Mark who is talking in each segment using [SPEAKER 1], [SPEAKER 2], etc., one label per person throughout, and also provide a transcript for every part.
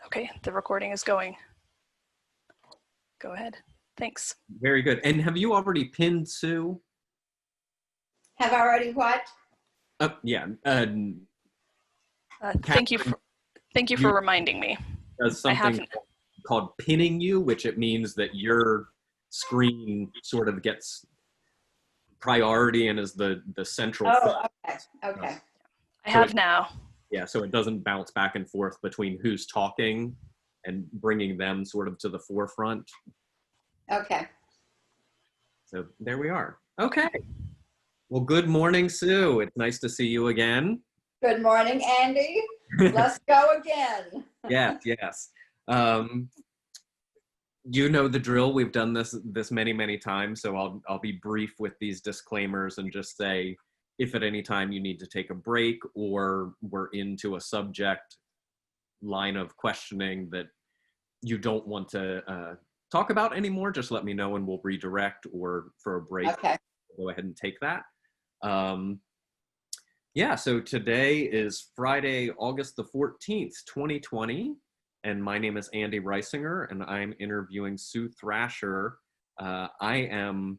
[SPEAKER 1] Okay, the recording is going. Go ahead. Thanks.
[SPEAKER 2] Very good. And have you already pinned Sue?
[SPEAKER 3] Have I already what?
[SPEAKER 2] Yeah.
[SPEAKER 1] Thank you for reminding me.
[SPEAKER 2] Does something called pinning you, which it means that your screen sort of gets priority and is the central.
[SPEAKER 3] Oh, okay.
[SPEAKER 1] I have now.
[SPEAKER 2] Yeah, so it doesn't bounce back and forth between who's talking and bringing them sort of to the forefront.
[SPEAKER 3] Okay.
[SPEAKER 2] So there we are. Okay. Well, good morning, Sue. It's nice to see you again.
[SPEAKER 3] Good morning, Andy. Let's go again.
[SPEAKER 2] Yes. You know the drill. We've done this many times, so I'll be brief with these disclaimers and just say, if at any time you need to take a break or we're into a subject line of questioning that you don't want to talk about anymore, just let me know and we'll redirect, or for a break,
[SPEAKER 3] okay.
[SPEAKER 2] Go ahead and take that. Yeah, so today is Friday, August the 14th, 2020, and my name is Andy Reisinger, and I'm interviewing Sue Thrasher. I am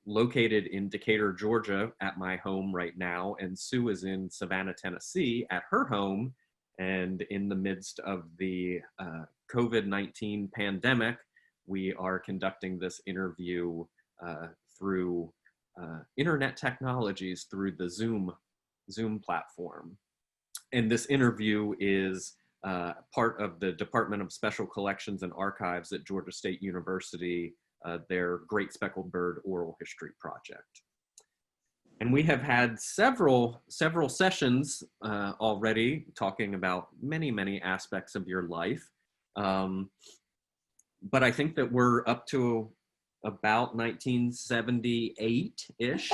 [SPEAKER 2] located in Decatur, Georgia at my home right now, and Sue is in Savannah, Tennessee at her home, and in the midst of the COVID-19 pandemic, we are conducting this interview through internet technologies, through the Zoom platform. And this interview is part of the Department of Special Collections and Archives at Georgia State University, their Great Speckled Bird Oral History Project. And we have had several sessions already talking about many aspects of your life. But I think that we're up to about 1978-ish.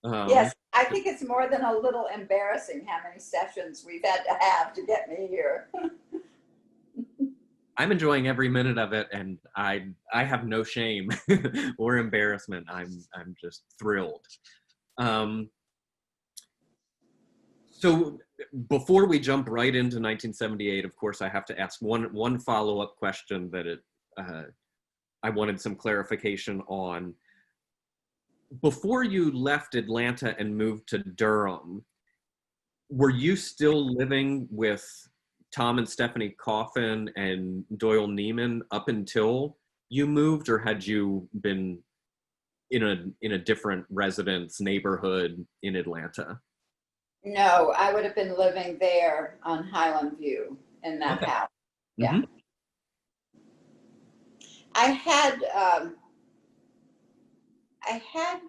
[SPEAKER 3] Yes, I think it's more than a little embarrassing how many sessions we've had to have to get me here.
[SPEAKER 2] I'm enjoying every minute of it, and I have no shame or embarrassment. I'm just thrilled. So before we jump right into 1978, of course, I have to ask one follow-up question that I wanted some clarification on. Before you left Atlanta and moved to Durham, were you still living with Tom and Stephanie Coffin and Doyle Neiman up until you moved, or had you been in a different residence neighborhood in Atlanta?
[SPEAKER 3] No, I would have been living there on Highland View in that house. Yeah. Mm-hmm. I had,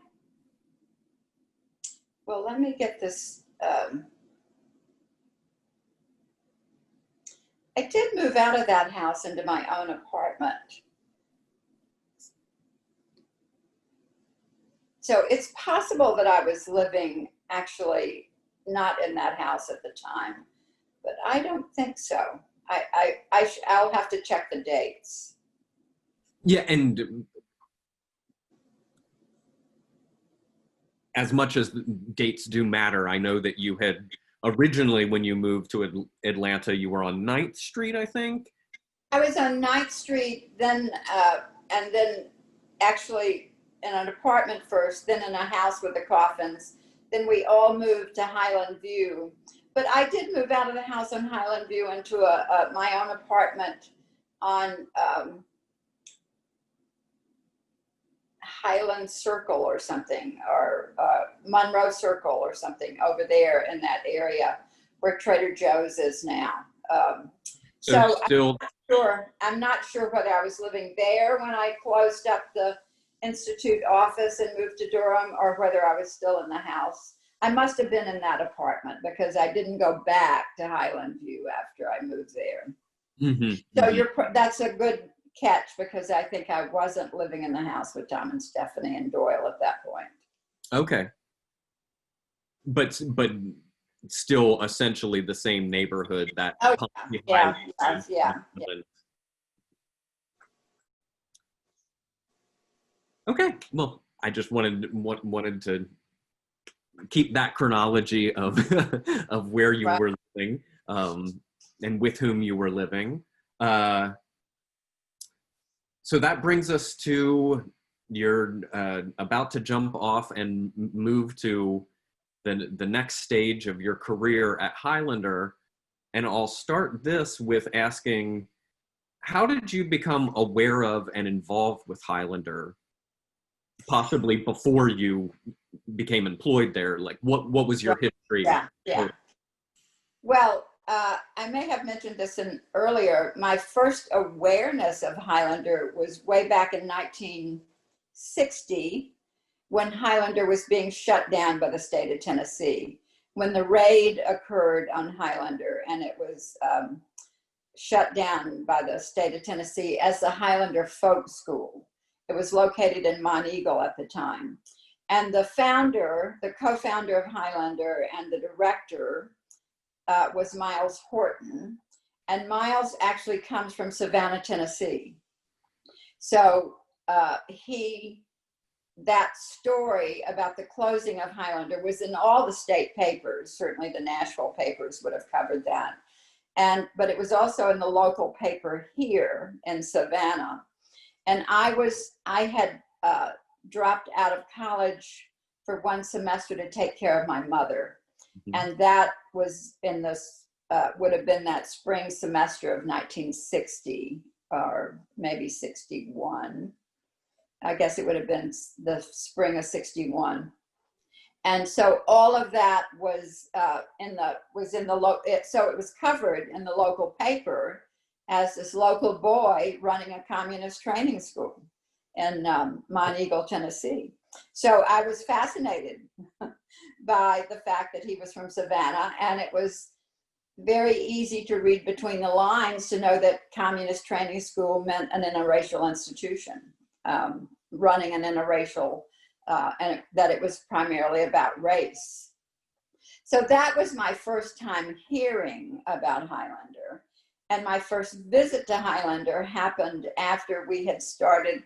[SPEAKER 3] well, let me get this. I did move out of that house into my own apartment. So it's possible that I was living actually not in that house at the time, but I don't think so. I'll have to check the dates.
[SPEAKER 2] Yeah, and as much as dates do matter, I know that you had originally, when you moved to Atlanta, you were on 9th Street, I think?
[SPEAKER 3] I was on 9th Street, then, and then actually in an apartment first, then in a house with the Coffins. Then we all moved to Highland View. But I did move out of the house on Highland View into my own apartment on Highland Circle or something, or Monroe Circle or something over there in that area where Trader Joe's is now. So I'm not sure whether I was living there when I closed up the Institute office and moved to Durham, or whether I was still in the house. I must have been in that apartment because I didn't go back to Highland View after I moved there. Mm-hmm. So that's a good catch, because I think I wasn't living in the house with Tom and Stephanie and Doyle at that point.
[SPEAKER 2] Okay. But still essentially the same neighborhood that.
[SPEAKER 3] Oh, yeah.
[SPEAKER 2] Okay, well, I just wanted to keep that chronology of of where you were living and with whom you were living. So that brings us to you're about to jump off and move to the next stage of your career at Highlander. And I'll start this with asking, how did you become aware of and involved with Highlander, possibly before you became employed there? Like, what was your history?
[SPEAKER 3] Yeah. Well, I may have mentioned this earlier. My first awareness of Highlander was way back in 1960, when Highlander was being shut down by the state of Tennessee, when the raid occurred on Highlander, and it was shut down by the state of Tennessee as the Highlander Folk School. It was located in Monteagle at the time. And the co-founder of Highlander and the director was Miles Horton. And Miles actually comes from Savannah, Tennessee. So that story about the closing of Highlander was in all the state papers. Certainly the Nashville papers would have covered that. But it was also in the local paper here in Savannah. And I had dropped out of college for one semester to take care of my mother. Mm-hmm. And that was in this, would have been that spring semester of 1960, or maybe 61. I guess it would have been the spring of 61. And so all of that was so it was covered in the local paper as this local boy running a communist training school in Monteagle, Tennessee. So I was fascinated by the fact that he was from Savannah, and it was very easy to read between the lines to know that communist training school meant an interracial institution, running an interracial, and that it was primarily about race. So that was my first time hearing about Highlander. And my first visit to Highlander happened after we had started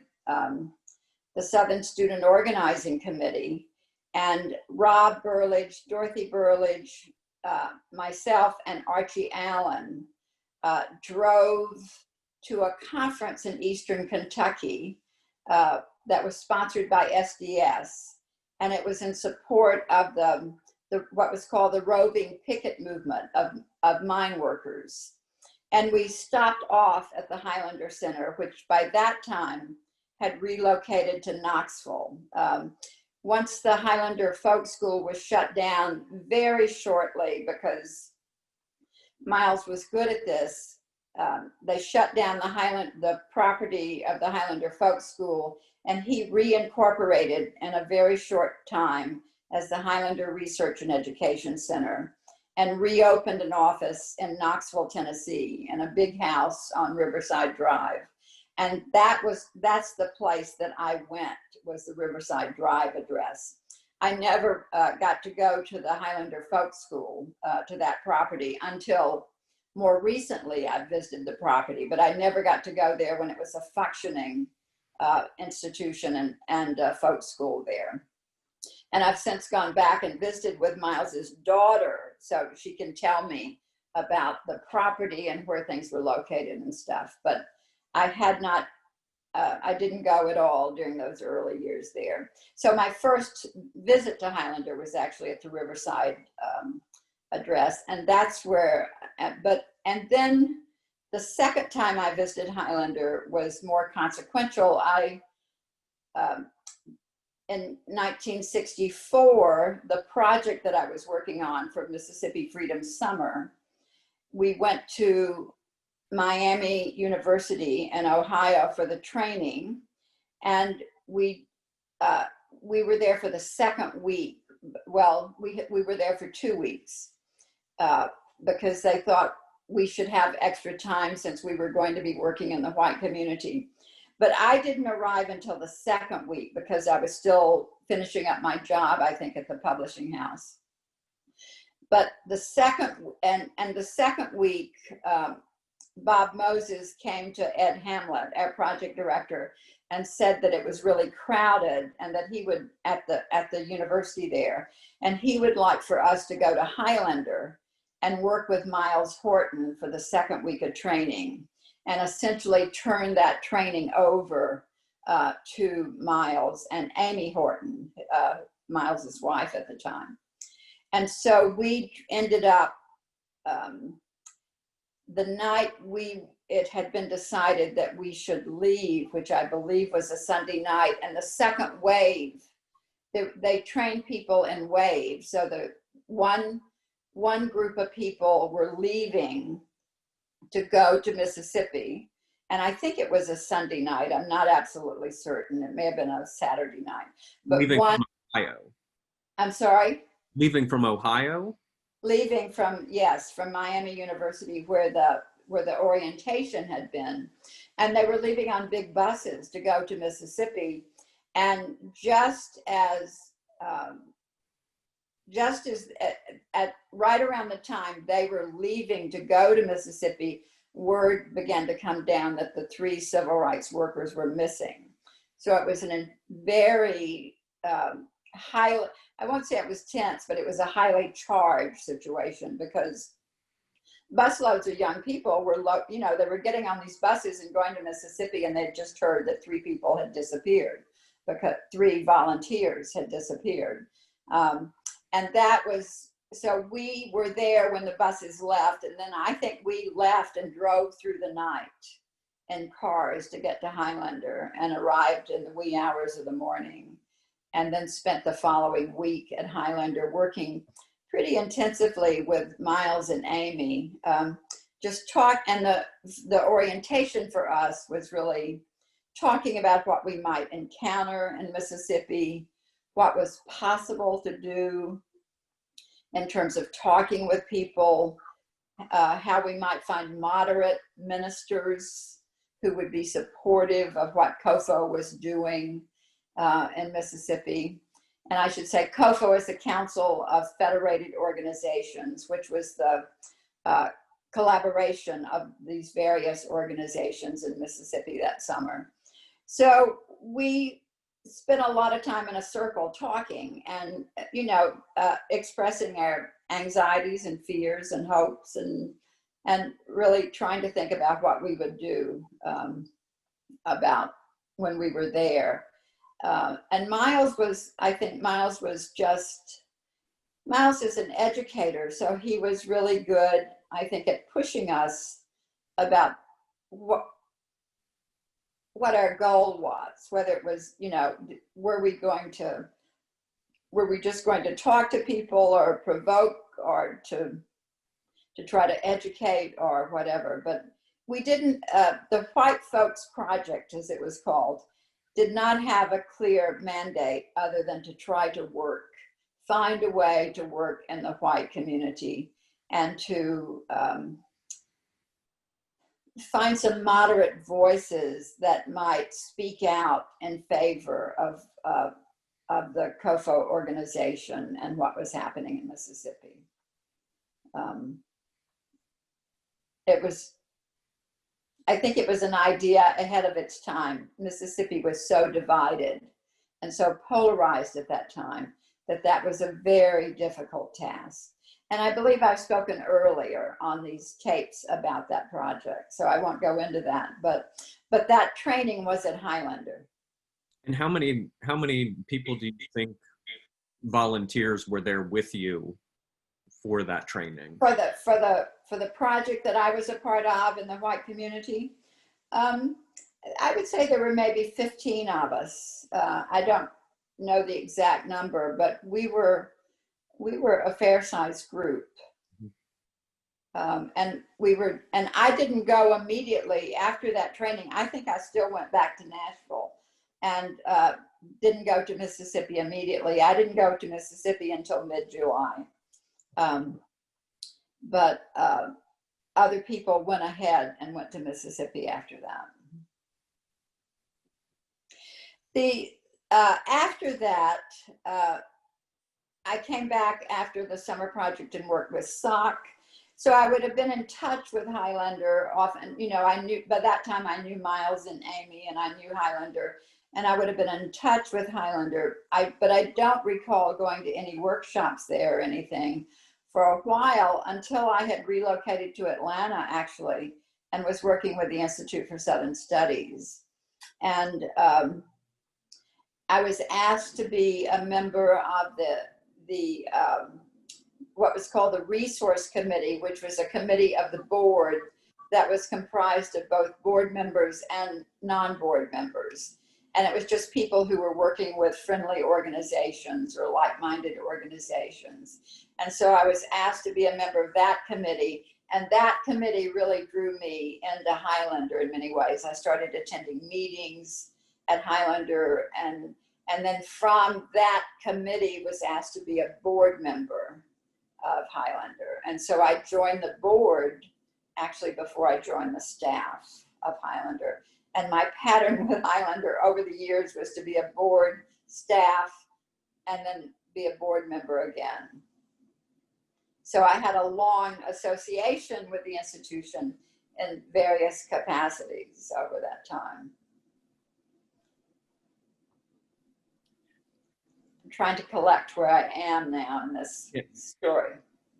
[SPEAKER 3] the Southern Student Organizing Committee. And Rob Burlage, Dorothy Burlage, myself, and Archie Allen drove to a conference in Eastern Kentucky that was sponsored by SDS. And it was in support of the what was called the roving picket movement of mine workers. And we stopped off at the Highlander Center, which by that time had relocated to Knoxville. Once the Highlander Folk School was shut down very shortly, because Miles was good at this, they shut down the property of the Highlander Folk School, and he reincorporated in a very short time as the Highlander Research and Education Center, and reopened an office in Knoxville, Tennessee, in a big house on Riverside Drive. And that's the place that I went, was the Riverside Drive address. I never got to go to the Highlander Folk School, to that property, until more recently I visited the property, but I never got to go there when it was a functioning institution and folk school there. And I've since gone back and visited with Miles's daughter, so she can tell me about the property and where things were located and stuff. But I had not, I didn't go at all during those early years there. So my first visit to Highlander was actually at the Riverside address, and that's where, and then the second time I visited Highlander was more consequential. In 1964, the project that I was working on for Mississippi Freedom Summer, we went to Miami University in Ohio for the training, and we were there for the second week. Well, we were there for 2 weeks because they thought we should have extra time since we were going to be working in the white community. But I didn't arrive until the second week because I was still finishing up my job, I think, at the publishing house. But the second week, Bob Moses came to Ed Hamlet, our project director, and said that it was really crowded and that he would, at the university there, and he would like for us to go to Highlander and work with Miles Horton for the second week of training. and essentially turned that training over to Miles and Amy Horton, Miles's wife at the time. And so we ended up, the night it had been decided that we should leave, which I believe was a Sunday night, and the second wave, they trained people in waves. So the one group of people were leaving to go to Mississippi, and I think it was a Sunday night. I'm not absolutely certain. It may have been a Saturday night. But
[SPEAKER 2] leaving from Ohio.
[SPEAKER 3] I'm sorry?
[SPEAKER 2] Leaving from Ohio?
[SPEAKER 3] Leaving from, yes, from Miami University, where the orientation had been. And they were leaving on big buses to go to Mississippi. And just as at right around the time they were leaving to go to Mississippi, word began to come down that the 3 civil rights workers were missing. So it was a very high, I won't say it was tense, but it was a highly charged situation, because busloads of young people were, they were getting on these buses and going to Mississippi, and they'd just heard that 3 people had disappeared, because 3 volunteers had disappeared. And that was, so we were there when the buses left, and then I think we left and drove through the night in cars to get to Highlander, and arrived in the wee hours of the morning, and then spent the following week at Highlander working pretty intensively with Miles and Amy. And the orientation for us was really talking about what we might encounter in Mississippi, what was possible to do in terms of talking with people, how we might find moderate ministers who would be supportive of what COFO was doing in Mississippi. And I should say COFO is the Council of Federated Organizations, which was the collaboration of these various organizations in Mississippi that summer. So we spent a lot of time in a circle talking and, expressing our anxieties and fears and hopes, and really trying to think about what we would do about when we were there. And Miles is an educator, so he was really good, I think, at pushing us about what our goal was, whether it was, were we just going to talk to people or provoke or to try to educate or whatever. But we didn't, the White Folks Project, as it was called, did not have a clear mandate other than to try to find a way to work in the white community and to find some moderate voices that might speak out in favor of the COFO organization and what was happening in Mississippi. I think it was an idea ahead of its time. Mississippi was so divided and so polarized at that time that was a very difficult task. And I believe I've spoken earlier on these tapes about that project, so I won't go into that. But that training was at Highlander.
[SPEAKER 2] And how many people do you think volunteers were there with you for that training?
[SPEAKER 3] For the project that I was a part of in the white community, I would say there were maybe 15 of us. I don't know the exact number, but we were a fair-sized group. And I didn't go immediately after that training. I think I still went back to Nashville and didn't go to Mississippi immediately. I didn't go to Mississippi until mid-July. But other people went ahead and went to Mississippi after that. After that, I came back after the summer project and worked with SOC. So I would have been in touch with Highlander often. I knew, by that time I knew Miles and Amy, and I knew Highlander, and I would have been in touch with Highlander. But I don't recall going to any workshops there or anything for a while, until I had relocated to Atlanta, actually, and was working with the Institute for Southern Studies. And I was asked to be a member of the what was called the Resource Committee, which was a committee of the board that was comprised of both board members and non-board members. And it was just people who were working with friendly organizations or like-minded organizations. And so I was asked to be a member of that committee, and that committee really drew me into Highlander in many ways. I started attending meetings at Highlander, and then from that committee was asked to be a board member of Highlander. And so I joined the board actually before I joined the staff of Highlander. And my pattern with Highlander over the years was to be a board, staff, and then be a board member again. So I had a long association with the institution in various capacities over that time. I'm trying to collect where I am now in this story.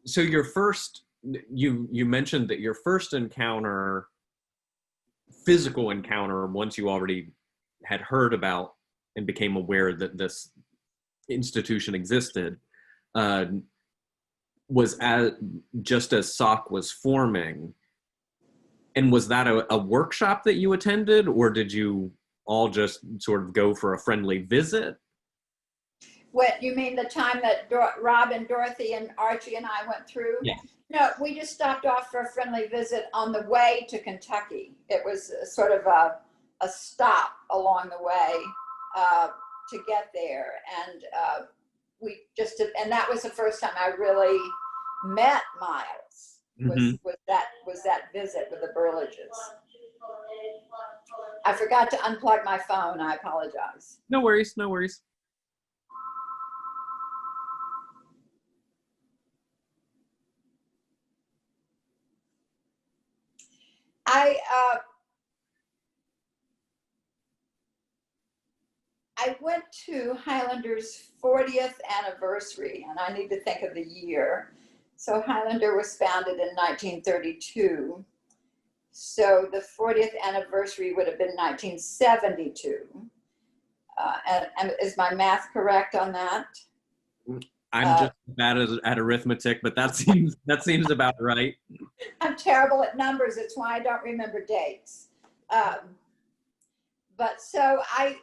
[SPEAKER 2] So your first, you mentioned that your first encounter, physical encounter, once you already had heard about and became aware that this institution existed, was just as SOC was forming. And was that a workshop that you attended, or did you all just sort of go for a friendly visit?
[SPEAKER 3] What, you mean the time that Rob and Dorothy and Archie and I went through?
[SPEAKER 2] Yeah.
[SPEAKER 3] No, we just stopped off for a friendly visit on the way to Kentucky. It was sort of a stop along the way to get there. And and that was the first time I really met Miles, was that visit with the Burlages. I forgot to unplug my phone. I apologize.
[SPEAKER 2] No worries, no worries.
[SPEAKER 3] I went to Highlander's 40th anniversary, and I need to think of the year. So Highlander was founded in 1932. So the 40th anniversary would have been 1972. And is my math correct on that?
[SPEAKER 2] I'm just bad at arithmetic, but that seems about right.
[SPEAKER 3] I'm terrible at numbers. It's why I don't remember dates. But so I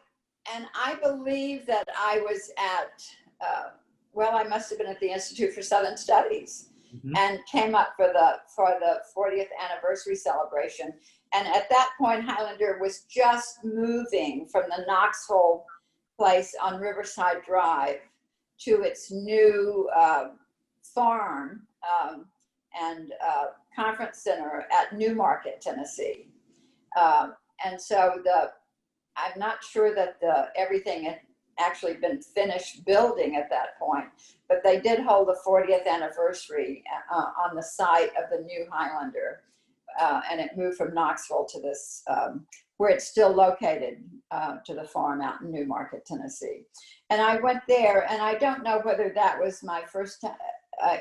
[SPEAKER 3] believe that I was at, I must have been at the Institute for Southern Studies, and came up for the 40th anniversary celebration. And at that point, Highlander was just moving from the Knoxville place on Riverside Drive to its new farm and conference center at Newmarket, Tennessee. And so I'm not sure that everything had actually been finished building at that point, but they did hold the 40th anniversary on the site of the new Highlander. And it moved from Knoxville to this, where it's still located, to the farm out in Newmarket, Tennessee. And I went there, and I don't know whether that was my first time.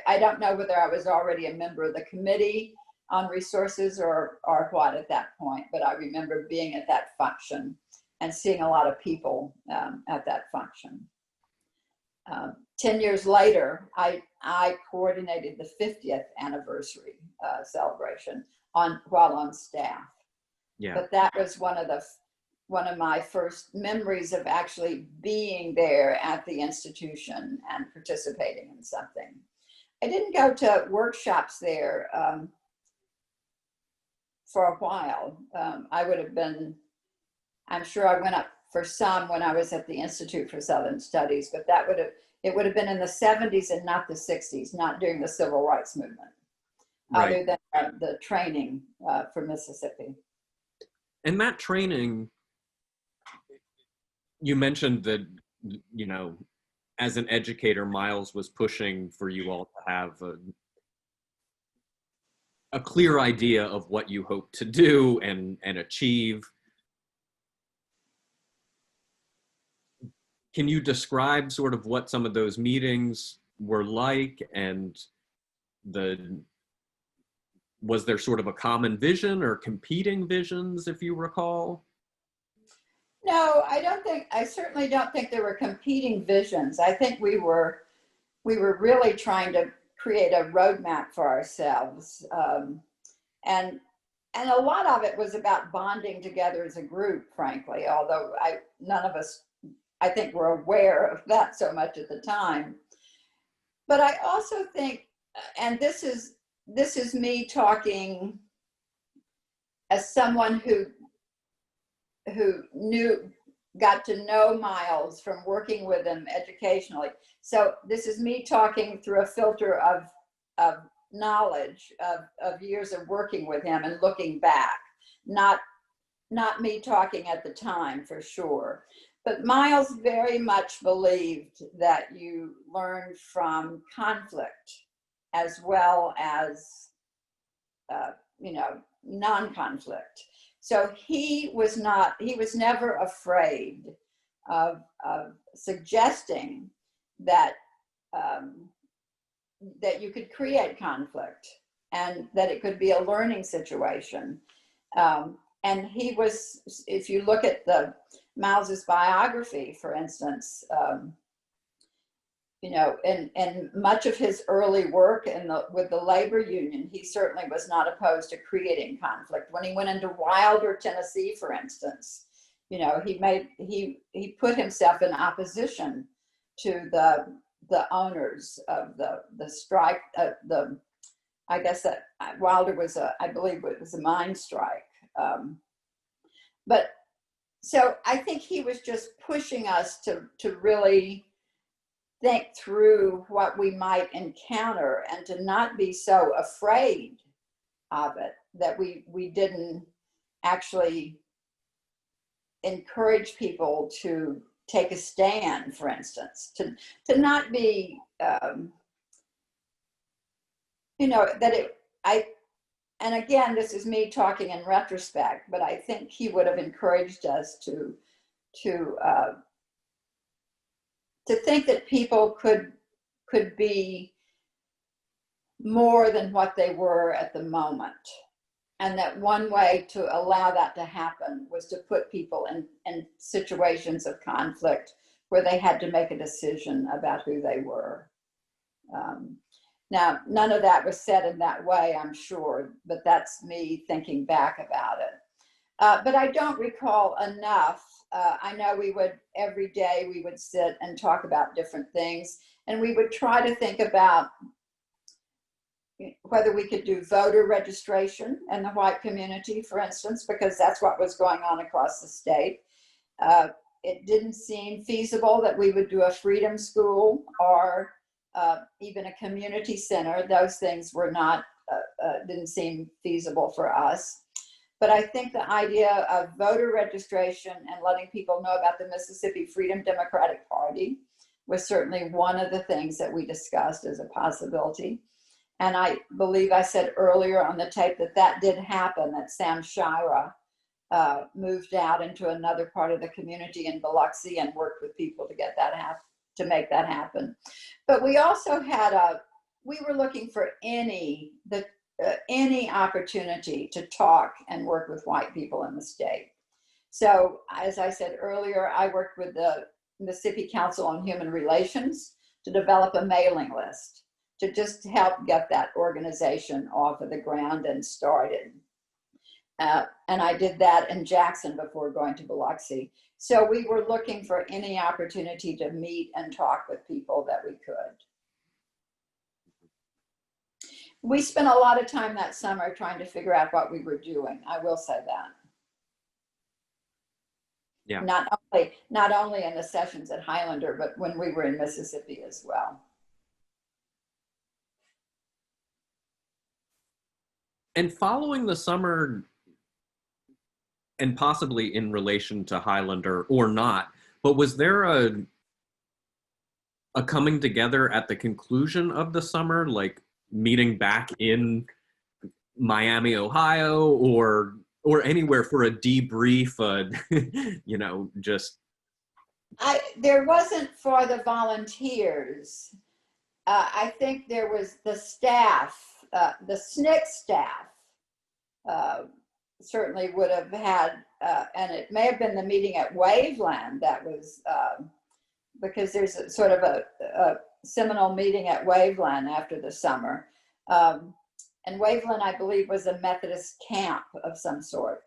[SPEAKER 3] I don't know whether I was already a member of the committee on resources or what at that point, but I remember being at that function and seeing a lot of people at that function. 10 years later, I coordinated the 50th anniversary celebration while on staff.
[SPEAKER 2] Yeah.
[SPEAKER 3] But that was one of my first memories of actually being there at the institution and participating in something. I didn't go to workshops there for a while. I'm sure I went up for some when I was at the Institute for Southern Studies, but it would have been in the 70s and not the 60s, not during the Civil Rights Movement,
[SPEAKER 2] right.
[SPEAKER 3] Other than the training for Mississippi.
[SPEAKER 2] And that training, you mentioned that, as an educator, Miles was pushing for you all to have a clear idea of what you hope to do and achieve. Can you describe sort of what some of those meetings were like and was there sort of a common vision or competing visions, if you recall?
[SPEAKER 3] No, I certainly don't think there were competing visions. I think we were really trying to create a roadmap for ourselves. And a lot of it was about bonding together as a group, frankly, although none of us, I think, were aware of that so much at the time. But I also think, and this is me talking as someone who got to know Miles from working with him educationally. So this is me talking through a filter of knowledge of years of working with him and looking back, not me talking at the time, for sure. But Miles very much believed that you learn from conflict as well as non-conflict. So he was never afraid of suggesting that that you could create conflict and that it could be a learning situation. And he was, if you look at Miles's biography, for instance, and much of his early work with the labor union, he certainly was not opposed to creating conflict. When he went into Wilder, Tennessee, for instance, he put himself in opposition to the owners of the strike. I guess that Wilder was I believe it was a mine strike. But so I think he was just pushing us to really think through what we might encounter and to not be so afraid of it that we didn't actually encourage people to take a stand, for instance, to not be, and again, this is me talking in retrospect, but I think he would have encouraged us to think that people could be more than what they were at the moment. And that one way to allow that to happen was to put people in situations of conflict where they had to make a decision about who they were. Now, none of that was said in that way, I'm sure, but that's me thinking back about it. But I don't recall enough. I know every day we would sit and talk about different things, and we would try to think about whether we could do voter registration in the white community, for instance, because that's what was going on across the state. It didn't seem feasible that we would do a freedom school or even a community center. Those things were not, didn't seem feasible for us. But I think the idea of voter registration and letting people know about the Mississippi Freedom Democratic Party was certainly one of the things that we discussed as a possibility. And I believe I said earlier on the tape that did happen, that Sam Shira moved out into another part of the community in Biloxi and worked with people to get that to make that happen. But we also had we were looking for any opportunity to talk and work with white people in the state. So as I said earlier, I worked with the Mississippi Council on Human Relations to develop a mailing list to just help get that organization off of the ground and started. And I did that in Jackson before going to Biloxi. So we were looking for any opportunity to meet and talk with people that we could. We spent a lot of time that summer trying to figure out what we were doing. I will say that.
[SPEAKER 2] Yeah.
[SPEAKER 3] Not only in the sessions at Highlander, but when we were in Mississippi as well.
[SPEAKER 2] And following the summer, and possibly in relation to Highlander or not, but was there a coming together at the conclusion of the summer, like meeting back in Miami, Ohio, or anywhere for a debrief, just.
[SPEAKER 3] There wasn't for the volunteers. I think there was the staff the SNCC staff certainly would have had, and it may have been the meeting at Waveland that was, because there's a sort of a seminal meeting at Waveland after the summer. And Waveland, I believe, was a Methodist camp of some sort.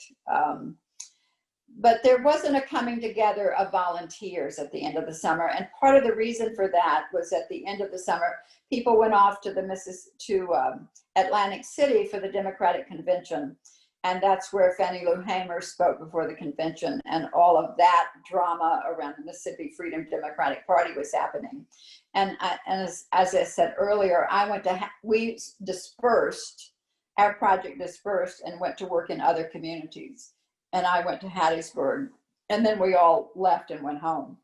[SPEAKER 3] But there wasn't a coming together of volunteers at the end of the summer. And part of the reason for that was at the end of the summer, people went off to Atlantic City for the Democratic Convention. And that's where Fannie Lou Hamer spoke before the convention, and all of that drama around the Mississippi Freedom Democratic Party was happening. And as I said earlier, we dispersed, our project dispersed and went to work in other communities. And I went to Hattiesburg, and then we all left and went home.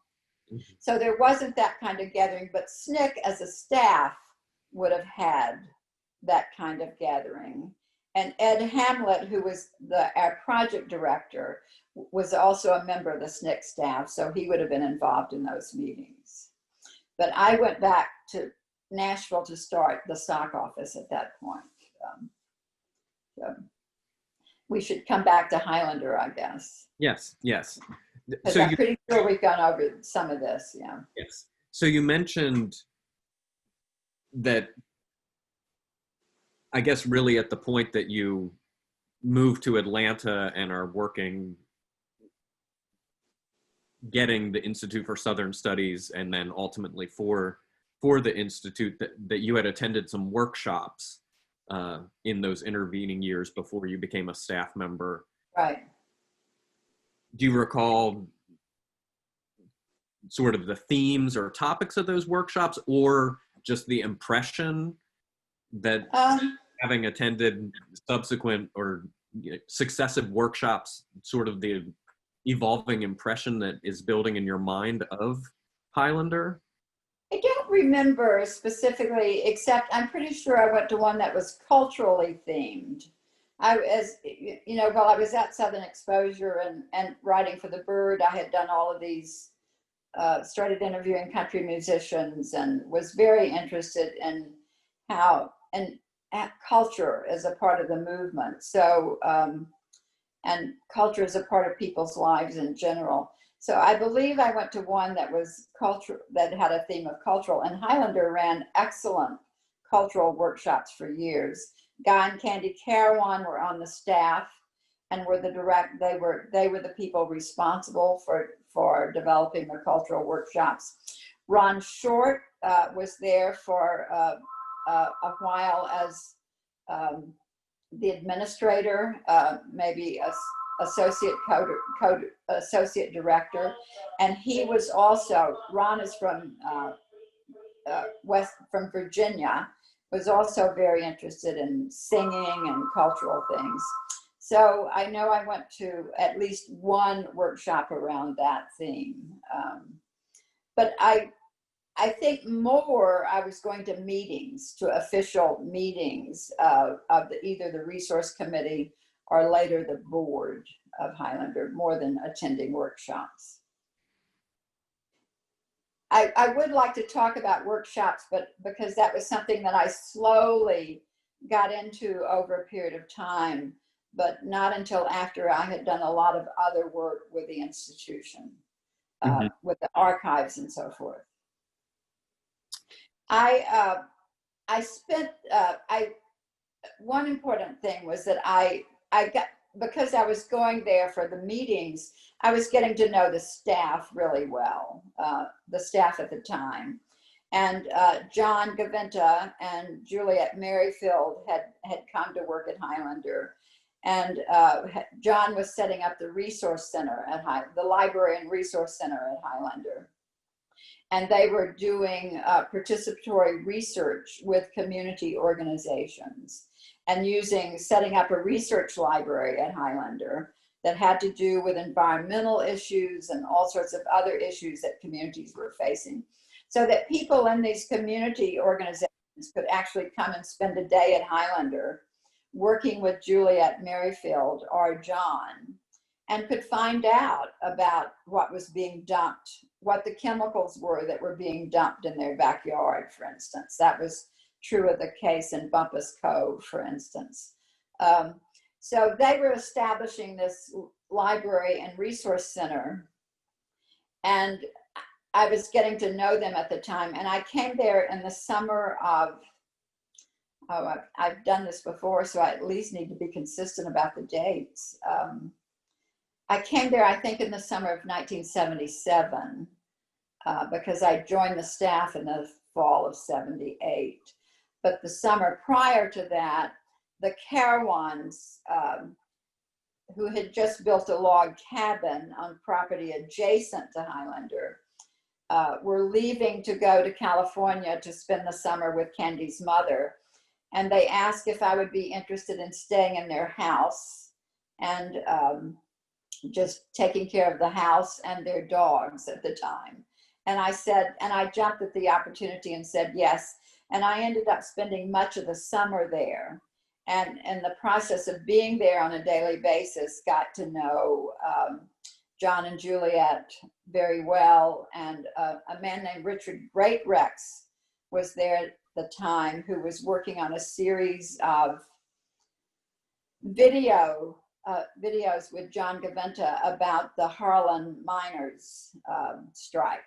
[SPEAKER 3] Mm-hmm. So there wasn't that kind of gathering, but SNCC as a staff would have had that kind of gathering. And Ed Hamlet, who was our project director, was also a member of the SNCC staff, so he would have been involved in those meetings. But I went back to Nashville to start the SOC office at that point. So we should come back to Highlander, I guess.
[SPEAKER 2] Yes, yes.
[SPEAKER 3] Because I'm pretty sure we've gone over some of this, yeah.
[SPEAKER 2] Yes. So you mentioned that, I guess, really at the point that you moved to Atlanta and are working, getting the Institute for Southern Studies, and then ultimately for the Institute, that you had attended some workshops in those intervening years before you became a staff member.
[SPEAKER 3] Right.
[SPEAKER 2] Do you recall sort of the themes or topics of those workshops, or just the impression that having attended subsequent or successive workshops, sort of the evolving impression that is building in your mind of Highlander?
[SPEAKER 3] I don't remember specifically, except I'm pretty sure I went to one that was culturally themed. While I was at Southern Exposure and writing for The Bird, I had done all of these, started interviewing country musicians, and was very interested in how, and culture as a part of the movement. So, and culture is a part of people's lives in general. So I believe I went to one that was culture, that had a theme of cultural, and Highlander ran excellent cultural workshops for years. Guy and Candy Carawan were on the staff and were they were the people responsible for developing the cultural workshops. Ron Short was there for a while as the administrator, maybe associate associate director, and he was also, Ron is from from Virginia, was also very interested in singing and cultural things. So I know I went to at least one workshop around that theme, but I think more I was going to meetings, to official meetings of either the resource committee or later the board of Highlander, more than attending workshops. I would like to talk about workshops, but because that was something that I slowly got into over a period of time, but not until after I had done a lot of other work with the institution, with the archives and so forth. One important thing was that I got, because I was going there for the meetings, I was getting to know the staff really well, the staff at the time. And John Gaventa and Juliet Merrifield had come to work at Highlander. And John was setting up the resource center at the library and resource center at Highlander. And they were doing participatory research with community organizations and setting up a research library at Highlander that had to do with environmental issues and all sorts of other issues that communities were facing, so that people in these community organizations could actually come and spend a day at Highlander working with Juliet Merrifield or John, and could find out about what was being dumped, what the chemicals were that were being dumped in their backyard, for instance. That was true of the case in Bumpus Cove, for instance. So they were establishing this library and resource center, and I was getting to know them at the time. And I came there in the summer of, I've done this before, so I at least need to be consistent about the dates. I came there, I think, in the summer of 1977, because I joined the staff in the fall of 78. But the summer prior to that, the Carowans, who had just built a log cabin on property adjacent to Highlander, were leaving to go to California to spend the summer with Candy's mother. And they asked if I would be interested in staying in their house and just taking care of the house and their dogs at the time. And I said, and I jumped at the opportunity and said yes. And I ended up spending much of the summer there. And in the process of being there on a daily basis, got to know John and Juliet very well. And a man named Richard Greatrex was there at the time, who was working on a series of videos with John Gaventa about the Harlan miners strike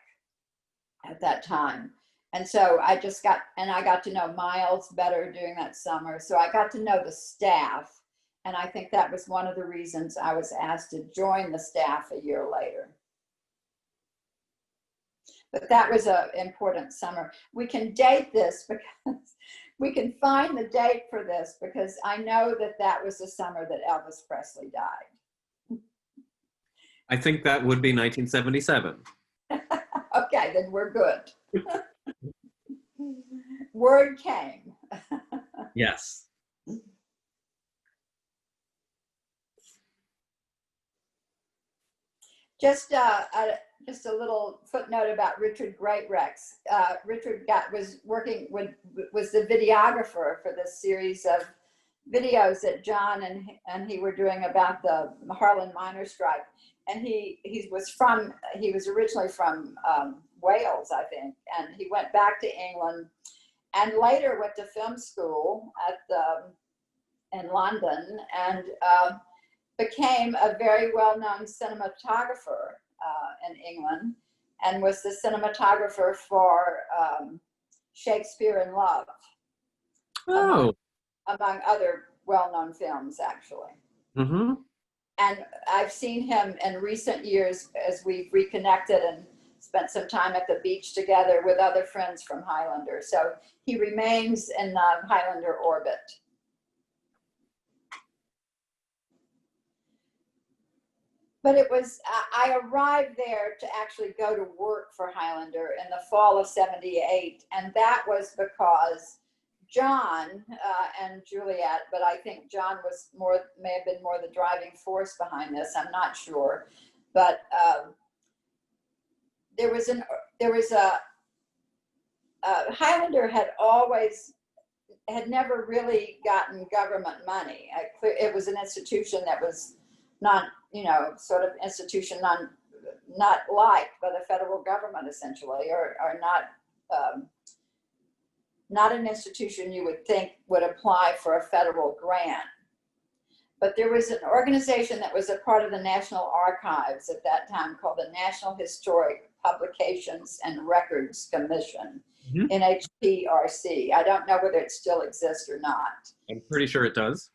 [SPEAKER 3] at that time. And so I got to know Miles better during that summer. So I got to know the staff. And I think that was one of the reasons I was asked to join the staff a year later. But that was an important summer. We can date this because we can find the date for this, because I know that that was the summer that Elvis Presley died.
[SPEAKER 2] I think that would be 1977.
[SPEAKER 3] Okay, then we're good. Word came.
[SPEAKER 2] Yes.
[SPEAKER 3] Just a little footnote about Richard Greatrex. Richard was the videographer for this series of videos that John and he were doing about the Harlan miners' strike. And he was originally from Wales, I think, and he went back to England and later went to film school in London, and became a very well-known cinematographer in England, and was the cinematographer for Shakespeare in Love, among other well-known films, actually.
[SPEAKER 2] Mm-hmm.
[SPEAKER 3] And I've seen him in recent years as we've reconnected and spent some time at the beach together with other friends from Highlander. So he remains in the Highlander orbit. But it was, I arrived there to actually go to work for Highlander in the fall of 78. And that was because John and Juliet, but I think John may have been more the driving force behind this. I'm not sure. But Highlander had never really gotten government money. It was an institution that was not, sort of institution not liked by the federal government, essentially, or not an institution you would think would apply for a federal grant. But there was an organization that was a part of the National Archives at that time called the National Historic Publications and Records Commission, mm-hmm. NHPRC. I don't know whether it still exists or not.
[SPEAKER 2] I'm pretty sure it does.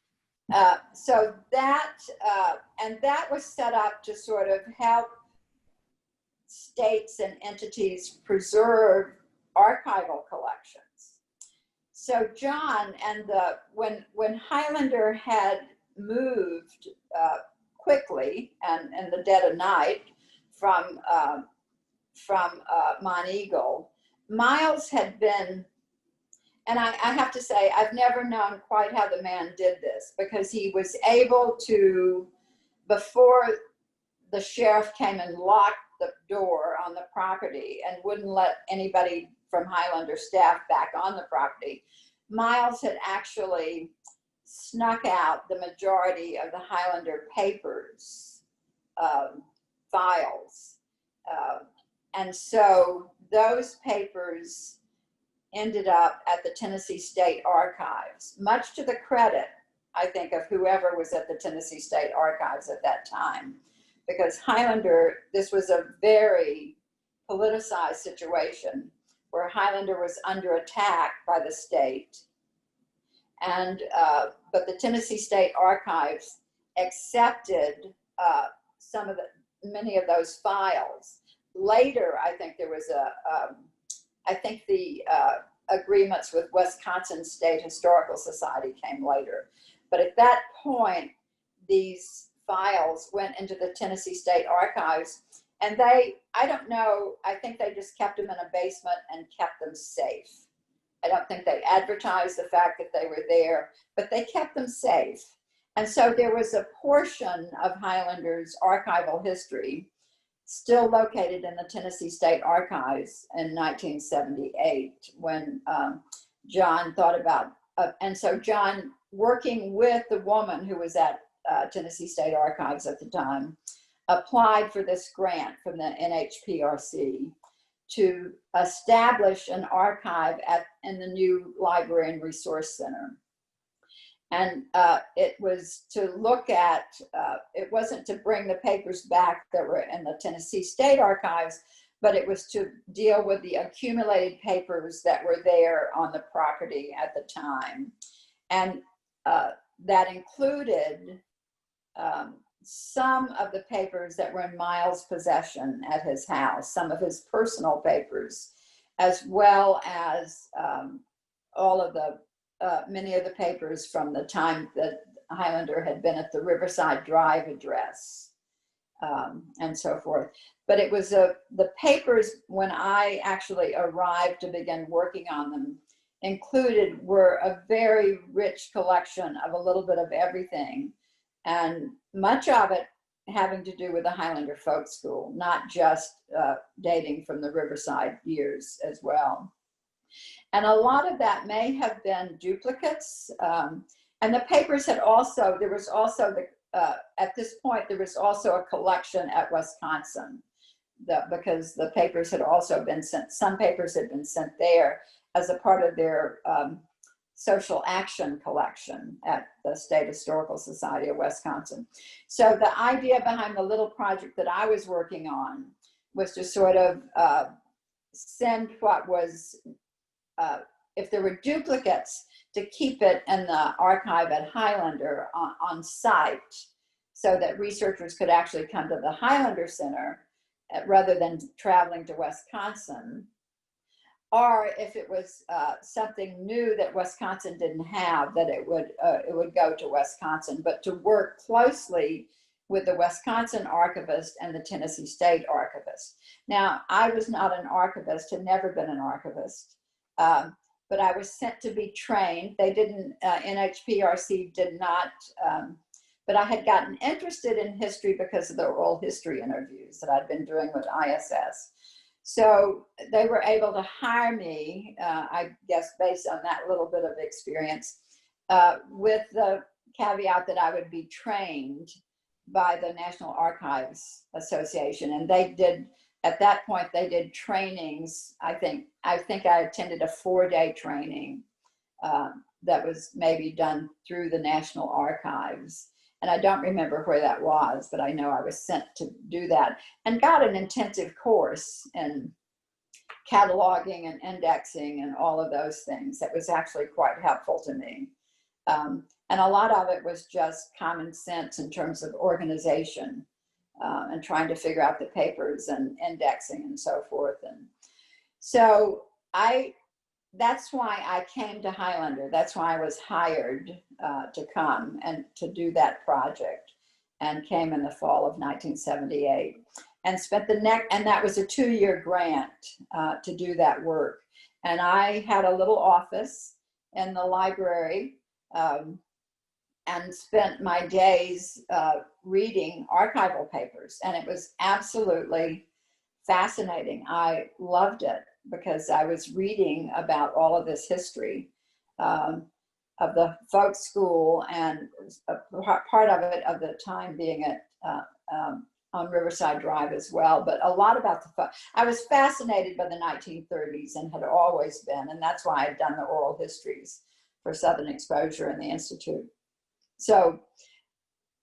[SPEAKER 3] So that was set up to sort of help states and entities preserve archival collections. So John and when Highlander had moved quickly and in the dead of night from Monteagle, Miles had been, and I have to say, I've never known quite how the man did this, because he was able to, before the sheriff came and locked the door on the property and wouldn't let anybody from Highlander staff back on the property, Miles had actually snuck out the majority of the Highlander papers, files. And so those papers ended up at the Tennessee State Archives, much to the credit, I think, of whoever was at the Tennessee State Archives at that time, because Highlander, this was a very politicized situation where Highlander was under attack by the state. And, but the Tennessee State Archives accepted many of those files. Later, I think there was I think the agreements with Wisconsin State Historical Society came later. But at that point, these files went into the Tennessee State Archives, and I don't know, I think they just kept them in a basement and kept them safe. I don't think they advertised the fact that they were there, but they kept them safe. And so there was a portion of Highlander's archival history still located in the Tennessee State Archives in 1978 when John thought about, and so John, working with the woman who was at Tennessee State Archives at the time, applied for this grant from the NHPRC to establish an archive in the new Library and Resource Center. And it was to look at, it wasn't to bring the papers back that were in the Tennessee State Archives, but it was to deal with the accumulated papers that were there on the property at the time. And that included some of the papers that were in Miles' possession at his house, some of his personal papers, as well as all of the many of the papers from the time that Highlander had been at the Riverside Drive address, and so forth. But it was the papers, when I actually arrived to begin working on them, were a very rich collection of a little bit of everything, and much of it having to do with the Highlander Folk School, not just dating from the Riverside years as well. And a lot of that may have been duplicates. And the papers had also, there was also, at this point, there was also a collection at Wisconsin, because the papers had also been sent, some papers had been sent there as a part of their social action collection at the State Historical Society of Wisconsin. So the idea behind the little project that I was working on was to sort of send what was, if there were duplicates, to keep it in the archive at Highlander on site, so that researchers could actually come to the Highlander Center rather than traveling to Wisconsin. Or if it was something new that Wisconsin didn't have, that it would go to Wisconsin, but to work closely with the Wisconsin archivist and the Tennessee State archivist. Now, I was not an archivist, had never been an archivist, but I was sent to be trained. They didn't, NHPRC did not, but I had gotten interested in history because of the oral history interviews that I'd been doing with ISS. So they were able to hire me, I guess, based on that little bit of experience, with the caveat that I would be trained by the National Archives Association. And they did, at that point, they did trainings. I think I attended a 4-day training that was maybe done through the National Archives. And I don't remember where that was, but I know I was sent to do that and got an intensive course in cataloging and indexing and all of those things. That was actually quite helpful to me. And a lot of it was just common sense in terms of organization and trying to figure out the papers and indexing and so forth. And so that's why I came to Highlander. That's why I was hired to come and to do that project, and came in the fall of 1978 and spent and that was a 2-year grant to do that work. And I had a little office in the library and spent my days reading archival papers. And it was absolutely fascinating. I loved it, because I was reading about all of this history of the folk school, and a part of it of the time being at on Riverside Drive as well, but a lot about I was fascinated by the 1930s and had always been, and that's why I've done the oral histories for Southern Exposure in the Institute. So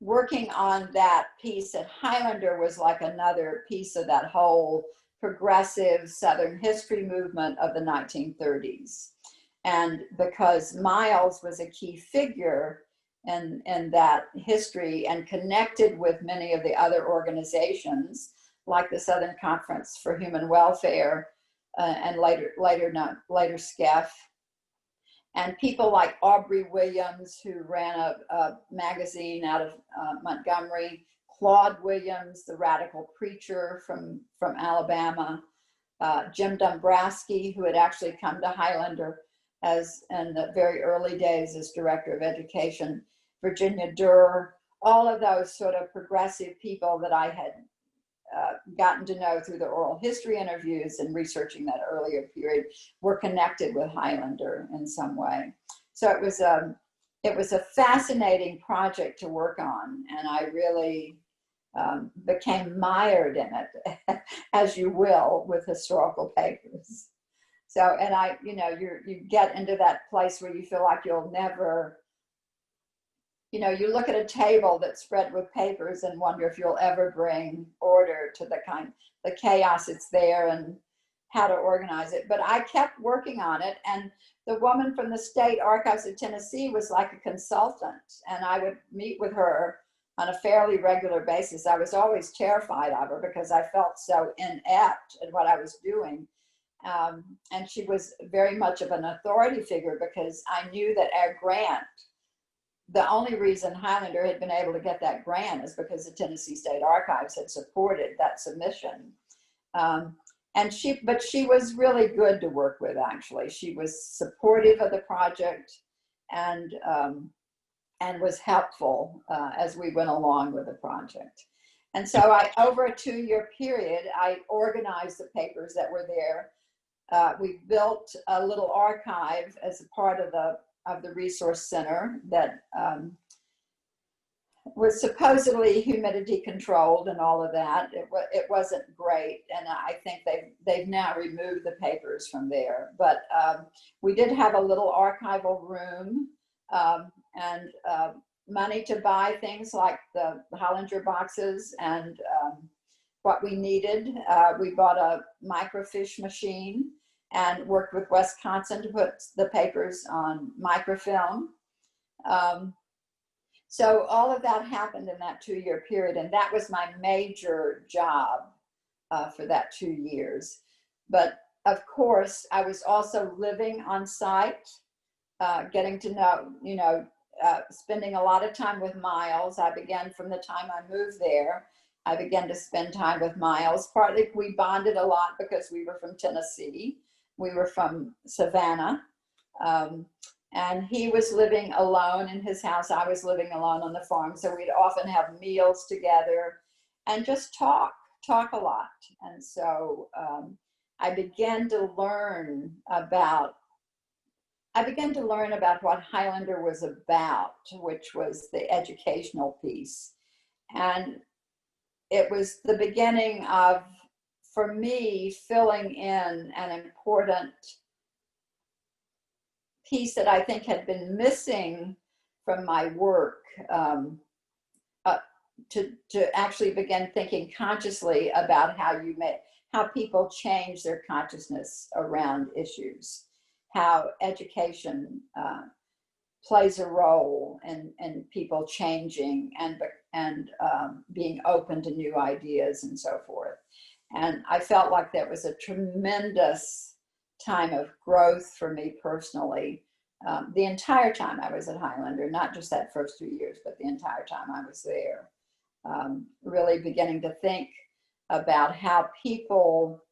[SPEAKER 3] working on that piece at Highlander was like another piece of that whole progressive Southern history movement of the 1930s. And because Miles was a key figure in that history and connected with many of the other organizations, like the Southern Conference for Human Welfare, and later SCEF, and people like Aubrey Williams, who ran a magazine out of Montgomery, Claude Williams, the radical preacher from Alabama, Jim Dombrowski, who had actually come to Highlander as in the very early days as director of education, Virginia Durr, all of those sort of progressive people that I had gotten to know through the oral history interviews and researching that earlier period were connected with Highlander in some way. So it was a fascinating project to work on, and I really became mired in it, as you will with historical papers. So, and you get into that place where you feel like you'll never, you look at a table that's spread with papers and wonder if you'll ever bring order to the chaos that's there and how to organize it. But I kept working on it, and the woman from the State Archives of Tennessee was like a consultant, and I would meet with her on a fairly regular basis. I was always terrified of her because I felt so inept at what I was doing. And she was very much of an authority figure because I knew that our grant, the only reason Highlander had been able to get that grant is because the Tennessee State Archives had supported that submission. But she was really good to work with, actually. She was supportive of the project and was helpful as we went along with the project. And so over a 2-year period, I organized the papers that were there. We built a little archive as a part of the resource center that was supposedly humidity controlled and all of that. It wasn't great, and I think they've now removed the papers from there. But we did have a little archival room and money to buy things like the Hollinger boxes and what we needed. We bought a microfiche machine and worked with Wisconsin to put the papers on microfilm. So all of that happened in that 2-year period, and that was my major job for that 2 years. But of course, I was also living on site, getting to know, spending a lot of time with Miles. I began from the time I moved there. I began to spend time with Miles. Partly we bonded a lot because we were from Tennessee. We were from Savannah. And he was living alone in his house. I was living alone on the farm. So we'd often have meals together and just talk a lot. And so I began to learn about what Highlander was about, which was the educational piece. And it was the beginning of, for me, filling in an important piece that I think had been missing from my work, to actually begin thinking consciously about how people change their consciousness around issues, how education plays a role in people changing and being open to new ideas and so forth. And I felt like that was a tremendous time of growth for me personally. The entire time I was at Highlander, not just that first 2 years, but the entire time I was there, really beginning to think about how people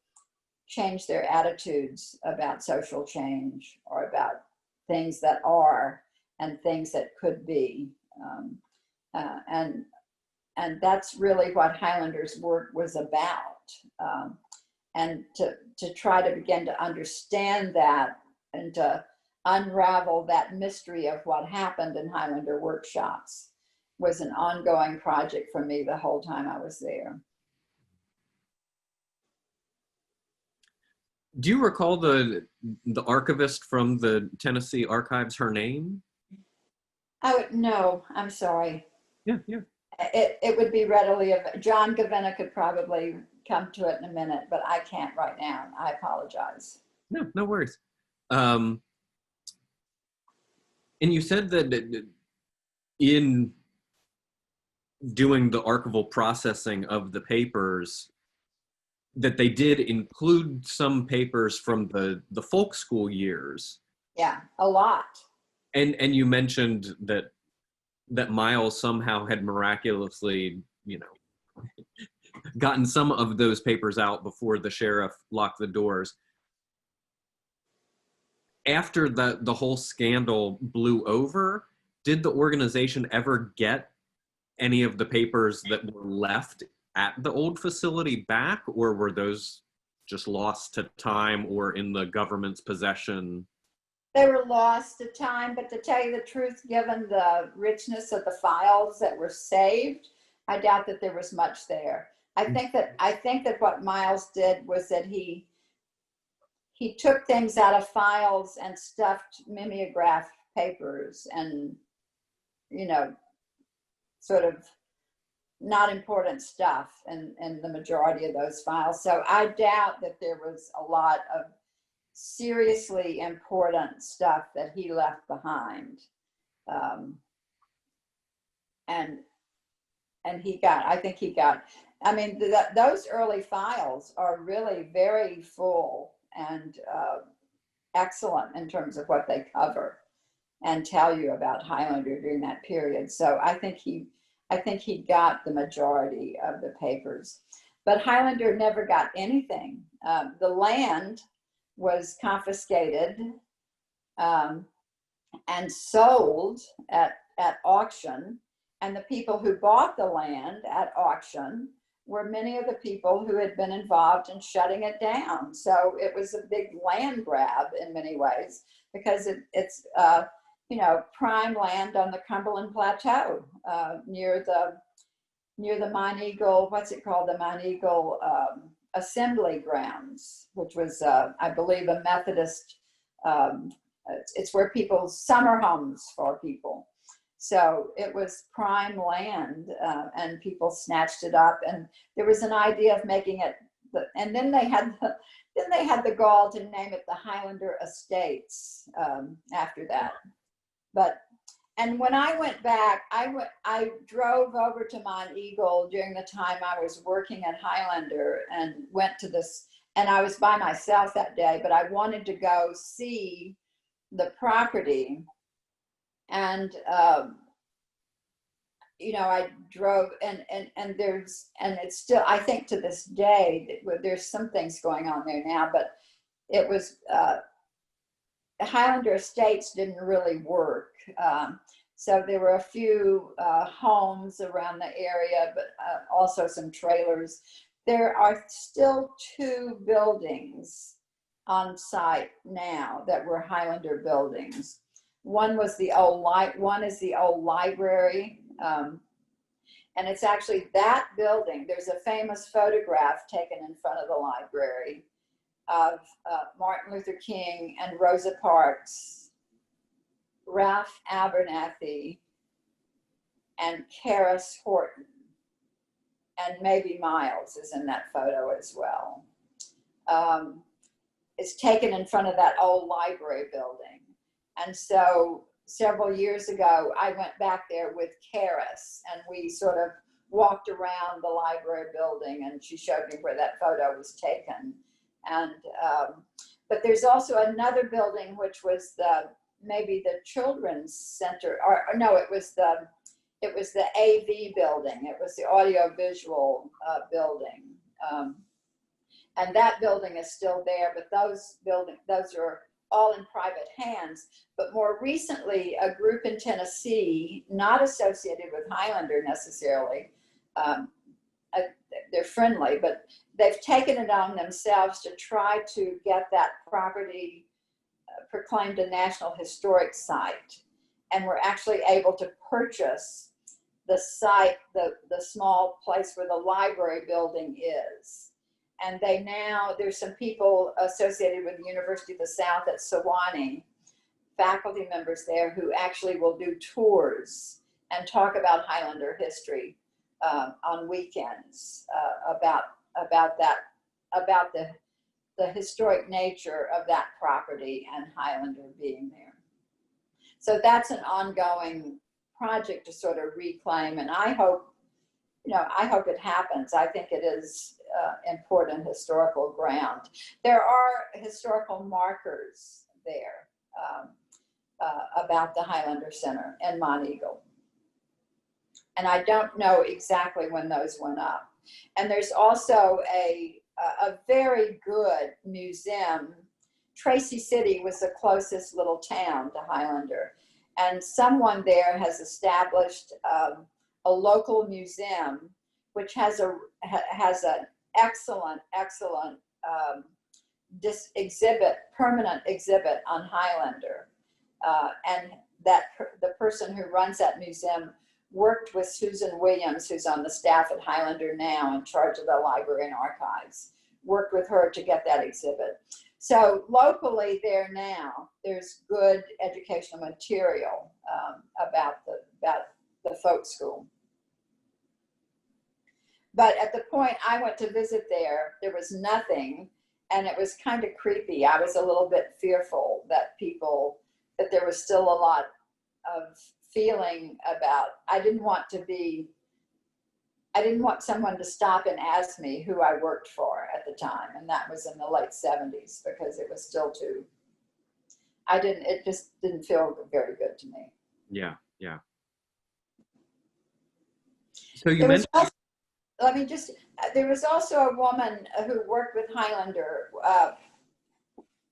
[SPEAKER 3] change their attitudes about social change or about things that are and things that could be. And that's really what Highlander's work was about. And to try to begin to understand that and to unravel that mystery of what happened in Highlander workshops was an ongoing project for me the whole time I was there.
[SPEAKER 2] Do you recall the archivist from the Tennessee Archives, her name?
[SPEAKER 3] Oh, no, I'm sorry.
[SPEAKER 2] Yeah, yeah.
[SPEAKER 3] It would be readily, John Gavina could probably come to it in a minute, but I can't right now. I apologize.
[SPEAKER 2] No, no worries. And you said that in doing the archival processing of the papers, that they did include some papers from the folk school years.
[SPEAKER 3] Yeah, a lot.
[SPEAKER 2] And you mentioned that Miles somehow had miraculously, gotten some of those papers out before the sheriff locked the doors. After the whole scandal blew over, did the organization ever get any of the papers that were left at the old facility back, or were those just lost to time or in the government's possession?
[SPEAKER 3] They were lost to time, but to tell you the truth, given the richness of the files that were saved, I doubt that there was much there. I think that what Miles did was that he took things out of files and stuffed mimeograph papers and, sort of not important stuff in the majority of those files. So I doubt that there was a lot of seriously important stuff that he left behind. And he got, I think he got, I mean, those early files are really very full and excellent in terms of what they cover and tell you about Highlander during that period. So I think he got the majority of the papers, but Highlander never got anything. The land was confiscated and sold at auction, and the people who bought the land at auction were many of the people who had been involved in shutting it down. So it was a big land grab in many ways, because it's prime land on the Cumberland Plateau, near the Mine Eagle, what's it called? The Mine Eagle Assembly Grounds, which was, I believe, a Methodist, it's where people's summer homes for people. So it was prime land, and people snatched it up, and there was an idea of making it, and then they had the gall to name it the Highlander Estates after that. And when I went back, I drove over to Mount Eagle during the time I was working at Highlander and went to this, and I was by myself that day, but I wanted to go see the property. And, I drove and it's still, I think to this day, there's some things going on there now, but it was, Highlander Estates didn't really work. So there were a few homes around the area, but also some trailers. There are still 2 buildings on site now that were Highlander buildings. One is the old library, and it's actually that building. There's a famous photograph taken in front of the library of Martin Luther King and Rosa Parks, Ralph Abernathy, and Karis Horton, and maybe Miles is in that photo as well. It's taken in front of that old library building. And so several years ago, I went back there with Karis, and we sort of walked around the library building, and she showed me where that photo was taken. And but there's also another building, which was maybe the children's center, or no, it was the AV building. It was the audiovisual building, and that building is still there. But those are all in private hands. But more recently, a group in Tennessee, not associated with Highlander necessarily, they're friendly, but they've taken it on themselves to try to get that property proclaimed a National Historic Site. And we're actually able to purchase the site, the small place where the library building is. And there's some people associated with the University of the South at Sewanee, faculty members there who actually will do tours and talk about Highlander history on weekends, about the historic nature of that property and Highlander being there. So that's an ongoing project to sort of reclaim, and I hope it happens. I think it is important historical ground. There are historical markers there about the Highlander Center in Monteagle. And I don't know exactly when those went up. And there's also a very good museum. Tracy City was the closest little town to Highlander. And someone there has established a local museum, which has an excellent permanent exhibit on Highlander. And the person who runs that museum worked with Susan Williams, who's on the staff at Highlander now, in charge of the library and archives, worked with her to get that exhibit. So locally there now, there's good educational material about the folk school. But at the point I went to visit there was nothing, and it was kind of creepy. I was a little bit fearful that there was still a lot of feeling about, I didn't want someone to stop and ask me who I worked for at the time. And that was in the late 70s, because it was still it just didn't feel very good to me.
[SPEAKER 2] Yeah. So you mentioned.
[SPEAKER 3] There was also a woman who worked with Highlander.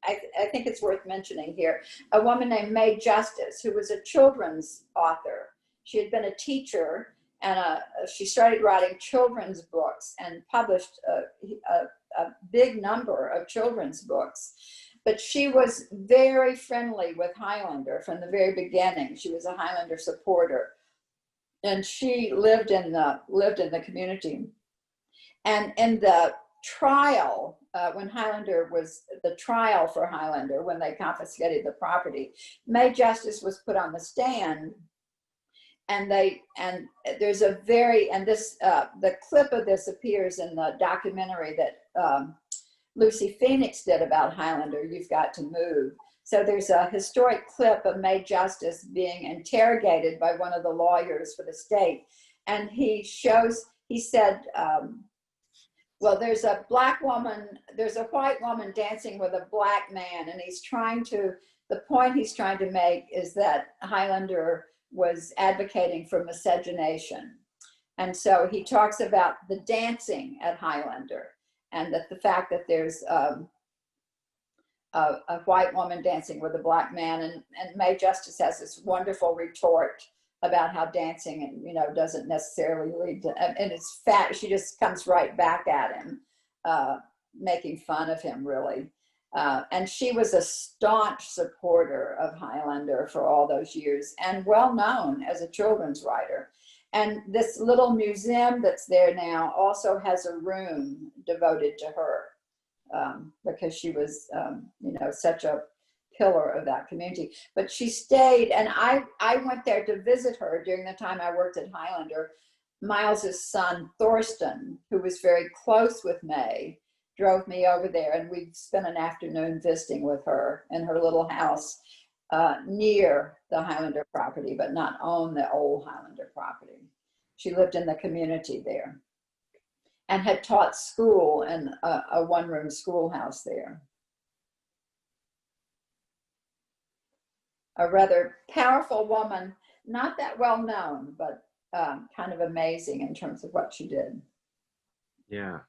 [SPEAKER 3] I think it's worth mentioning here, a woman named Mae Justice, who was a children's author. She had been a teacher, and she started writing children's books and published a big number of children's books. But she was very friendly with Highlander from the very beginning. She was a Highlander supporter, and she lived in the community. And in the trial, when the trial for Highlander, when they confiscated the property, Mae Justice was put on the stand, and the clip of this appears in the documentary that Lucy Phoenix did about Highlander, You've Got to Move. So there's a historic clip of Mae Justice being interrogated by one of the lawyers for the state, and he said, well, there's a white woman dancing with a black man, and the point he's trying to make is that Highlander was advocating for miscegenation. And so he talks about the dancing at Highlander, and that the fact that there's a white woman dancing with a black man, and Mae Justice has this wonderful retort about how dancing, doesn't necessarily lead to, and it's fat. She just comes right back at him, making fun of him, really. And she was a staunch supporter of Highlander for all those years, and well known as a children's writer. And this little museum that's there now also has a room devoted to her, because she was, such a pillar of that community. But she stayed, and I went there to visit her during the time I worked at Highlander. Miles's son, Thorsten, who was very close with Mae, drove me over there, and we spent an afternoon visiting with her in her little house near the Highlander property, but not on the old Highlander property. She lived in the community there and had taught school in a one-room schoolhouse there. A rather powerful woman, not that well known, but kind of amazing in terms of what she did.
[SPEAKER 2] Yeah.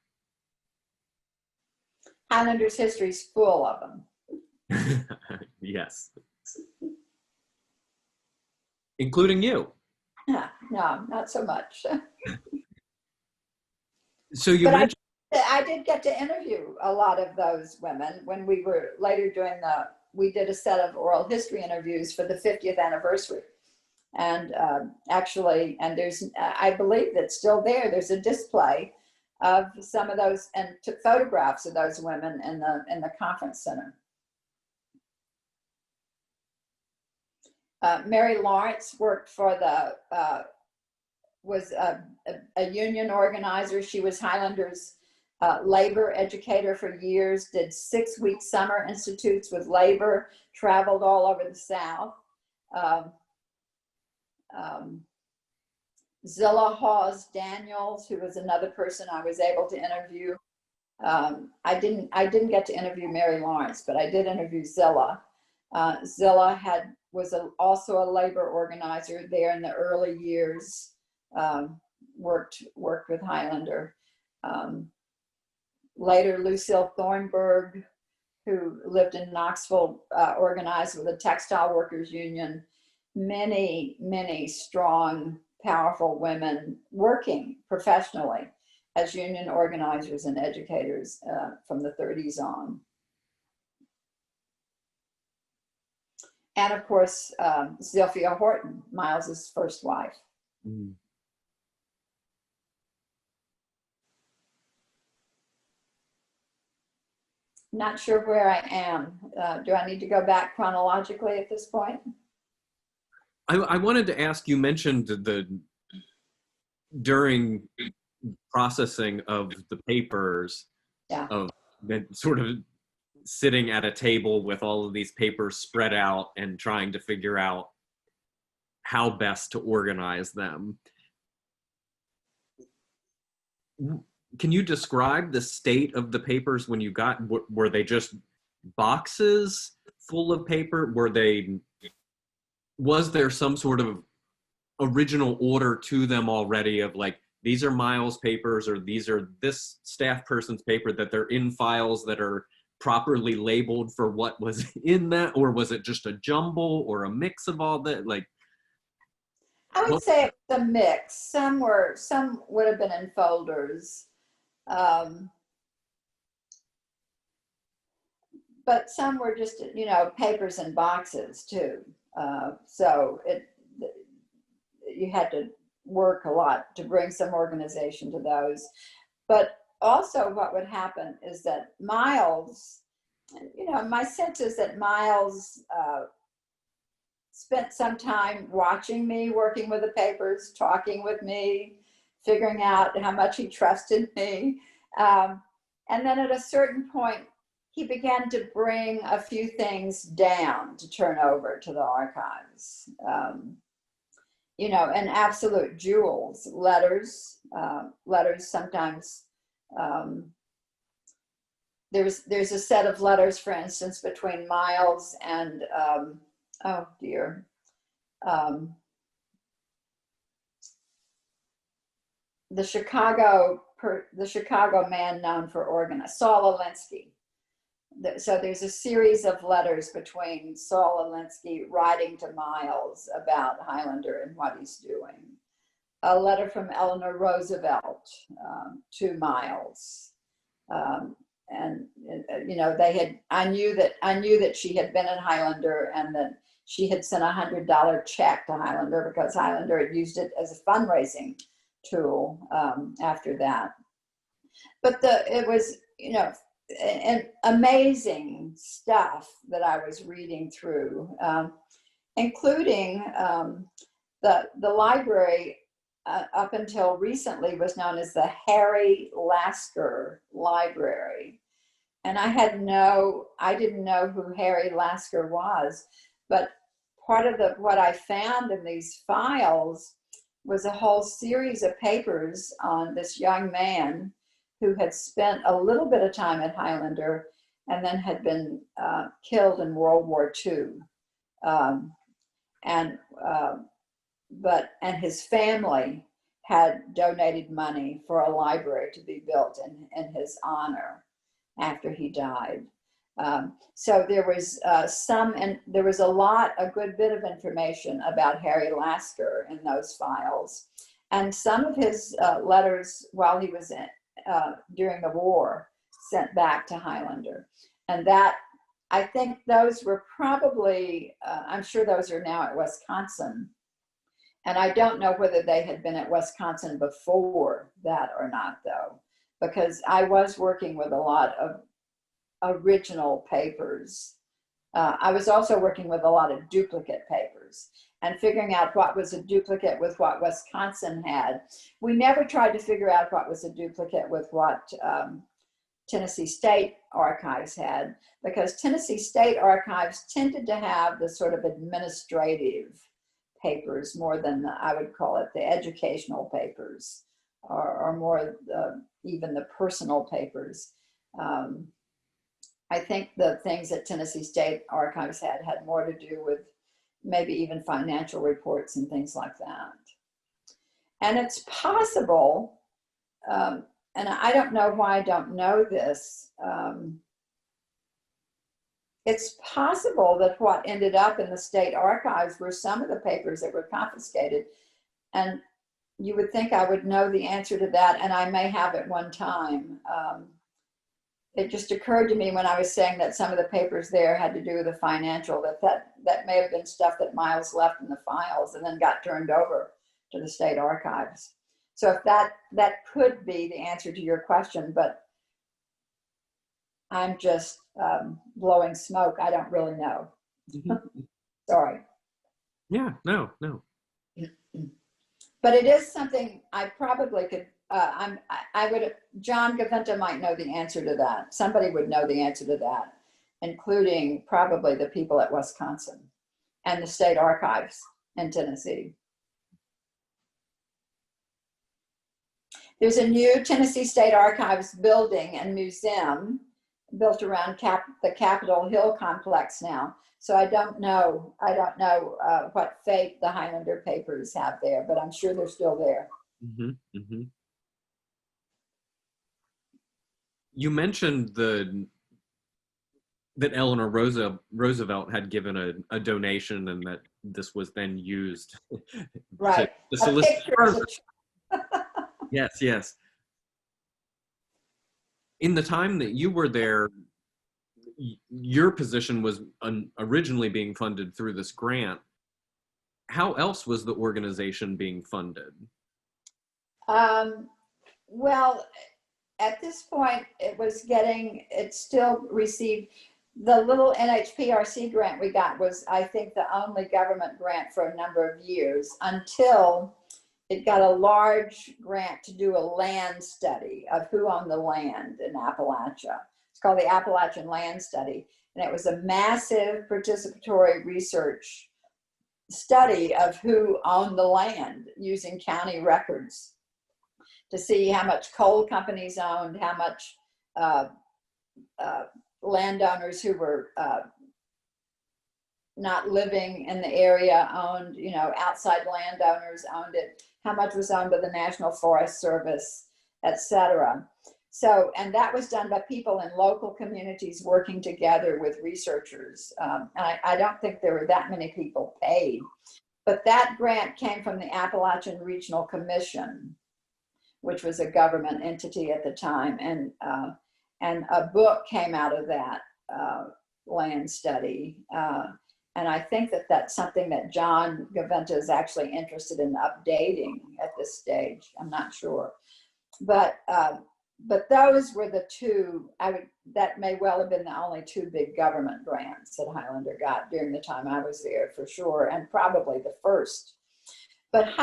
[SPEAKER 3] Highlander's history is full of them.
[SPEAKER 2] Yes. Including you.
[SPEAKER 3] No, not so much.
[SPEAKER 2] So you mentioned.
[SPEAKER 3] I did get to interview a lot of those women when we were later doing we did a set of oral history interviews for the 50th anniversary. And actually, and I believe that's still there. There's a display of some of those and took photographs of those women in the conference center. Mary Lawrence worked for was a union organizer. She was Highlanders' labor educator for years, did 6-week summer institutes with labor, traveled all over the South. Zillah Hawes Daniels, who was another person I was able to interview. I didn't get to interview Mary Lawrence, but I did interview Zillah. Zillah was also a labor organizer there in the early years. Worked with Highlander. Later, Lucille Thornburg, who lived in Knoxville, organized with the Textile Workers Union. Many strong, powerful women working professionally as union organizers and educators from the 30s on. And of course, Zilphia Horton, Miles's first wife. Mm. Not sure where I am. Do I need to go back chronologically at this point?
[SPEAKER 2] I wanted to ask, you mentioned during processing of the papers,
[SPEAKER 3] yeah,
[SPEAKER 2] of sort of sitting at a table with all of these papers spread out and trying to figure out how best to organize them. Can you describe the state of the papers when you got, were they just boxes full of paper? Was there some sort of original order to them already of like, these are Miles' papers, or these are this staff person's paper, that they're in files that are properly labeled for what was in that? Or was it just a jumble or a mix of all that? Like,
[SPEAKER 3] I would say it was a mix. Some would have been in folders. But some were just, papers and boxes too. So you had to work a lot to bring some organization to those. But also what would happen is that Miles, my sense is that Miles spent some time watching me, working with the papers, talking with me, figuring out how much he trusted me. And then at a certain point, he began to bring a few things down to turn over to the archives. And absolute jewels, letters sometimes. There's a set of letters, for instance, between Miles and, the Chicago man known for organizing, Saul Alinsky. So there's a series of letters between Saul Alinsky writing to Miles about Highlander and what he's doing. A letter from Eleanor Roosevelt to Miles. I knew that she had been in Highlander and that she had sent $100 check to Highlander because Highlander had used it as a fundraising tool after that. But it was, and amazing stuff that I was reading through, including the library up until recently was known as the Harry Lasker Library. And I didn't know who Harry Lasker was, but part of what I found in these files was a whole series of papers on this young man who had spent a little bit of time at Highlander and then had been killed in World War II. And his family had donated money for a library to be built in his honor after he died. So there was there was a good bit of information about Harry Lasker in those files. And some of his letters while he was during the war sent back to Highlander. And that, I think those were probably, I'm sure those are now at Wisconsin. And I don't know whether they had been at Wisconsin before that or not, though. because I was working with a lot of original papers. I was also working with a lot of duplicate papers and figuring out what was a duplicate with what Wisconsin had. We never tried to figure out what was a duplicate with what Tennessee State Archives had, because Tennessee State Archives tended to have the sort of administrative papers more than I would call it the educational papers, or more even the personal papers. I think the things that Tennessee State Archives had more to do with maybe even financial reports and things like that. And it's possible, and I don't know why I don't know this, it's possible that what ended up in the state archives were some of the papers that were confiscated. And you would think I would know the answer to that, and I may have at one time. It just occurred to me when I was saying that some of the papers there had to do with the financial, that may have been stuff that Miles left in the files and then got turned over to the state archives. So if that could be the answer to your question, but I'm just blowing smoke. I don't really know. Sorry.
[SPEAKER 2] Yeah, no.
[SPEAKER 3] But it is something I probably could, John Gaventa might know the answer to that. Somebody would know the answer to that, including probably the people at Wisconsin and the state archives in Tennessee. There's a new Tennessee State Archives building and museum built around the Capitol Hill complex now. So I don't know what fate the Highlander papers have there, but I'm sure they're still there.
[SPEAKER 2] You mentioned that Eleanor Roosevelt had given a donation, and that this was then used
[SPEAKER 3] right.
[SPEAKER 2] to solicit. Yes. In the time that you were there, your position was originally being funded through this grant. How else was the organization being funded?
[SPEAKER 3] Well, at this point, it still received the little NHPRC grant we got was, I think, the only government grant for a number of years until it got a large grant to do a land study of who owned the land in Appalachia. It's called the Appalachian Land Study. And it was a massive participatory research study of who owned the land using county records to see how much coal companies owned, how much landowners who were not living in the area owned, outside landowners owned it, how much was owned by the National Forest Service, etc. So, and that was done by people in local communities working together with researchers. I don't think there were that many people paid, but that grant came from the Appalachian Regional Commission, which was a government entity at the time, and a book came out of that land study. And I think that that's something that John Gaventa is actually interested in updating at this stage. I'm not sure, but those were the two. That may well have been the only two big government grants that Highlander got during the time I was there, for sure, and probably the first. But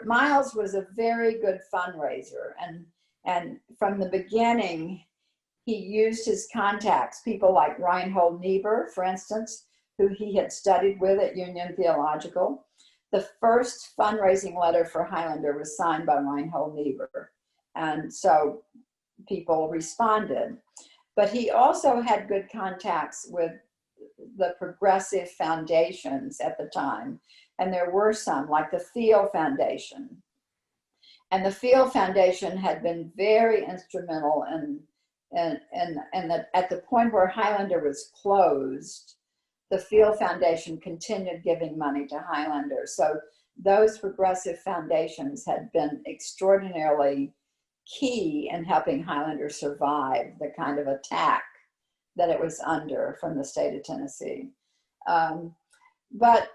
[SPEAKER 3] Miles was a very good fundraiser, and from the beginning, he used his contacts, people like Reinhold Niebuhr, for instance, who he had studied with at Union Theological. The first fundraising letter for Highlander was signed by Reinhold Niebuhr, and so people responded. But he also had good contacts with the progressive foundations at the time, and there were some, like the Thiel Foundation. And the Thiel Foundation had been very instrumental at the point where Highlander was closed, the Thiel Foundation continued giving money to Highlander. So those progressive foundations had been extraordinarily key in helping Highlander survive the kind of attack that it was under from the state of Tennessee. But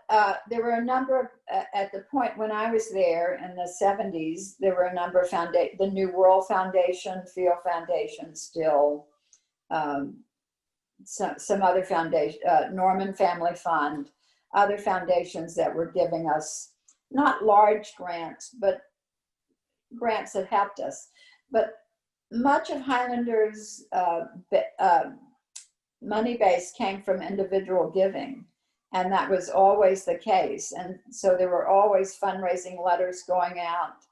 [SPEAKER 3] there were a number of, at the point when I was there in the 70s, there were a number of the New World Foundation, Field Foundation still, some other foundation, Norman Family Fund, other foundations that were giving us not large grants, but grants that helped us. But much of Highlander's money base came from individual giving. And that was always the case. And so there were always fundraising letters going out.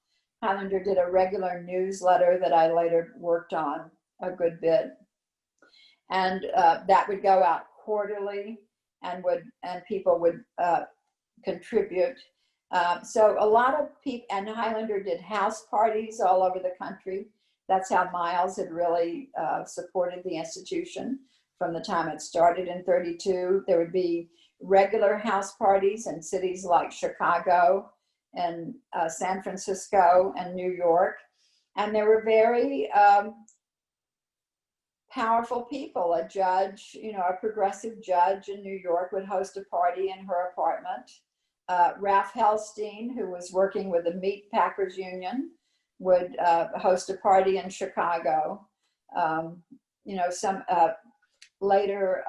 [SPEAKER 3] Highlander did a regular newsletter that I later worked on a good bit. And that would go out quarterly and people would contribute. So a lot of people, and Highlander did house parties all over the country. That's how Miles had really supported the institution from the time it started in 32. There would be regular house parties in cities like Chicago and San Francisco and New York. And there were very powerful people. A judge, a progressive judge in New York would host a party in her apartment. Ralph Hellstein, who was working with the Meat Packers Union, would host a party in Chicago. Later,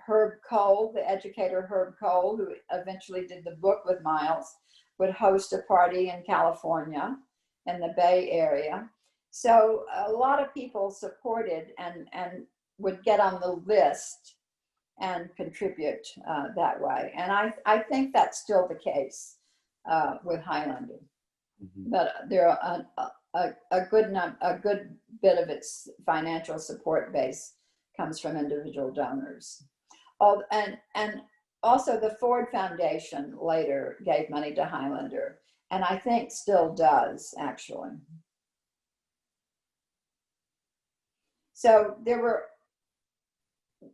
[SPEAKER 3] Herb Cole, the educator Herb Cole, who eventually did the book with Miles, would host a party in California, in the Bay Area. So a lot of people supported and would get on the list and contribute that way. And I think that's still the case with Highlander. Mm-hmm. But there are a good bit of its financial support base comes from individual donors. And also the Ford Foundation later gave money to Highlander, and I think still does, actually. So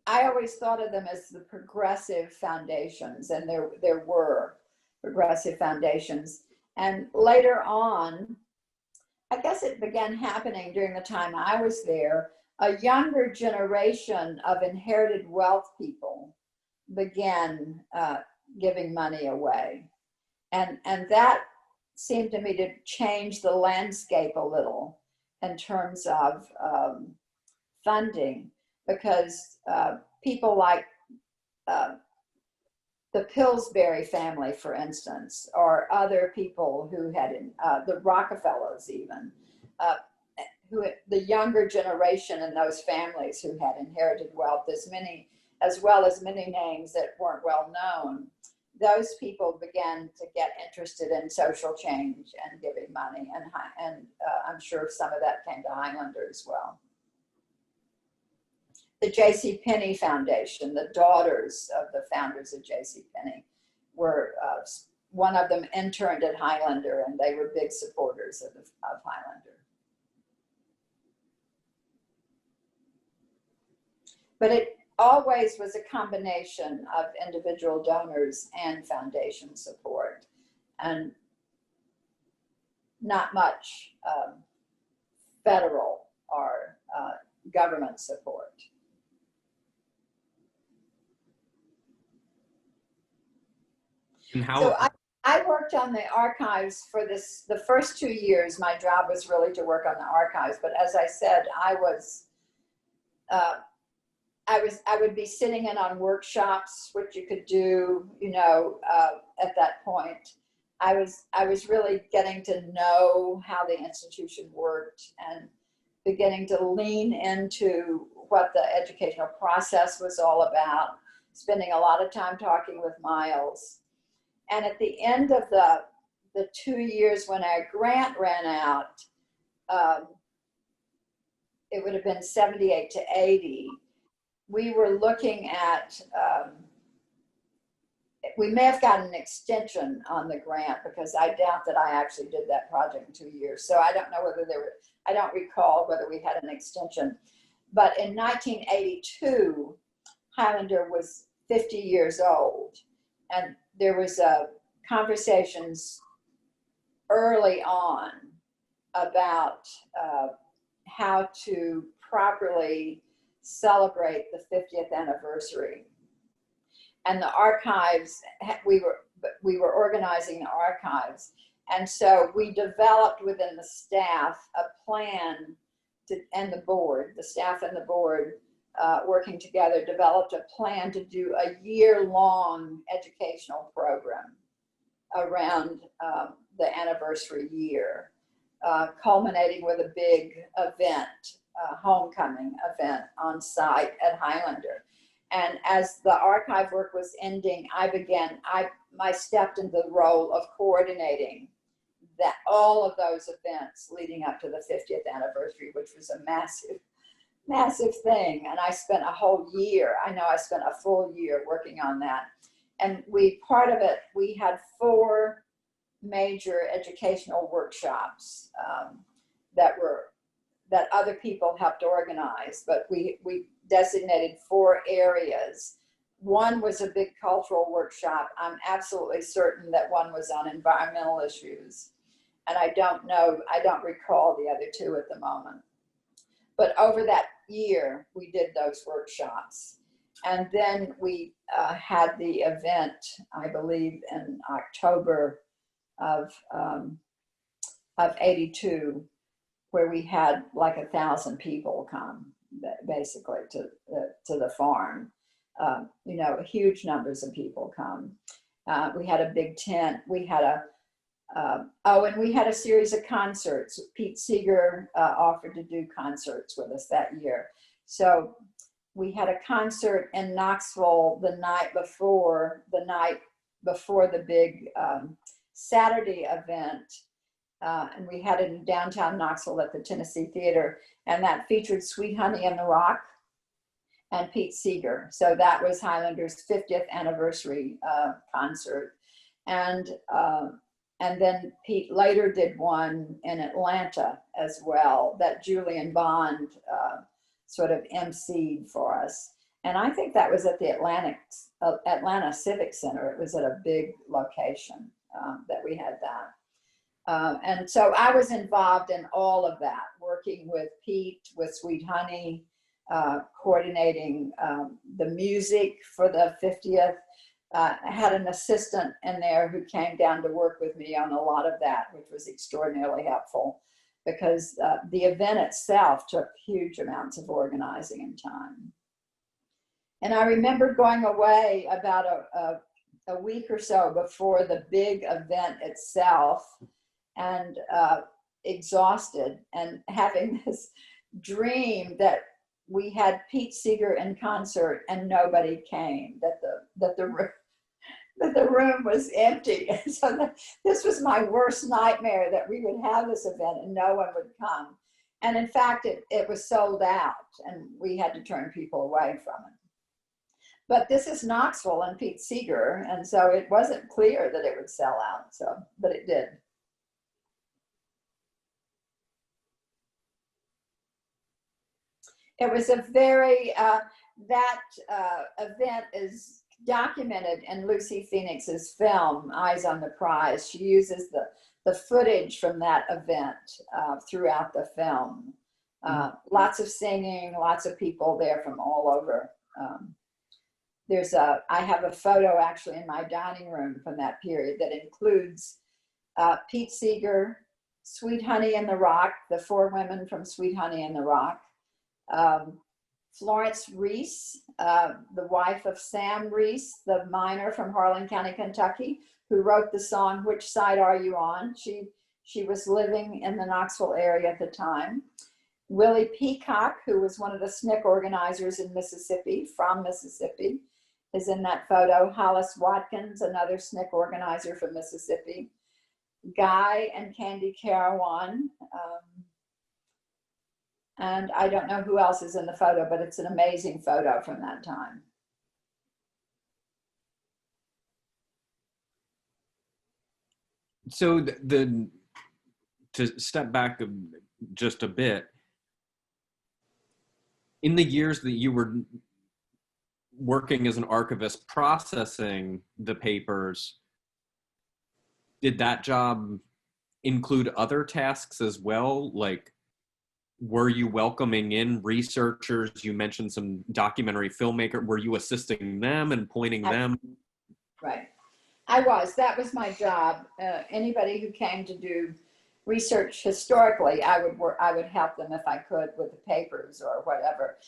[SPEAKER 3] I always thought of them as the progressive foundations, and there were progressive foundations. And later on, I guess it began happening during the time I was there, a younger generation of inherited wealth people began giving money away. And that seemed to me to change the landscape a little in terms of funding, because people like the Pillsbury family, for instance, or other people who had, the Rockefellers even, the younger generation in those families who had inherited wealth, as well as many names that weren't well known, those people began to get interested in social change and giving money, and I'm sure some of that came to Highlander as well. The J.C. Penney Foundation, the daughters of the founders of J.C. Penney, were one of them interned at Highlander, and they were big supporters of Highlander. But it always was a combination of individual donors and foundation support, and not much federal or government support.
[SPEAKER 2] And how?
[SPEAKER 3] So I worked on the archives for the first 2 years. My job was really to work on the archives, but as I said, I would be sitting in on workshops, which you could do, at that point. I was really getting to know how the institution worked and beginning to lean into what the educational process was all about, spending a lot of time talking with Miles. And at the end of the 2 years when our grant ran out, it would have been 78 to 80. We were looking at, we may have gotten an extension on the grant, because I doubt that I actually did that project in 2 years. So I don't know whether I don't recall whether we had an extension. But in 1982, Highlander was 50 years old. And there was conversations early on about how to properly celebrate the 50th anniversary. and the archives, we were organizing the archives. And so we developed within the staff a plan and the board, the staff and the board working together, developed a plan to do a year-long educational program around the anniversary year, culminating with a big event, homecoming event on site at Highlander. And as the archive work was ending, I stepped into the role of coordinating that all of those events leading up to the 50th anniversary, which was a massive thing. And I spent a whole year, I spent a full year working on that. And part of it, we had 4 major educational workshops that other people helped organize, but we designated 4 areas. One was a big cultural workshop. I'm absolutely certain that one was on environmental issues. And I don't recall the other 2 at the moment. But over that year, we did those workshops. And then we had the event, I believe, in October of '82, where we had like 1,000 people come, basically, to the farm. Huge numbers of people come. We had a big tent. We had and we had a series of concerts. Pete Seeger offered to do concerts with us that year. So we had a concert in Knoxville the night before the big Saturday event. And we had it in downtown Knoxville at the Tennessee Theater. And that featured Sweet Honey in the Rock and Pete Seeger. So that was Highlander's 50th anniversary concert. And then Pete later did one in Atlanta as well that Julian Bond sort of emceed for us. And I think that was at the Atlanta Civic Center. It was at a big location that we had that. And so I was involved in all of that, working with Pete, with Sweet Honey, coordinating the music for the 50th. I had an assistant in there who came down to work with me on a lot of that, which was extraordinarily helpful because the event itself took huge amounts of organizing and time. And I remember going away about a week or so before the big event itself and exhausted and having this dream that we had Pete Seeger in concert and nobody came, that the room was empty. And so this was my worst nightmare, that we would have this event and no one would come. And in fact, it was sold out and we had to turn people away from it. But this is Knoxville and Pete Seeger, and so it wasn't clear that it would sell out, but it did. It was a very, that event is documented in Lucy Phoenix's film, Eyes on the Prize. She uses the footage from that event throughout the film. Lots of singing, lots of people there from all over. I have a photo actually in my dining room from that period that includes Pete Seeger, Sweet Honey in the Rock, the 4 women from Sweet Honey in the Rock, Florence Reese, the wife of Sam Reese, the miner from Harlan County, Kentucky, who wrote the song, Which Side Are You On? She was living in the Knoxville area at the time. Willie Peacock, who was one of the SNCC organizers in Mississippi, from Mississippi, is in that photo. Hollis Watkins, another SNCC organizer from Mississippi. Guy and Candy Carawan. And I don't know who else is in the photo, but it's an amazing photo from that time.
[SPEAKER 2] So to step back just a bit, in the years that you were working as an archivist processing the papers, did that job include other tasks as well? Like were you welcoming in researchers? You mentioned some documentary filmmaker. Were you assisting them and pointing them?
[SPEAKER 3] Right. I was. That was my job. Anybody who came to do research historically, I would help them if I could with the papers or whatever.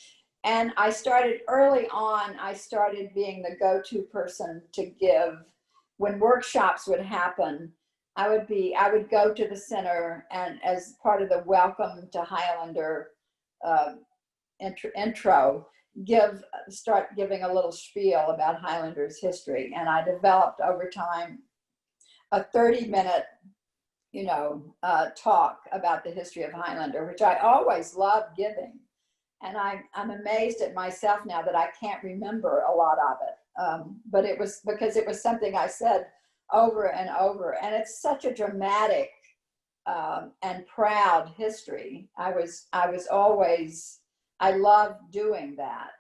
[SPEAKER 3] And I started early on. I started being the go-to person to give when workshops would happen. I would go to the center, and as part of the Welcome to Highlander intro, start giving a little spiel about Highlanders history. And I developed over time a 30-minute, talk about the history of Highlander, which I always loved giving. And I'm amazed at myself now that I can't remember a lot of it. But it was because it was something I said over and over. And it's such a dramatic and proud history. I loved doing that.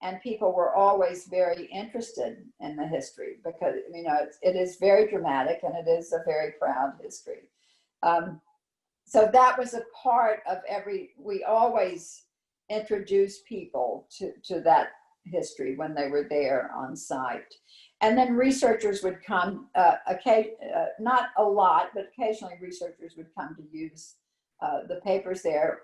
[SPEAKER 3] And people were always very interested in the history because, it is very dramatic and it is a very proud history. So that was a part of we always introduced people to that history when they were there on site. And then researchers would come, not a lot, but occasionally researchers would come to use the papers there.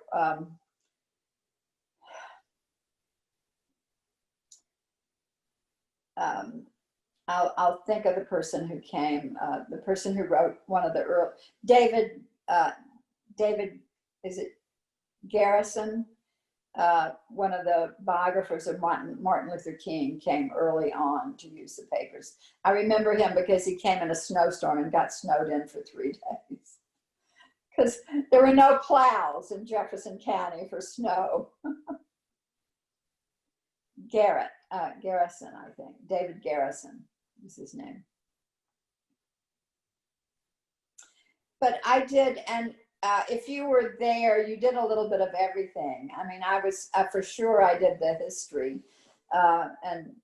[SPEAKER 3] I'll think of the person who came, the person who wrote one of the early, David, is it Garrison? One of the biographers of Martin Luther King came early on to use the papers. I remember him because he came in a snowstorm and got snowed in for 3 days because there were no plows in Jefferson County for snow. Garrison, I think. David Garrison is his name. But I did, and if you were there, you did a little bit of everything. I mean, I was, for sure I did the history. And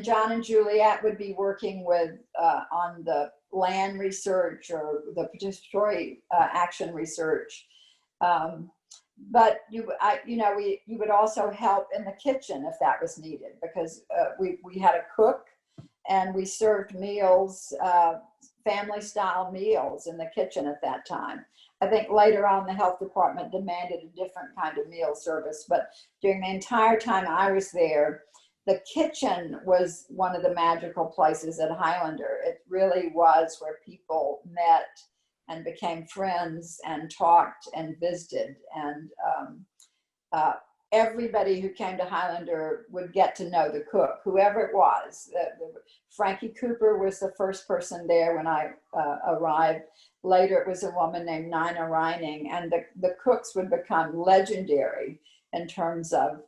[SPEAKER 3] John and Juliet would be working with, on the land research or the participatory action research. But you would also help in the kitchen if that was needed, because we had a cook and we served meals, family style meals in the kitchen at that time. I think later on the health department demanded a different kind of meal service, but during the entire time I was there, the kitchen was one of the magical places at Highlander. It really was where people met and became friends and talked and visited. And everybody who came to Highlander would get to know the cook, whoever it was. Frankie Cooper was the first person there when I arrived. Later, it was a woman named Nina Reining, and the cooks would become legendary in terms of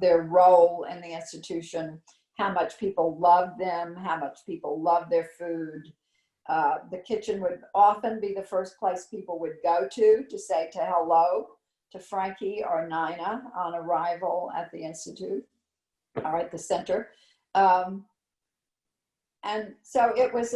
[SPEAKER 3] their role in the institution, how much people loved them, how much people loved their food. The kitchen would often be the first place people would go to say hello to Frankie or Nina on arrival at the Institute or at the center. And so it was,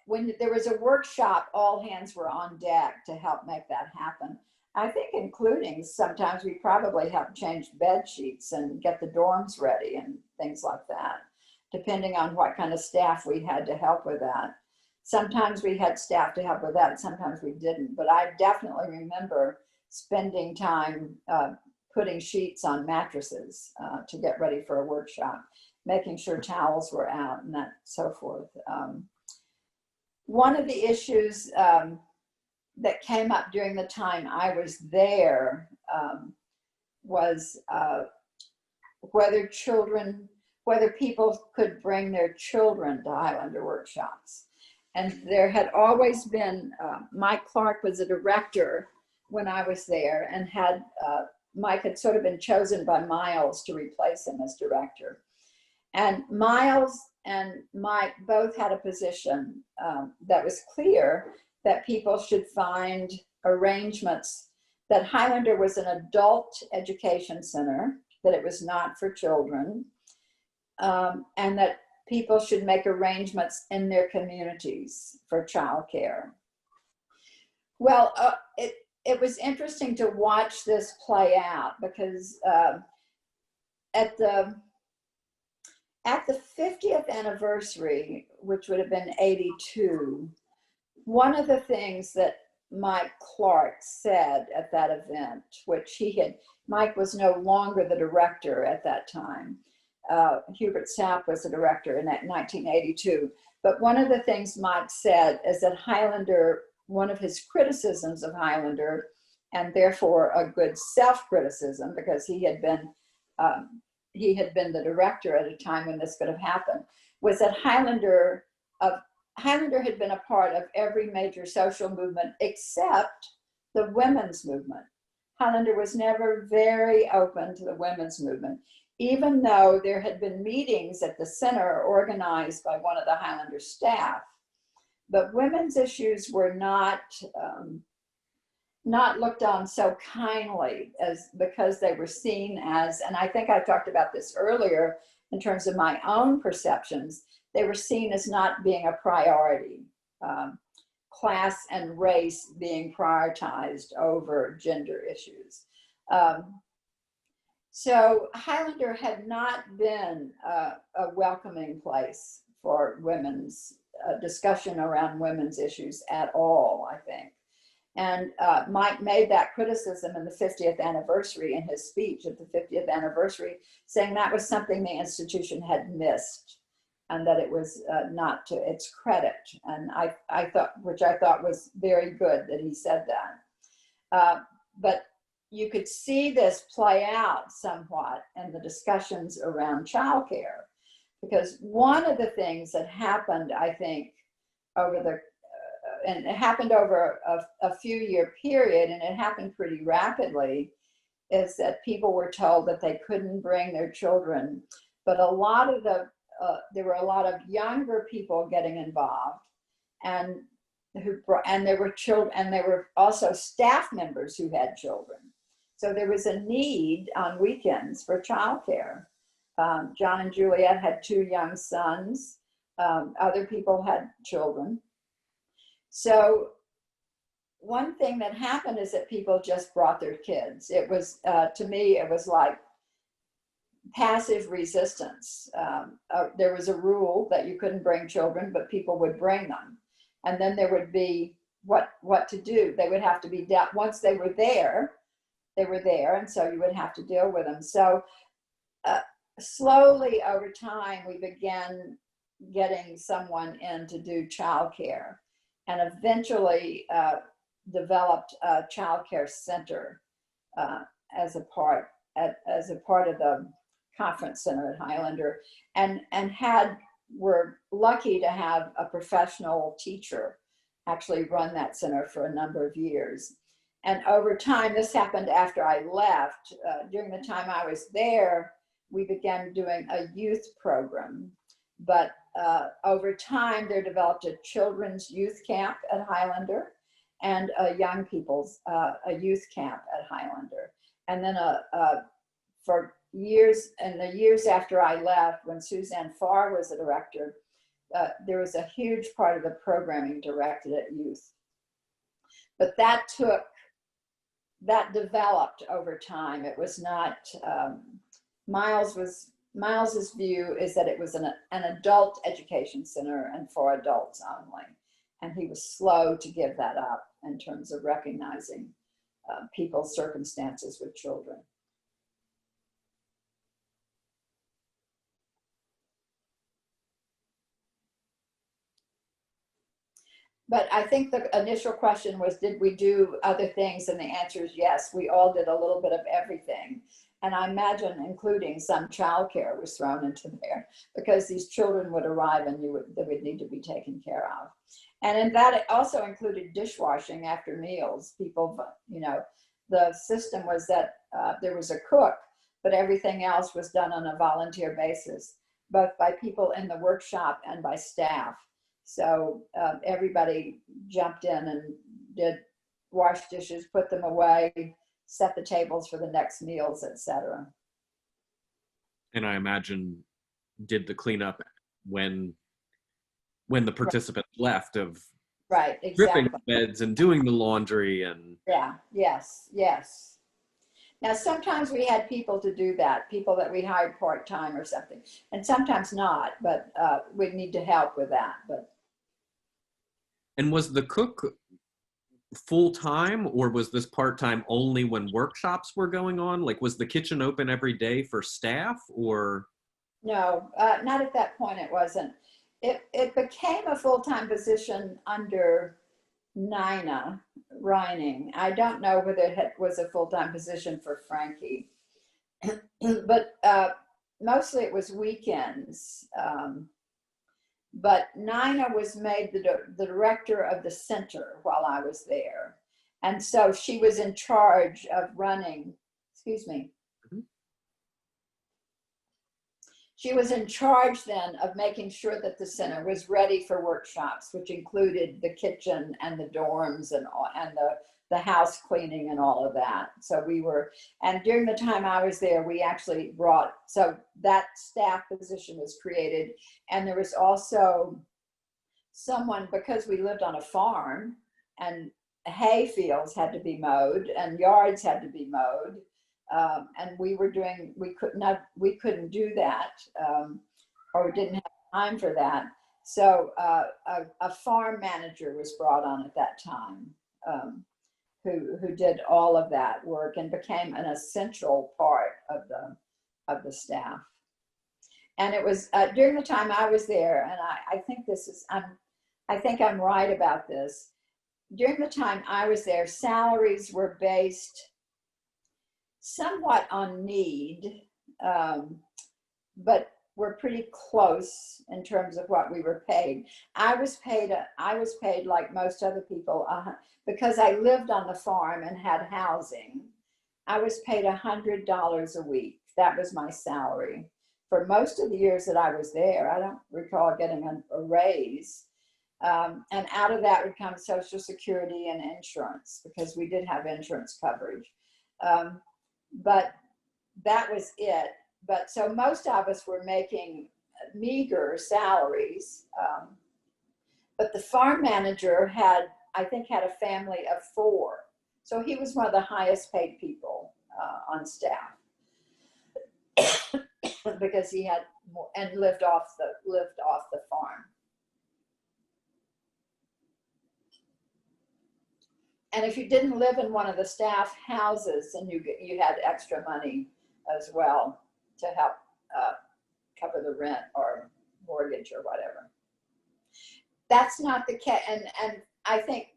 [SPEAKER 3] when there was a workshop, all hands were on deck to help make that happen. I think including sometimes we probably helped change bed sheets and get the dorms ready and things like that, depending on what kind of staff we had to help with that. Sometimes we had staff to help with that, sometimes we didn't. But I definitely remember spending time putting sheets on mattresses to get ready for a workshop, making sure towels were out and that so forth. One of the issues that came up during the time I was there was whether people could bring their children to Highlander workshops. And there had always been, Mike Clark was a director when I was there, and Mike had sort of been chosen by Miles to replace him as director. And Miles and Mike both had a position that was clear that people should find arrangements, that Highlander was an adult education center, that it was not for children, and that people should make arrangements in their communities for childcare. Well, it was interesting to watch this play out because at the 50th anniversary, which would have been 82, one of the things that Mike Clark said at that event, which Mike was no longer the director at that time. Hubert Sapp was the director in 1982. But one of the things Mike said is that Highlander, one of his criticisms of Highlander, and therefore a good self-criticism, because he had been the director at a time when this could have happened, was that Highlander had been a part of every major social movement except the women's movement. Highlander was never very open to the women's movement, even though there had been meetings at the center organized by one of the Highlander staff. But women's issues were not looked on so kindly because they were seen as, and I think I talked about this earlier in terms of my own perceptions, they were seen as not being a priority. Class and race being prioritized over gender issues. So Highlander had not been a welcoming place for women's discussion around women's issues at all, I think. And Mike made that criticism in the 50th anniversary, in his speech at the 50th anniversary, saying that was something the institution had missed and that it was not to its credit. And I thought was very good that he said that. But you could see this play out somewhat in the discussions around childcare, because one of the things that happened, I think, and it happened over a few year period, and it happened pretty rapidly, is that people were told that they couldn't bring their children. But there were a lot of younger people getting involved, and there were children, and there were also staff members who had children. So there was a need on weekends for childcare. John and Juliet had 2 young sons. Other people had children. So one thing that happened is that people just brought their kids. It was, to me, it was like passive resistance. There was a rule that you couldn't bring children, but people would bring them. And then there would be what to do. They would have to be dealt. Once they were there, and so you would have to deal with them. So slowly over time, we began getting someone in to do childcare, and eventually developed a childcare center as a part of the conference center at Highlander, and were lucky to have a professional teacher actually run that center for a number of years. And over time, this happened after I left. During the time I was there, we began doing a youth program. But over time, there developed a children's youth camp at Highlander and a young people's a youth camp at Highlander. And then for years, in the years after I left, when Suzanne Farr was the director, there was a huge part of the programming directed at youth. But that developed over time. It was not, Miles's view is that it was an adult education center and for adults only. And he was slow to give that up in terms of recognizing people's circumstances with children. But I think the initial question was, did we do other things? And the answer is yes, we all did a little bit of everything. And I imagine including some childcare was thrown into there, because these children would arrive and they would need to be taken care of. And in that, it also included dishwashing after meals. People, the system was that there was a cook, but everything else was done on a volunteer basis, both by people in the workshop and by staff. So everybody jumped in and did wash dishes, put them away, set the tables for the next meals, etc.
[SPEAKER 2] And I imagine did the cleanup when the participants left of
[SPEAKER 3] Right,
[SPEAKER 2] stripping
[SPEAKER 3] exactly.
[SPEAKER 2] beds and doing the laundry and
[SPEAKER 3] Yeah, yes, yes. Now, sometimes we had people to do that, people that we hired part-time or something, and sometimes not, but we'd need to help with that. But
[SPEAKER 2] and was the cook full time, or was this part time only when workshops were going on? Like, was the kitchen open every day for staff, or?
[SPEAKER 3] no, not at that point, it wasn't. It became a full-time position under Nina Reining. I don't know whether was a full-time position for Frankie, but mostly it was weekends. But Nina was made the director of the center while I was there. And so she was in charge of running, excuse me. She was in charge then of making sure that the center was ready for workshops, which included the kitchen and the dorms and the house cleaning and all of that. So we were, and during the time I was there, we actually brought, so that staff position was created. And there was also someone, because we lived on a farm and hay fields had to be mowed and yards had to be mowed. And we couldn't do that, or we didn't have time for that. So a farm manager was brought on at that time, who did all of that work and became an essential part of the staff. And it was during the time I was there, and I think I think I'm right about this. During the time I was there, salaries were based somewhat on need, but were pretty close in terms of what we were paid. I was paid like most other people, because I lived on the farm and had housing. I was paid $100 a week. That was my salary. For most of the years that I was there, I don't recall getting a raise. And out of that would come Social Security and insurance, because we did have insurance coverage. But that was it. But so most of us were making meager salaries. But the farm manager I think had a family of 4. So he was one of the highest paid people on staff, because he had more, and lived off the farm. And if you didn't live in one of the staff houses, and you had extra money as well to help cover the rent or mortgage or whatever. That's not the case. And I think,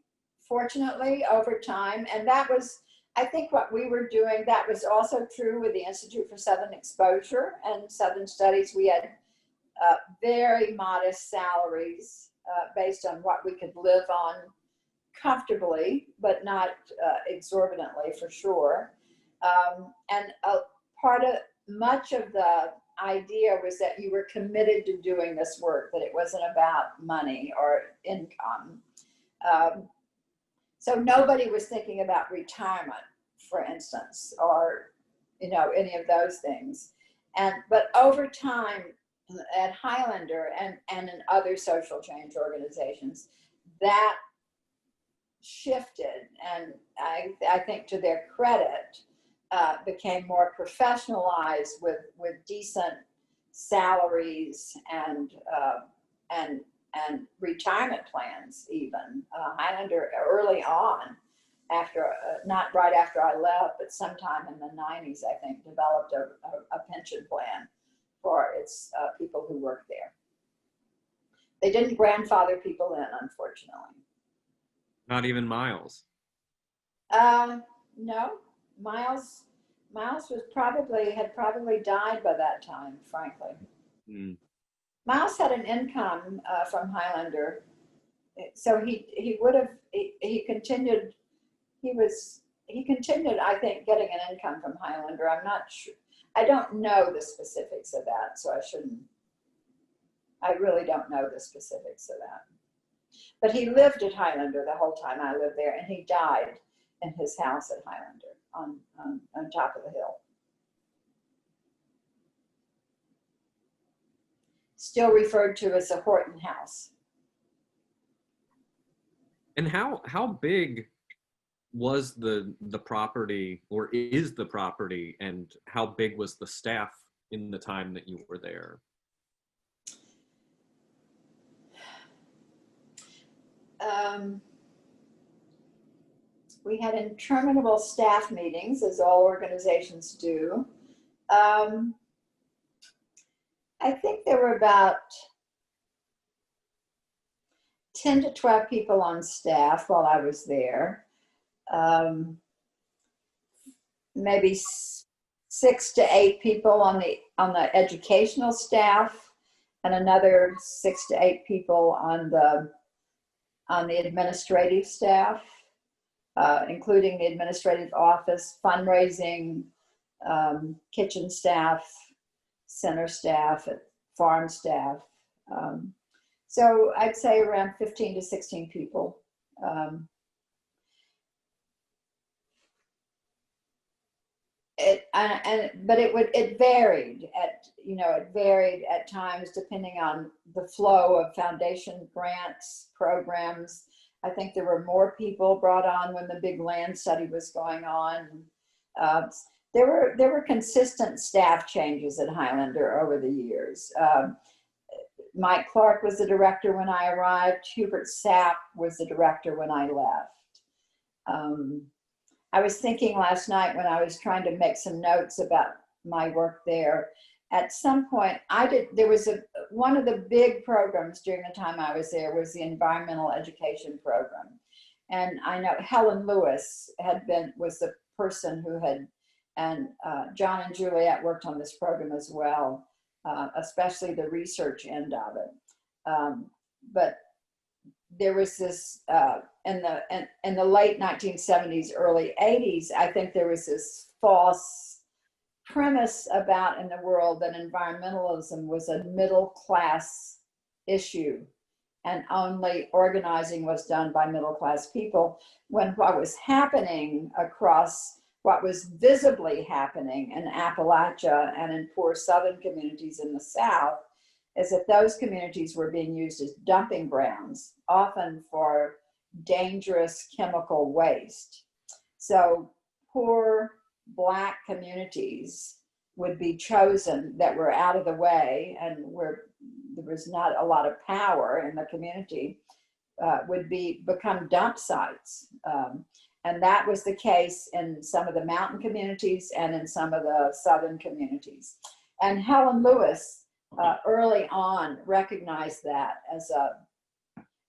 [SPEAKER 3] fortunately, over time, and that was, I think, what we were doing, that was also true with the Institute for Southern Exposure and Southern Studies. We had very modest salaries based on what we could live on comfortably, but not exorbitantly, for sure. And much of the idea was that you were committed to doing this work, that it wasn't about money or income. So nobody was thinking about retirement, for instance, or any of those things. But over time, at Highlander and in other social change organizations, that shifted, and I think, to their credit, became more professionalized with decent salaries and retirement plans. Even Highlander, early on, after not right after I left, but sometime in the 90s, I think, developed a pension plan for its people who worked there. They didn't grandfather people in, unfortunately.
[SPEAKER 2] Not even Miles?
[SPEAKER 3] No, Miles had probably died by that time, frankly. Miles had an income from Highlander, so he continued. He continued, I think, getting an income from Highlander. I'm not sure. I don't know the specifics of that, so I really don't know the specifics of that. But he lived at Highlander the whole time I lived there, and he died in his house at Highlander on top of the hill. Still referred to as the Horton House.
[SPEAKER 2] And how big was the property, or is the property, and how big was the staff in the time that you were there?
[SPEAKER 3] We had interminable staff meetings, as all organizations do. I think there were about 10 to 12 people on staff while I was there. Maybe 6 to 8 people on the educational staff, and another 6 to 8 people on the administrative staff, including the administrative office, fundraising, kitchen staff, center staff, farm staff. So I'd say around 15 to 16 people. But it varied at times depending on the flow of foundation grants, programs. I think there were more people brought on when the big land study was going on. There were consistent staff changes at Highlander over the years. Mike Clark was the director when I arrived. Hubert Sapp was the director when I left. I was thinking last night when I was trying to make some notes about my work there. At some point, one of the big programs during the time I was there was the environmental education program. And I know Helen Lewis was the person who had, and John and Juliet worked on this program as well, especially the research end of it. But there was this, in the late 1970s, early 80s, I think there was this false premise about in the world that environmentalism was a middle class issue and only organizing was done by middle class people, when what was happening what was visibly happening in Appalachia and in poor southern communities in the South is that those communities were being used as dumping grounds, often for dangerous chemical waste. So poor Black communities would be chosen that were out of the way and where there was not a lot of power in the community, would become dump sites. And that was the case in some of the mountain communities and in some of the southern communities. And Helen Lewis early on recognized that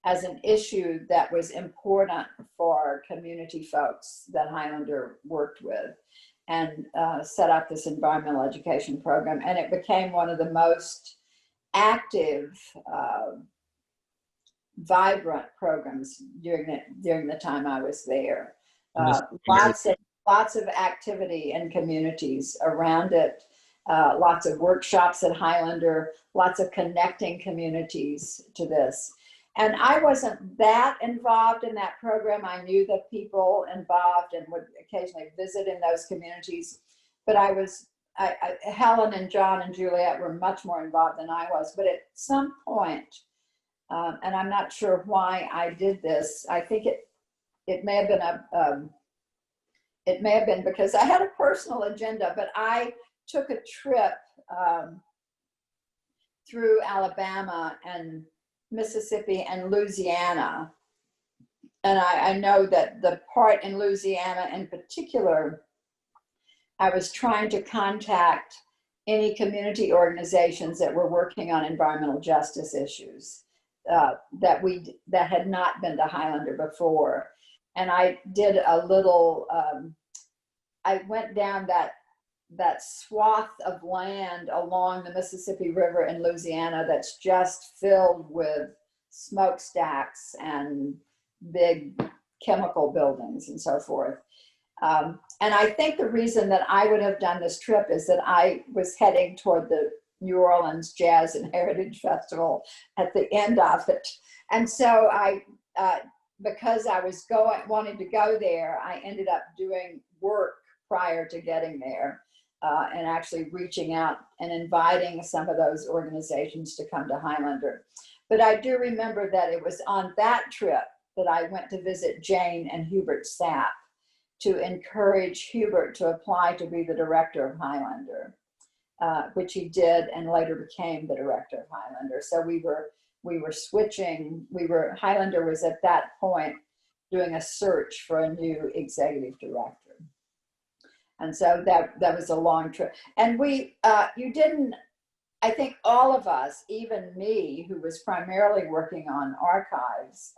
[SPEAKER 3] as an issue that was important for community folks that Highlander worked with, and set up this environmental education program. And it became one of the most active, vibrant programs during the time I was there. Lots of activity in communities around it, lots of workshops at Highlander, lots of connecting communities to this. And I wasn't that involved in that program. I knew the people involved and would occasionally visit in those communities. But Helen and John and Juliet were much more involved than I was. But at some point, and I'm not sure why I did this, I think it may have been because I had a personal agenda, but I took a trip through Alabama and Mississippi and Louisiana. And I know that the part in Louisiana in particular, I was trying to contact any community organizations that were working on environmental justice issues that had not been to Highlander before. And I did a little, I went down that swath of land along the Mississippi River in Louisiana that's just filled with smokestacks and big chemical buildings and so forth. And I think the reason that I would have done this trip is that I was heading toward the New Orleans Jazz and Heritage Festival at the end of it. And so because I was wanting to go there, I ended up doing work prior to getting there. And actually reaching out and inviting some of those organizations to come to Highlander. But I do remember that it was on that trip that I went to visit Jane and Hubert Sapp to encourage Hubert to apply to be the director of Highlander, which he did and later became the director of Highlander. So we were switching. Highlander was at that point doing a search for a new executive director. And so that was a long trip. And I think all of us, even me, who was primarily working on archives,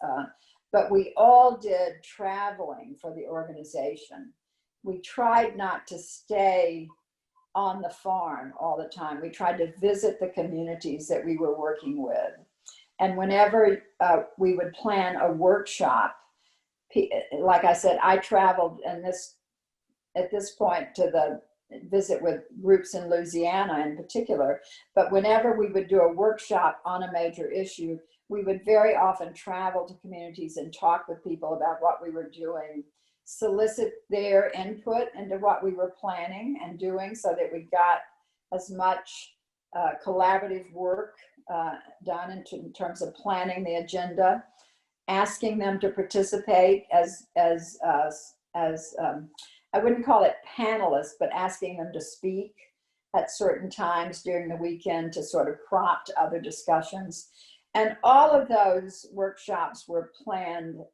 [SPEAKER 3] but we all did traveling for the organization. We tried not to stay on the farm all the time. We tried to visit the communities that we were working with. And whenever we would plan a workshop, like I said, I traveled at this point to the visit with groups in Louisiana in particular, but whenever we would do a workshop on a major issue, we would very often travel to communities and talk with people about what we were doing, solicit their input into what we were planning and doing so that we got as much collaborative work done in terms of planning the agenda, asking them to participate as I wouldn't call it panelists, but asking them to speak at certain times during the weekend to sort of prompt other discussions. And all of those workshops were planned.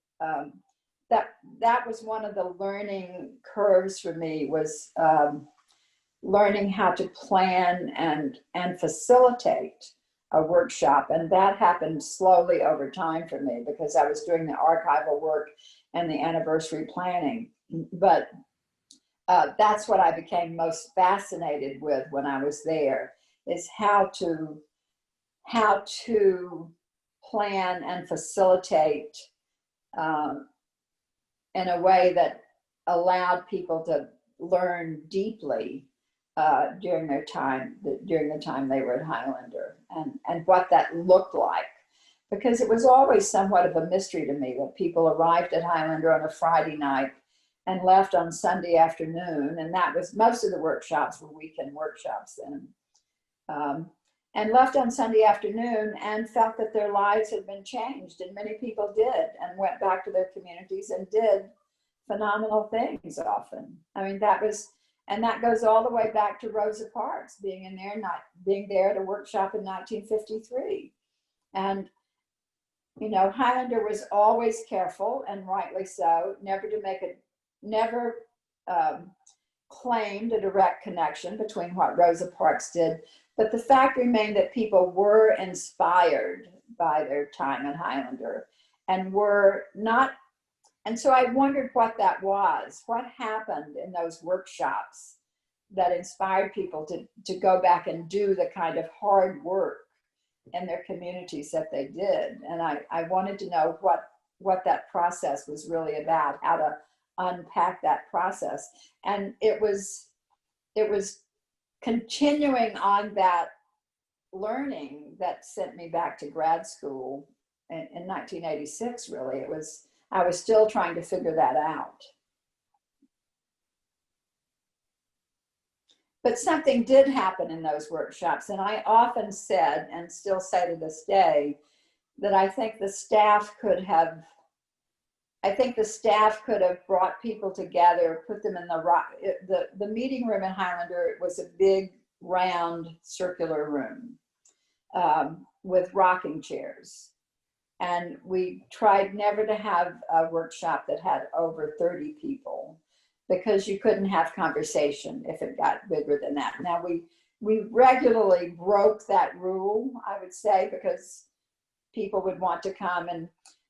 [SPEAKER 3] That was one of the learning curves for me, was learning how to plan and facilitate a workshop. And that happened slowly over time for me because I was doing the archival work and the anniversary planning. But that's what I became most fascinated with when I was there, is how to plan and facilitate in a way that allowed people to learn deeply during the time they were at Highlander, and what that looked like. Because it was always somewhat of a mystery to me that people arrived at Highlander on a Friday night and left on Sunday afternoon, and that was, most of the workshops were weekend workshops then, and left on Sunday afternoon and felt that their lives had been changed, and many people did, and went back to their communities and did phenomenal things often. I mean, that goes all the way back to Rosa Parks being there at a workshop in 1953. And Highlander was always careful, and rightly so, never claimed a direct connection between what Rosa Parks did, but the fact remained that people were inspired by their time at Highlander and were not. And so I wondered what that was. What happened in those workshops that inspired people to go back and do the kind of hard work in their communities that they did? And I wanted to know what that process was really about, how to unpack that process. And it was continuing on that learning that sent me back to grad school in 1986, really. I was still trying to figure that out. But something did happen in those workshops, and I often said, and still say to this day, that I think the staff could have brought people together, put them in the meeting room in Highlander. It was a big, round, circular room with rocking chairs. And we tried never to have a workshop that had over 30 people, because you couldn't have conversation if it got bigger than that. Now, we regularly broke that rule, I would say, because people would want to come,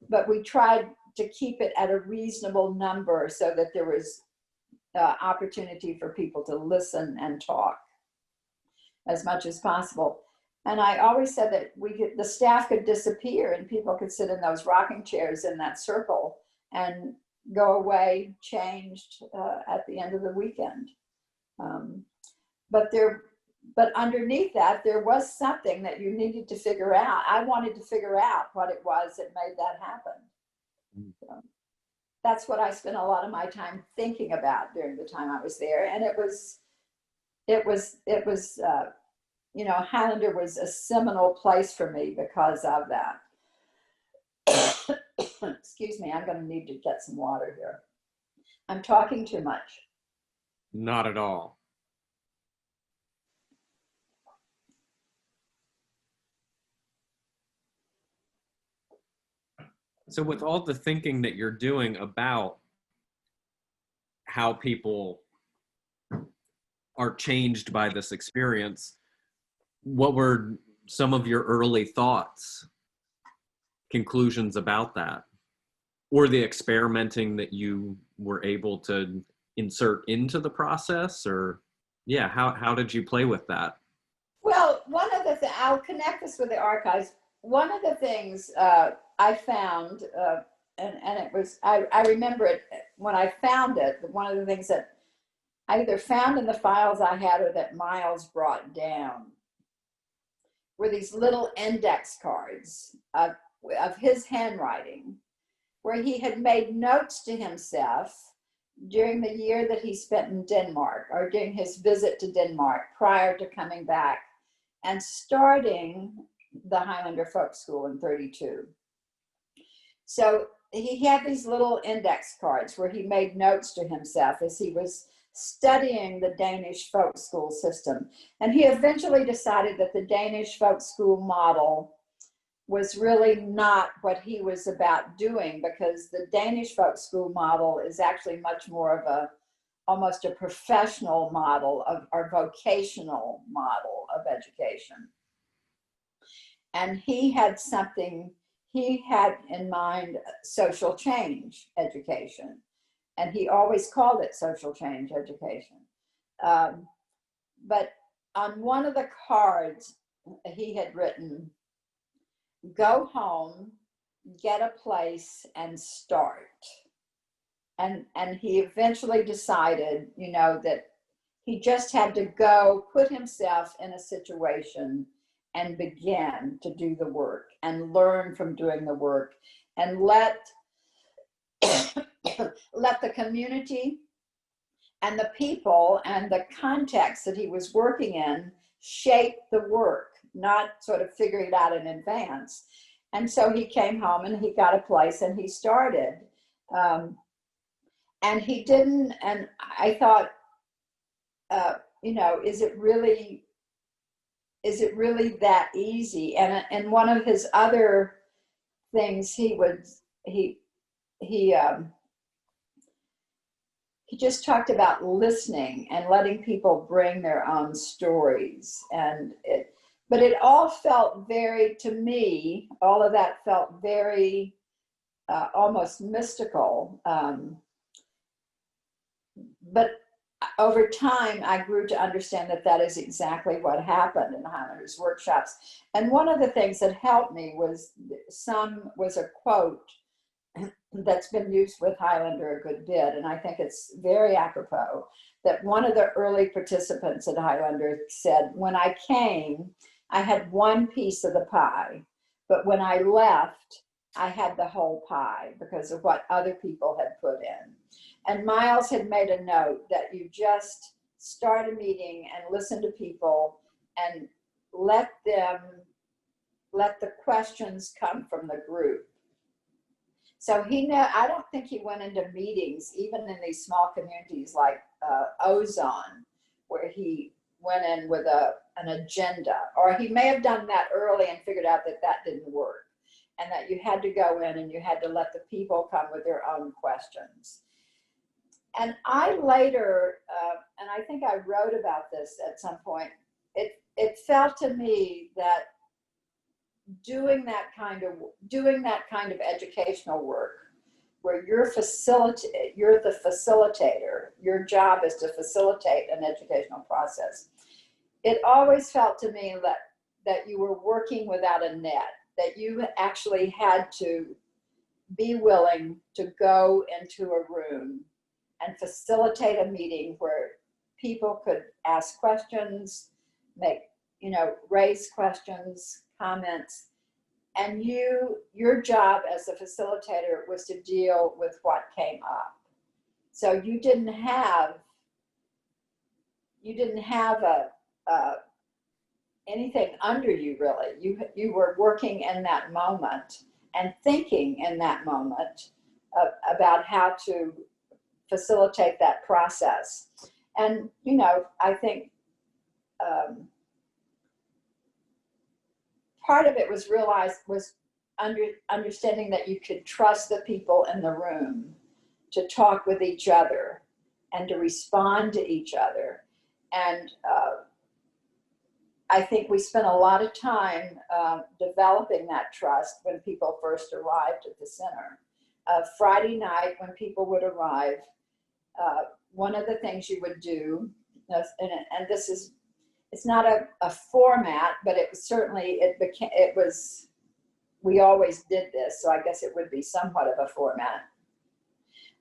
[SPEAKER 3] but we tried to keep it at a reasonable number so that there was opportunity for people to listen and talk as much as possible. And I always said that the staff could disappear and people could sit in those rocking chairs in that circle and go away changed at the end of the weekend. But underneath that, there was something that you needed to figure out. I wanted to figure out what it was that made that happen. So that's what I spent a lot of my time thinking about during the time I was there. And it was Highlander was a seminal place for me because of that. Excuse me, I'm going to need to get some water here. I'm talking too much.
[SPEAKER 2] Not at all. So with all the thinking that you're doing about how people are changed by this experience, what were some of your early thoughts, conclusions about that, or the experimenting that you were able to insert into the process? Or yeah, how did you play with that?
[SPEAKER 3] Well, one of the things, I'll connect this with the archives. One of the things I found, and it was, I remember it when I found it, one of the things that I either found in the files I had or that Miles brought down were these little index cards of his handwriting, where he had made notes to himself during the year that he spent in Denmark, or during his visit to Denmark prior to coming back and starting the Highlander Folk School in 32. So he had these little index cards where he made notes to himself as he was studying the Danish folk school system. And he eventually decided that the Danish folk school model was really not what he was about doing, because the Danish folk school model is actually much more of almost a professional model or vocational model of education. And he had in mind social change education. And he always called it social change education. But on one of the cards, he had written, "Go home, get a place, and start." And he eventually decided, that he just had to go put himself in a situation and begin to do the work and learn from doing the work, and let the community and the people and the context that he was working in shape the work, not sort of figure it out in advance. And so he came home and he got a place and he started. And he didn't, and I thought, is it really that easy? And one of his other things, he just talked about listening and letting people bring their own stories. But it all felt very, to me, all of that felt very almost mystical. But over time, I grew to understand that is exactly what happened in Highlander's workshops. And one of the things that helped me was a quote that's been used with Highlander a good bit, and I think it's very apropos, that one of the early participants at Highlander said, "When I came, I had one piece of the pie, but when I left, I had the whole pie because of what other people had put in." And Miles had made a note that you just start a meeting and listen to people and let the questions come from the group. So I don't think he went into meetings, even in these small communities like Ozone, where he went in with an agenda, or he may have done that early and figured out that didn't work, and that you had to go in and you had to let the people come with their own questions. And I later, and I think I wrote about this at some point, it felt to me that doing that kind of educational work, where you're the facilitator, your job is to facilitate an educational process. It always felt to me that you were working without a net, that you actually had to be willing to go into a room and facilitate a meeting where people could ask questions, raise questions, comments, and your job as a facilitator was to deal with what came up. So you didn't have anything under you, really. You were working in that moment, and thinking in that moment about how to facilitate that process. And, you know, I think part of it was understanding that you could trust the people in the room to talk with each other and to respond to each other. And I think we spent a lot of time developing that trust when people first arrived at the center. Friday night, when people would arrive, one of the things you would do, and this is, it's not a format, but it was certainly, we always did this, so I guess it would be somewhat of a format.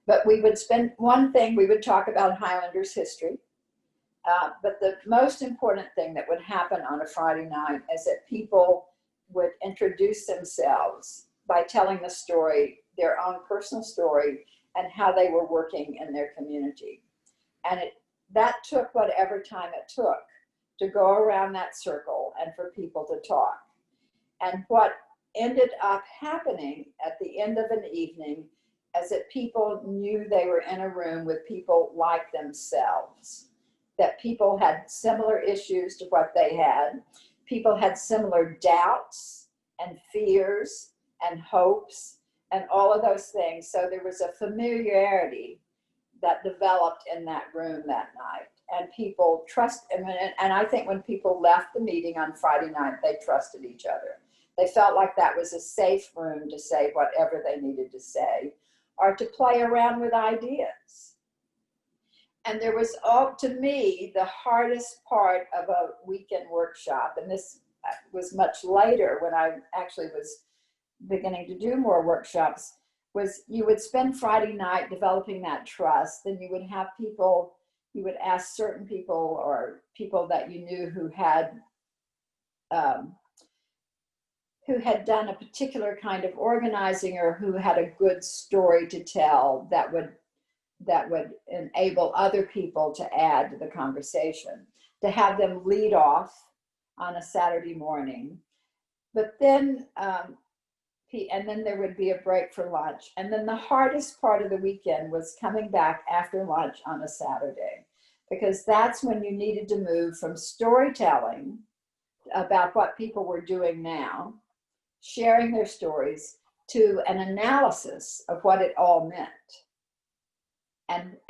[SPEAKER 3] But we would spend, one thing, we would talk about Highlanders history. But the most important thing that would happen on a Friday night is that people would introduce themselves by telling the story, their own personal story, and how they were working in their community. And that took whatever time it took to go around that circle and for people to talk. And what ended up happening at the end of an evening is that people knew they were in a room with people like themselves, that people had similar issues to what they had. People had similar doubts and fears and hopes and all of those things. So there was a familiarity that developed in that room that night. And people and I think when people left the meeting on Friday night, they trusted each other. They felt like that was a safe room to say whatever they needed to say or to play around with ideas. And there was, to me, the hardest part of a weekend workshop, and this was much later when I actually was beginning to do more workshops, was you would spend Friday night developing that trust, and you would have people, you would ask certain people or people that you knew who had done a particular kind of organizing or who had a good story to tell that would enable other people to add to the conversation, to have them lead off on a Saturday morning. But then, and then there would be a break for lunch. And then the hardest part of the weekend was coming back after lunch on a Saturday, because that's when you needed to move from storytelling about what people were doing now, sharing their stories, to an analysis of what it all meant.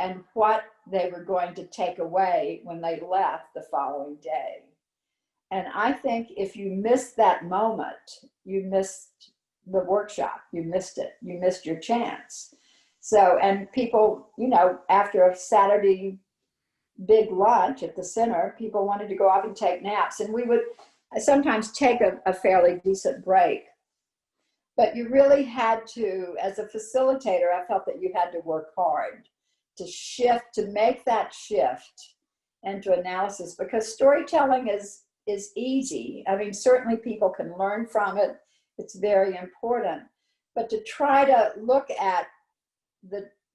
[SPEAKER 3] And what they were going to take away when they left the following day. And I think if you missed that moment, you missed the workshop, you missed it, you missed your chance. So, and people, you know, after a Saturday big lunch at the center, people wanted to go off and take naps. And we would sometimes take a fairly decent break. But you really had to, as a facilitator, I felt that you had to work hard to shift, to make that shift into analysis, because storytelling is easy. I mean, certainly people can learn from it. It's very important. But to try to look at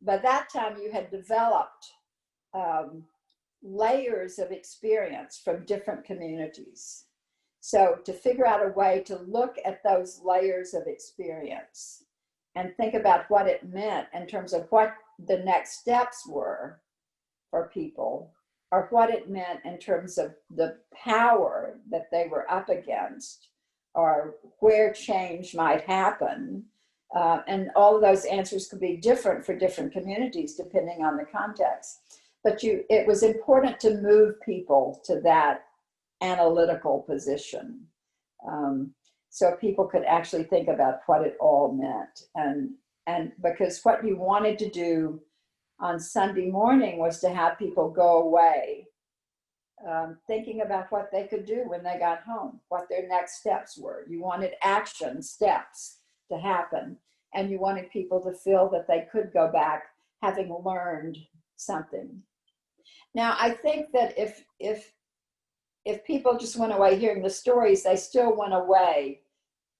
[SPEAKER 3] by that time you had developed layers of experience from different communities. So to figure out a way to look at those layers of experience and think about what it meant in terms of what the next steps were for people, or what it meant in terms of the power that they were up against, or where change might happen. And all of those answers could be different for different communities depending on the context. But it was important to move people to that analytical position, so people could actually think about what it all meant. And because what you wanted to do on Sunday morning was to have people go away thinking about what they could do when they got home, what their next steps were. You wanted action steps to happen, and you wanted people to feel that they could go back having learned something. Now, I think that if people just went away hearing the stories, they still went away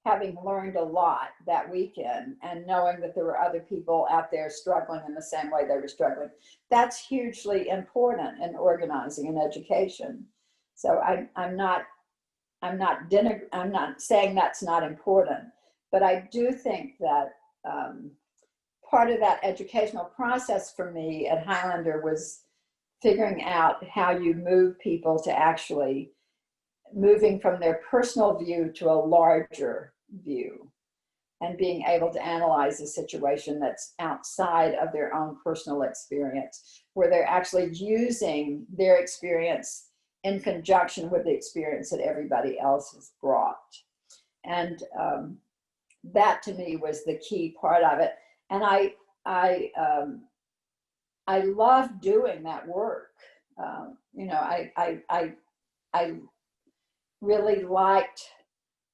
[SPEAKER 3] having learned a lot that weekend and knowing that there were other people out there struggling in the same way they were struggling. That's hugely important in organizing and education. So I'm not saying that's not important, But I do think that part of that educational process for me at Highlander was figuring out how you move people to actually moving from their personal view to a larger view, and being able to analyze a situation that's outside of their own personal experience, where they're actually using their experience in conjunction with the experience that everybody else has brought. And that to me was the key part of it. And I love doing that work. I really liked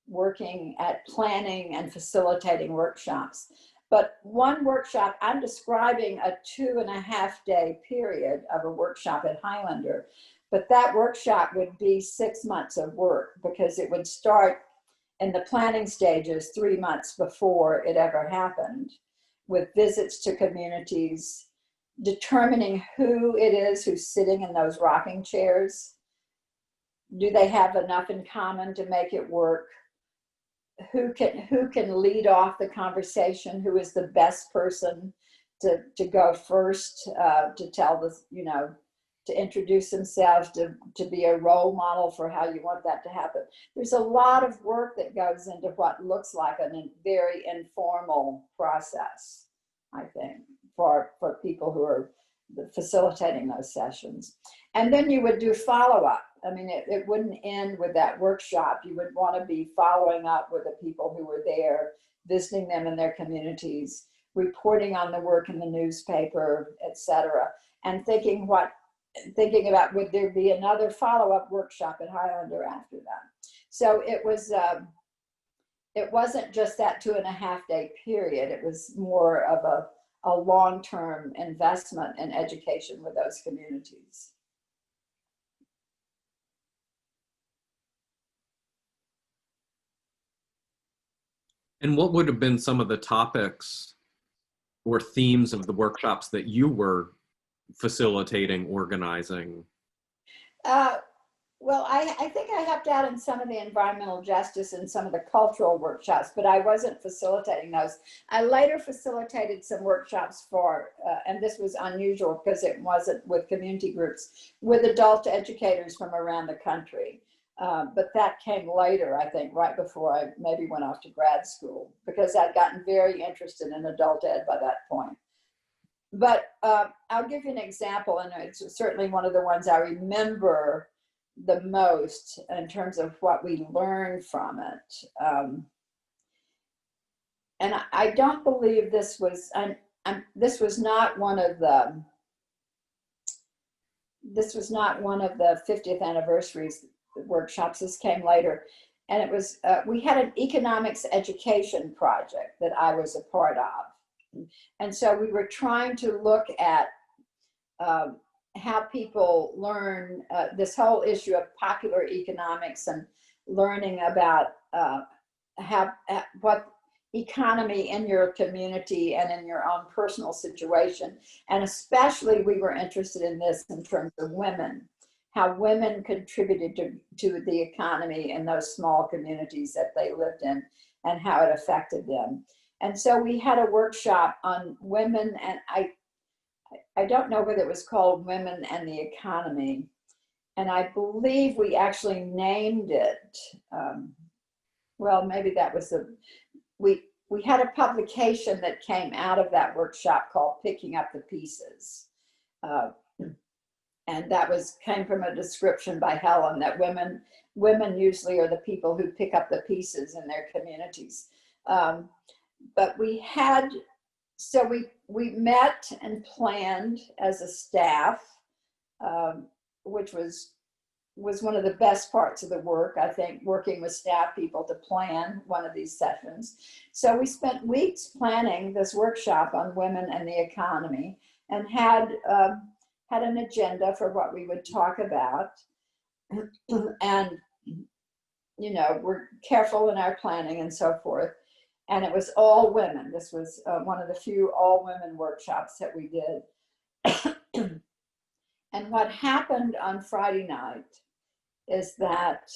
[SPEAKER 3] working at planning and facilitating workshops. But one workshop, I'm describing a 2.5-day period of a workshop at Highlander, but that workshop would be 6 months of work, because it would start in the planning stages 3 months before it ever happened, with visits to communities, determining who it is who's sitting in those rocking chairs. Do they have enough in common to make it work? Who can lead off the conversation? Who is the best person to go first, to tell the, to introduce themselves, to be a role model for how you want that to happen? There's a lot of work that goes into what looks like a very informal process, I think, for people who are facilitating those sessions. And then you would do follow-up. I mean, it wouldn't end with that workshop. You would want to be following up with the people who were there, visiting them in their communities, reporting on the work in the newspaper, etc., and thinking about, would there be another follow-up workshop at Highlander after that? So it wasn't just that 2.5-day period. It was more of a long-term investment in education with those communities.
[SPEAKER 2] And what would have been some of the topics or themes of the workshops that you were facilitating, organizing?
[SPEAKER 3] Well, I think I helped out in some of the environmental justice and some of the cultural workshops, but I wasn't facilitating those. I later facilitated some workshops for, and this was unusual because it wasn't with community groups, with adult educators from around the country. But that came later, I think, right before I maybe went off to grad school, because I'd gotten very interested in adult ed by that point. But I'll give you an example, and it's certainly one of the ones I remember the most in terms of what we learned from it. And I don't believe this was, this was not one of the 50th anniversaries workshops. This came later, and it was we had an economics education project that I was a part of, and so we were trying to look at how people learn this whole issue of popular economics and learning about what economy in your community and in your own personal situation. And especially we were interested in this in terms of women, how women contributed to the economy in those small communities that they lived in and how it affected them. And so we had a workshop on women, and I don't know whether it was called Women and the Economy. And I believe we actually named it, well, maybe that was we had a publication that came out of that workshop called Picking Up the Pieces. And that came from a description by Helen that women usually are the people who pick up the pieces in their communities. But we had, so we met and planned as a staff, which was one of the best parts of the work, I think, working with staff people to plan one of these sessions. So we spent weeks planning this workshop on women and the economy, and had an agenda for what we would talk about. And, we're careful in our planning and so forth. And it was all women. This was one of the few all women workshops that we did. And what happened on Friday night is that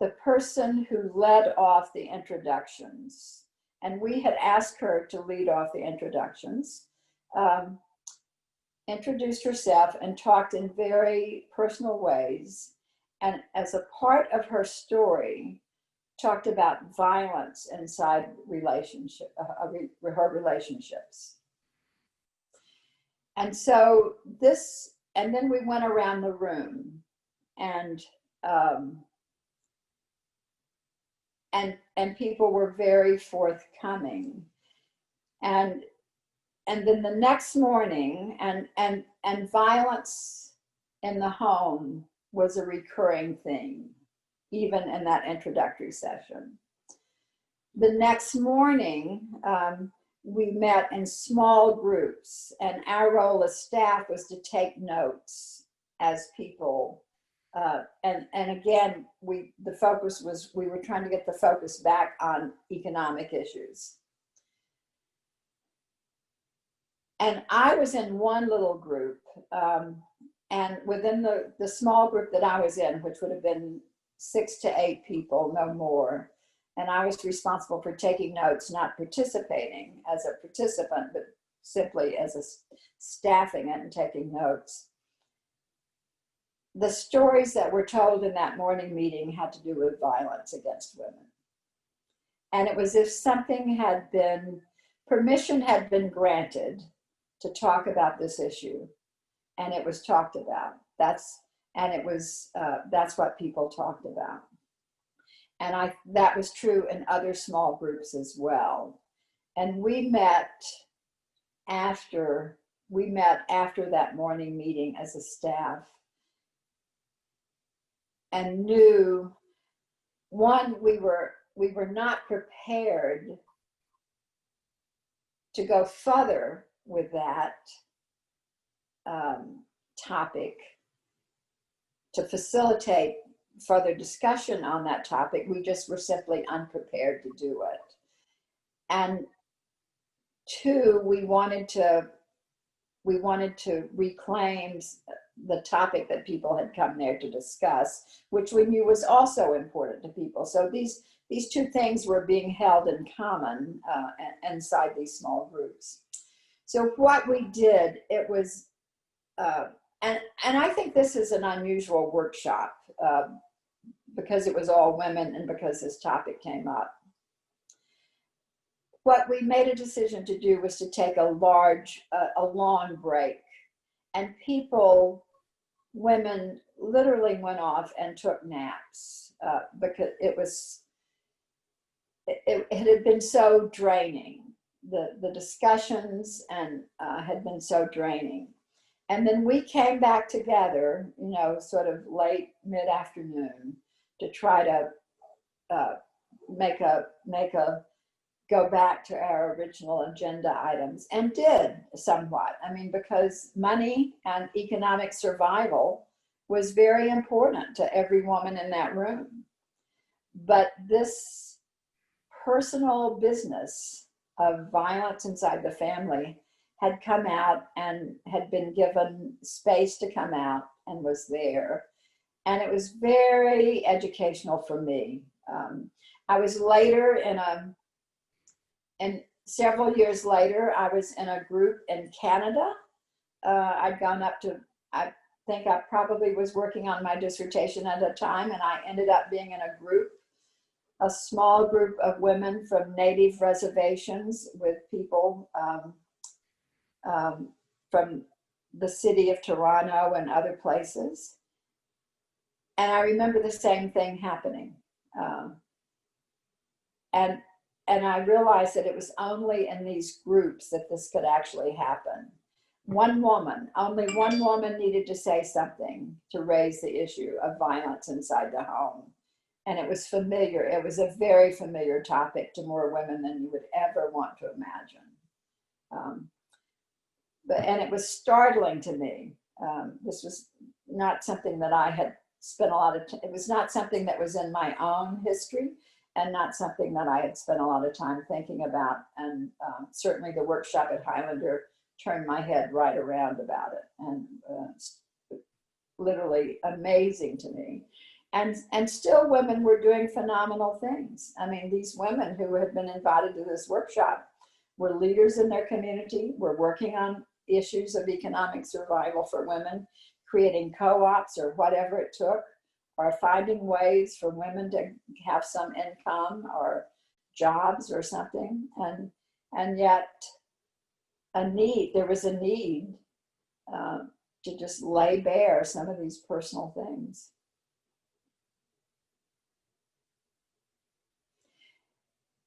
[SPEAKER 3] the person who led off the introductions And we had asked her to lead off the introductions, introduced herself and talked in very personal ways. And as a part of her story, talked about violence inside her relationships. And so and then we went around the room and people were very forthcoming. And then the next morning, and violence in the home was a recurring theme, even in that introductory session. The next morning, we met in small groups, and our role as staff was to take notes as people. And again, the focus was, we were trying to get the focus back on economic issues. And I was in one little group, and within the small group that I was in, which would have been 6 to 8 people, no more, and I was responsible for taking notes, not participating as a participant, but simply as a staffing it and taking notes. The stories that were told in that morning meeting had to do with violence against women. And it was as if permission had been granted to talk about this issue, and it was talked about. That's what people talked about. And that was true in other small groups as well. And we met after that morning meeting as a staff, and knew, one, we were not prepared to go further with that topic, to facilitate further discussion on that topic. We just were simply unprepared to do it. And two, we wanted to reclaim the topic that people had come there to discuss, which we knew was also important to people. So these two things were being held in common inside these small groups. So what we did, it was, and I think this is an unusual workshop because it was all women and because this topic came up. What we made a decision to do was to take a long break, and women literally went off and took naps because it had been so draining. The discussions had been so draining. And then we came back together, sort of late mid-afternoon, to try to go back to our original agenda items, and did somewhat. I mean, because money and economic survival was very important to every woman in that room. But this personal business of violence inside the family had come out and had been given space to come out and was there. And it was very educational for me. I was later and several years later, I was in a group in Canada. I'd gone up to, I think I probably was working on my dissertation at the time, and I ended up being in a group, a small group of women from native reservations with people from the city of Toronto and other places. And I remember the same thing happening. And I realized that it was only in these groups that this could actually happen. Only one woman needed to say something to raise the issue of violence inside the home. And it was familiar. It was a very familiar topic to more women than you would ever want to imagine. And it was startling to me. This was not something that I had spent a lot of time, it was not something that was in my own history, and not something that I had spent a lot of time thinking about. And certainly the workshop at Highlander turned my head right around about it, and literally amazing to me. And still women were doing phenomenal things. I mean, these women who had been invited to this workshop were leaders in their community, were working on issues of economic survival for women, creating co-ops or whatever it took, or finding ways for women to have some income or jobs or something. And yet there was a need to just lay bare some of these personal things.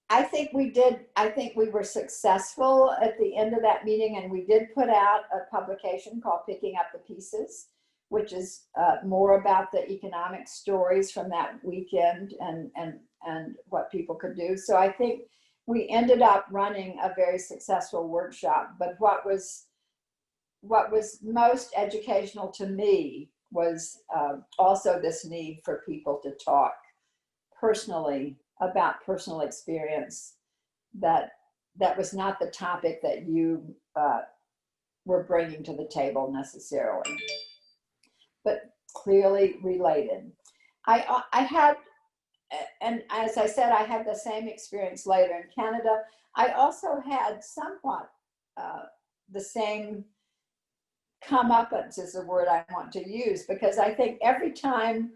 [SPEAKER 3] I think we were successful at the end of that meeting, and we did put out a publication called Picking Up the Pieces, which is more about the economic stories from that weekend and what people could do. So I think we ended up running a very successful workshop. But what was most educational to me was also this need for people to talk personally about personal experience that was not the topic that you were bringing to the table necessarily, but clearly related. I had, and as I said, I had the same experience later in Canada. I also had somewhat the same comeuppance is the word I want to use, because I think every time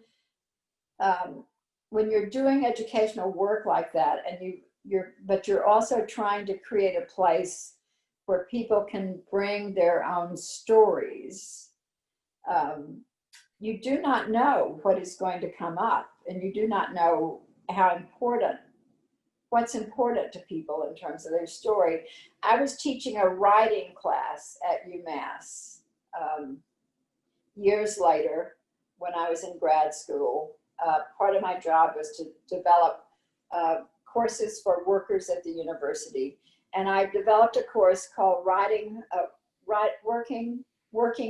[SPEAKER 3] when you're doing educational work like that, and but you're also trying to create a place where people can bring their own stories, you do not know what is going to come up, and you do not know what's important to people in terms of their story. I was teaching a writing class at UMass years later when I was in grad school. Part of my job was to develop courses for workers at the university. And I developed a course called Working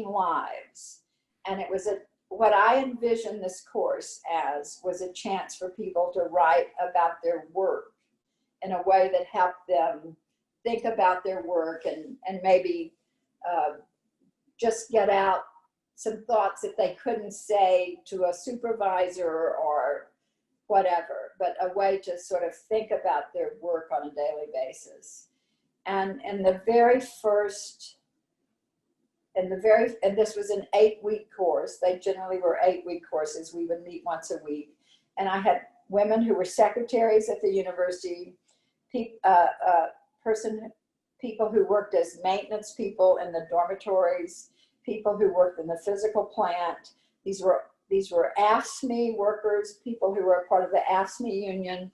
[SPEAKER 3] Lives. And it was what I envisioned this course as was a chance for people to write about their work in a way that helped them think about their work and maybe just get out some thoughts that they couldn't say to a supervisor or whatever, but a way to sort of think about their work on a daily basis. And this was an 8-week course. They generally were 8-week courses. We would meet once a week. And I had women who were secretaries at the university, people who worked as maintenance people in the dormitories, people who worked in the physical plant. These were AFSCME workers, people who were part of the AFSCME union,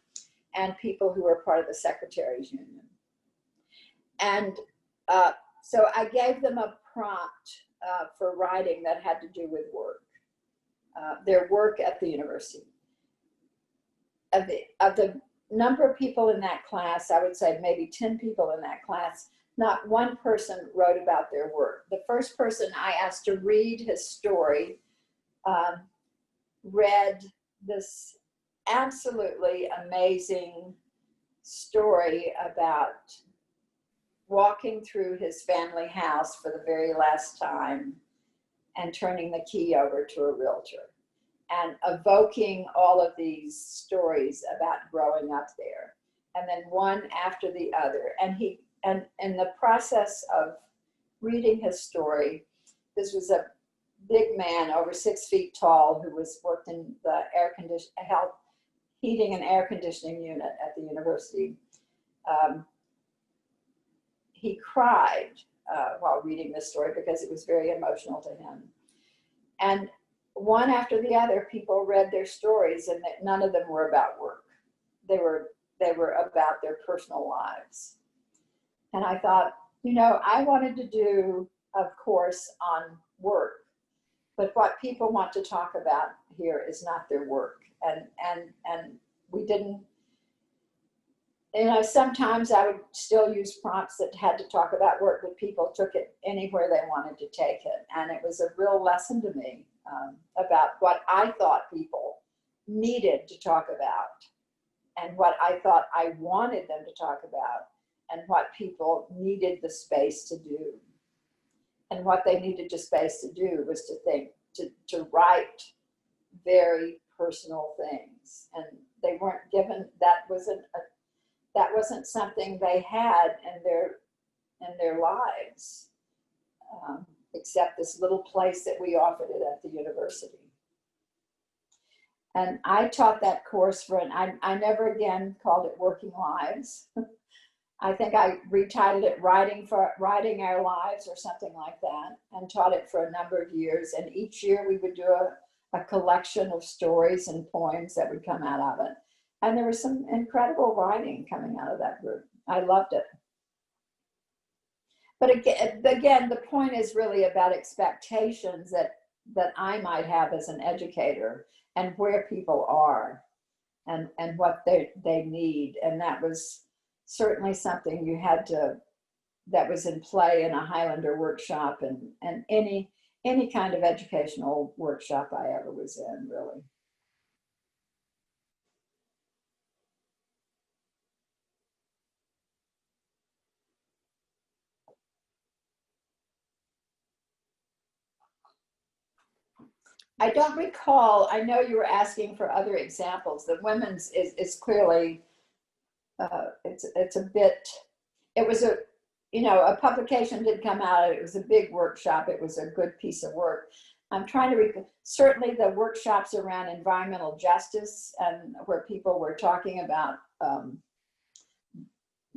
[SPEAKER 3] and people who were part of the secretaries union. And so I gave them a prompt for writing that had to do with work, their work at the university. Of the number of people in that class, I would say maybe 10 people in that class, not one person wrote about their work. The first person I asked to read his story read this absolutely amazing story about walking through his family house for the very last time and turning the key over to a realtor, and evoking all of these stories about growing up there, and then one after the other. And in the process of reading his story, this was a big man, over 6 feet tall, who worked in the heating and air conditioning unit at the university. He cried while reading this story because it was very emotional to him. And one after the other, people read their stories, and none of them were about work. They were about their personal lives. And I thought, I wanted to do a course on work, but what people want to talk about here is not their work. And we didn't, sometimes I would still use prompts that had to talk about work, but people took it anywhere they wanted to take it. And it was a real lesson to me about what I thought people needed to talk about, and what I thought I wanted them to talk about, and what people needed the space to do. And what they needed the space to do was to think, to write very personal things, and they weren't given, that wasn't something they had in their lives, except this little place that we offered it at the university. And I taught that course I never again called it Working Lives. I think I retitled it Writing Our Lives or something like that, and taught it for a number of years. And each year we would do a collection of stories and poems that would come out of it. And there was some incredible writing coming out of that group. I loved it. But again, the point is really about expectations that I might have as an educator, and where people are, and what they need. And that was certainly something that was in play in a Highlander workshop, and any kind of educational workshop I ever was in, really. I don't recall. I know you were asking for other examples. The women's is clearly, it's a bit, it was a publication did come out. It was a big workshop. It was a good piece of work. I'm trying to recall, certainly the workshops around environmental justice, and where people were talking about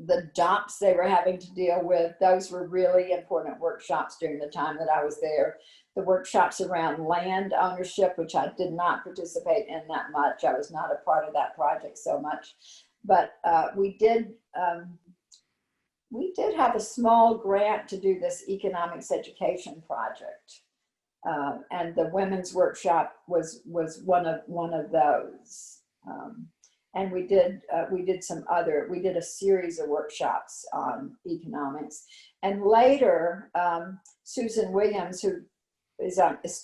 [SPEAKER 3] the dumps they were having to deal with. Those were really important workshops during the time that I was there. The workshops around land ownership, which I did not participate in that much. I was not a part of that project so much, but we did have a small grant to do this economics education project, and the women's workshop was one of those. And we did a series of workshops on economics. And later, Susan Williams, who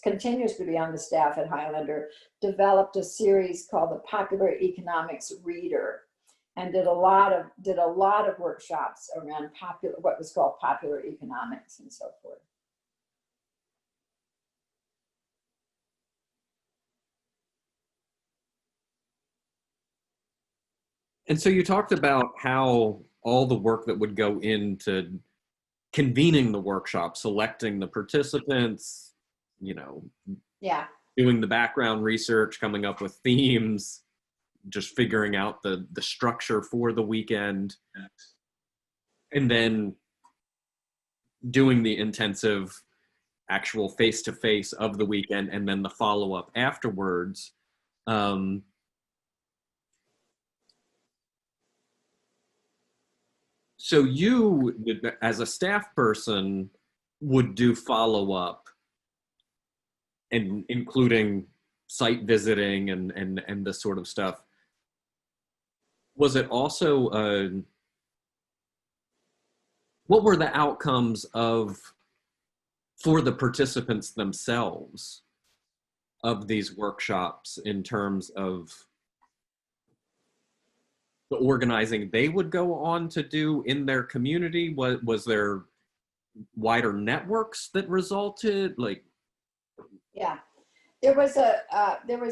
[SPEAKER 3] continues to be on the staff at Highlander, developed a series called the Popular Economics Reader, and did a lot of workshops around what was called popular economics and so forth.
[SPEAKER 2] And so you talked about how all the work that would go into convening the workshop, selecting the participants,
[SPEAKER 3] yeah,
[SPEAKER 2] doing the background research, coming up with themes, just figuring out the structure for the weekend, and then doing the intensive actual face-to-face of the weekend, and then the follow-up afterwards. So you, as a staff person, would do follow-up, and including site visiting and this sort of stuff. Was it also, what were the outcomes for the participants themselves of these workshops in terms of the organizing they would go on to do in their community? Was there wider networks that resulted?
[SPEAKER 3] Yeah, there was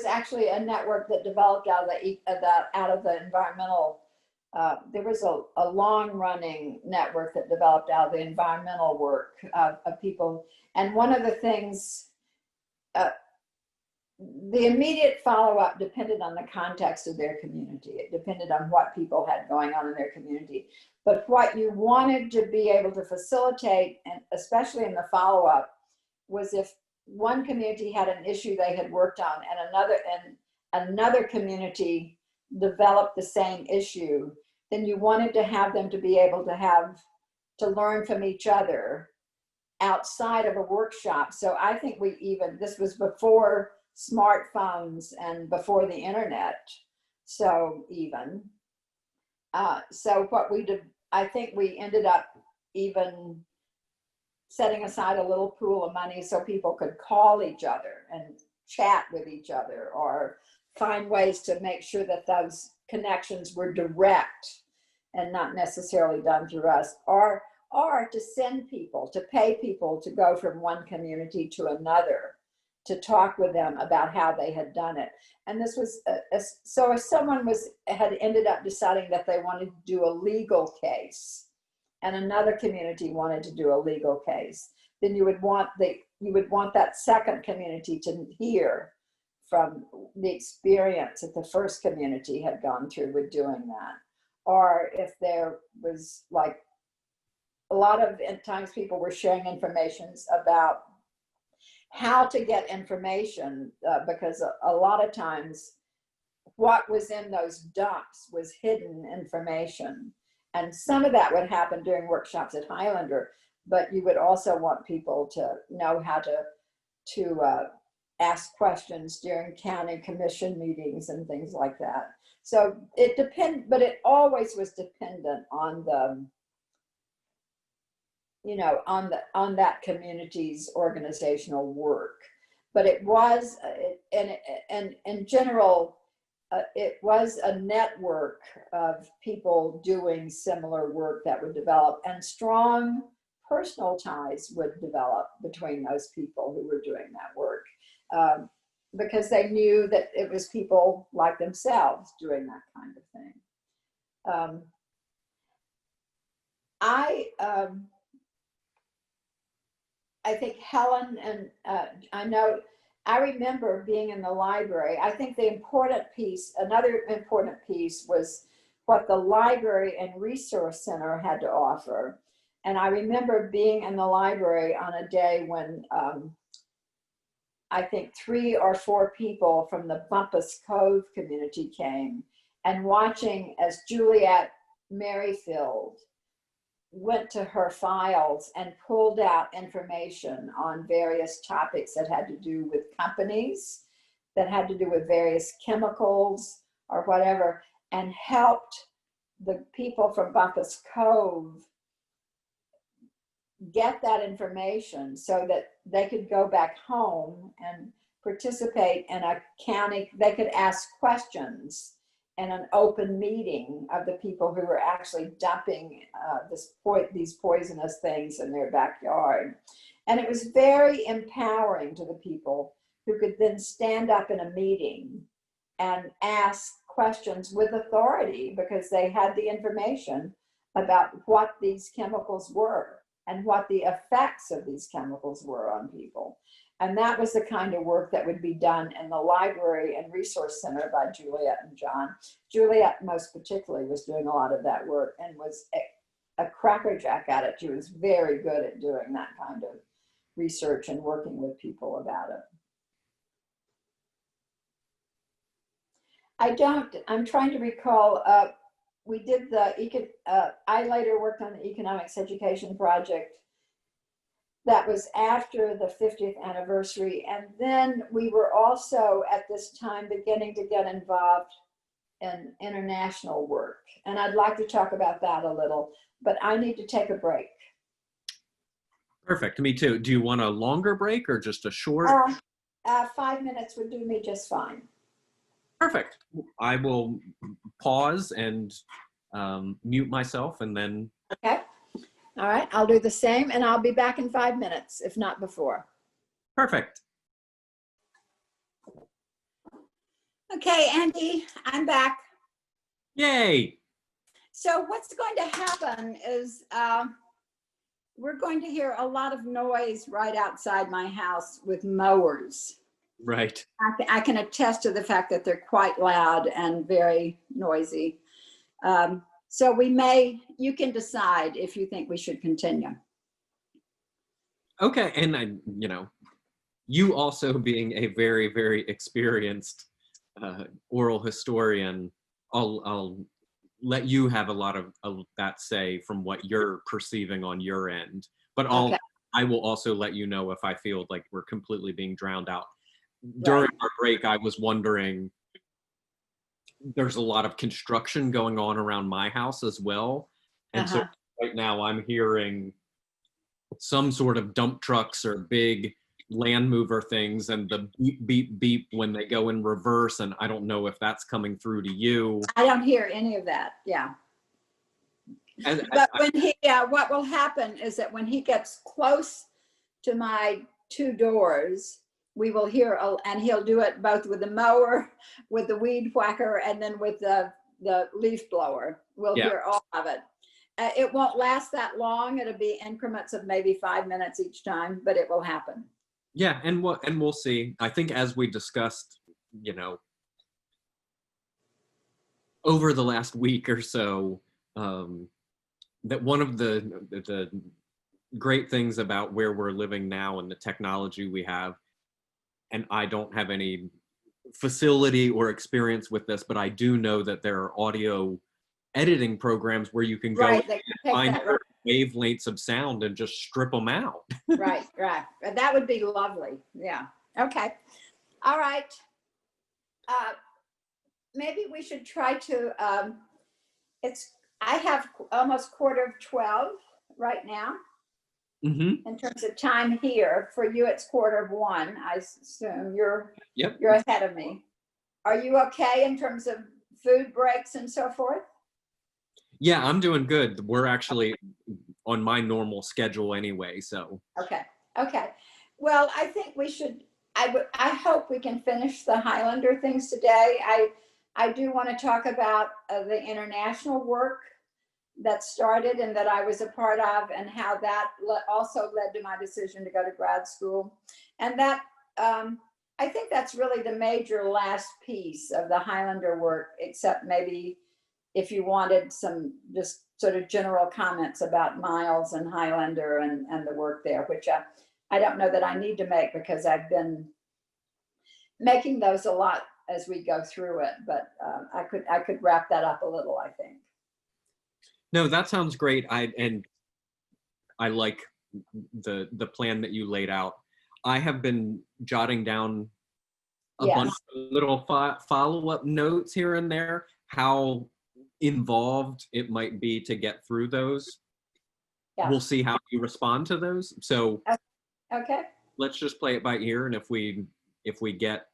[SPEAKER 3] actually a network that developed out of the environmental. There was a long-running network that developed out of the environmental work of people. And one of the things, the immediate follow-up depended on the context of their community. It depended on what people had going on in their community. But what you wanted to be able to facilitate, and especially in the follow-up, was if one community had an issue they had worked on, and another community developed the same issue, then you wanted to have them to be able to learn from each other outside of a workshop. So I think this was before smartphones and before the internet. So so what we did, I think we ended up even setting aside a little pool of money so people could call each other and chat with each other, or find ways to make sure that those connections were direct and not necessarily done through us, or to send people, to pay people to go from one community to another to talk with them about how they had done it. And this was, so if someone had ended up deciding that they wanted to do a legal case and another community wanted to do a legal case, then you would want that second community to hear from the experience that the first community had gone through with doing that. Or if there was, like, a lot of times people were sharing information about how to get information, because a lot of times what was in those dumps was hidden information. And some of that would happen during workshops at Highlander, but you would also want people to know how to ask questions during county commission meetings and things like that. So it but it always was dependent on the, you know, on that community's organizational work. But it was, and in general, it was a network of people doing similar work that would develop, and strong personal ties would develop between those people who were doing that work, because they knew that it was people like themselves doing that kind of thing. I think Helen and I remember being in the library. I think the important piece, another important piece, was what the library and resource center had to offer. And I remember being in the library on a day when I think 3 or 4 people from the Bumpus Cove community came, and watching as Juliet Merrifield went to her files and pulled out information on various topics that had to do with companies, that had to do with various chemicals or whatever, and helped the people from Bumpus Cove get that information so that they could go back home and participate in a county, they could ask questions in an open meeting of the people who were actually dumping these poisonous things in their backyard. And it was very empowering to the people who could then stand up in a meeting and ask questions with authority, because they had the information about what these chemicals were and what the effects of these chemicals were on people. And that was the kind of work that would be done in the library and resource center by Juliet and John. Juliet, most particularly, was doing a lot of that work and was a crackerjack at it. She was very good at doing that kind of research and working with people about it. I'm trying to recall, we did I later worked on the economics education project. That was after the 50th anniversary. And then we were also at this time beginning to get involved in international work. And I'd like to talk about that a little, but I need to take a break.
[SPEAKER 2] Perfect, me too. Do you want a longer break or just a short?
[SPEAKER 3] 5 minutes would do me just fine.
[SPEAKER 2] Perfect. I will pause and mute myself and then.
[SPEAKER 3] Okay. All right, I'll do the same, and I'll be back in 5 minutes, if not before.
[SPEAKER 2] Perfect.
[SPEAKER 3] Okay, Andy, I'm back.
[SPEAKER 2] Yay.
[SPEAKER 3] So what's going to happen is we're going to hear a lot of noise right outside my house with mowers.
[SPEAKER 2] Right.
[SPEAKER 3] I can attest to the fact that they're quite loud and very noisy. So you can decide if you think we should continue.
[SPEAKER 2] Okay, and you also being a very, very experienced oral historian, I'll let you have a lot of that say from what you're perceiving on your end. But I will also let you know if I feel like we're completely being drowned out. During our break, I was wondering, there's a lot of construction going on around my house as well. And so right now I'm hearing some sort of dump trucks or big land mover things and the beep, beep, beep when they go in reverse. And I don't know if that's coming through to you.
[SPEAKER 3] I don't hear any of that. Yeah. But what will happen is that when he gets close to my 2 doors, we will hear, and he'll do it both with the mower, with the weed whacker, and then with the leaf blower. We'll hear all of it. It won't last that long. It'll be increments of maybe 5 minutes each time, but it will happen.
[SPEAKER 2] Yeah, and we'll see. I think as we discussed, you know, over the last week or so, that one of the great things about where we're living now and the technology we have, and I don't have any facility or experience with this, but I do know that there are audio editing programs where you can go and find wavelengths of sound and just strip them out.
[SPEAKER 3] Right. That would be lovely. Yeah. Okay. All right. Maybe we should try to, I have almost 11:45 right now.
[SPEAKER 2] Mm-hmm.
[SPEAKER 3] In terms of time here. For you, it's 1:45. I assume you're ahead of me. Are you okay in terms of food breaks and so forth?
[SPEAKER 2] Yeah, I'm doing good. We're actually on my normal schedule anyway, so.
[SPEAKER 3] Okay. Well, I think we should, I hope we can finish the Highlander things today. I do want to talk about the international work that started and that I was a part of, and how that also led to my decision to go to grad school. And that, I think that's really the major last piece of the Highlander work, except maybe if you wanted some just sort of general comments about Miles and Highlander and the work there, which I don't know that I need to make because I've been making those a lot as we go through it, but I could wrap that up a little, I think.
[SPEAKER 2] No, that sounds great. I like the plan that you laid out. I have been jotting down a bunch of little follow-up notes here and there, how involved it might be to get through those. Yeah. We'll see how you respond to those. So
[SPEAKER 3] okay,
[SPEAKER 2] let's just play it by ear, and if we get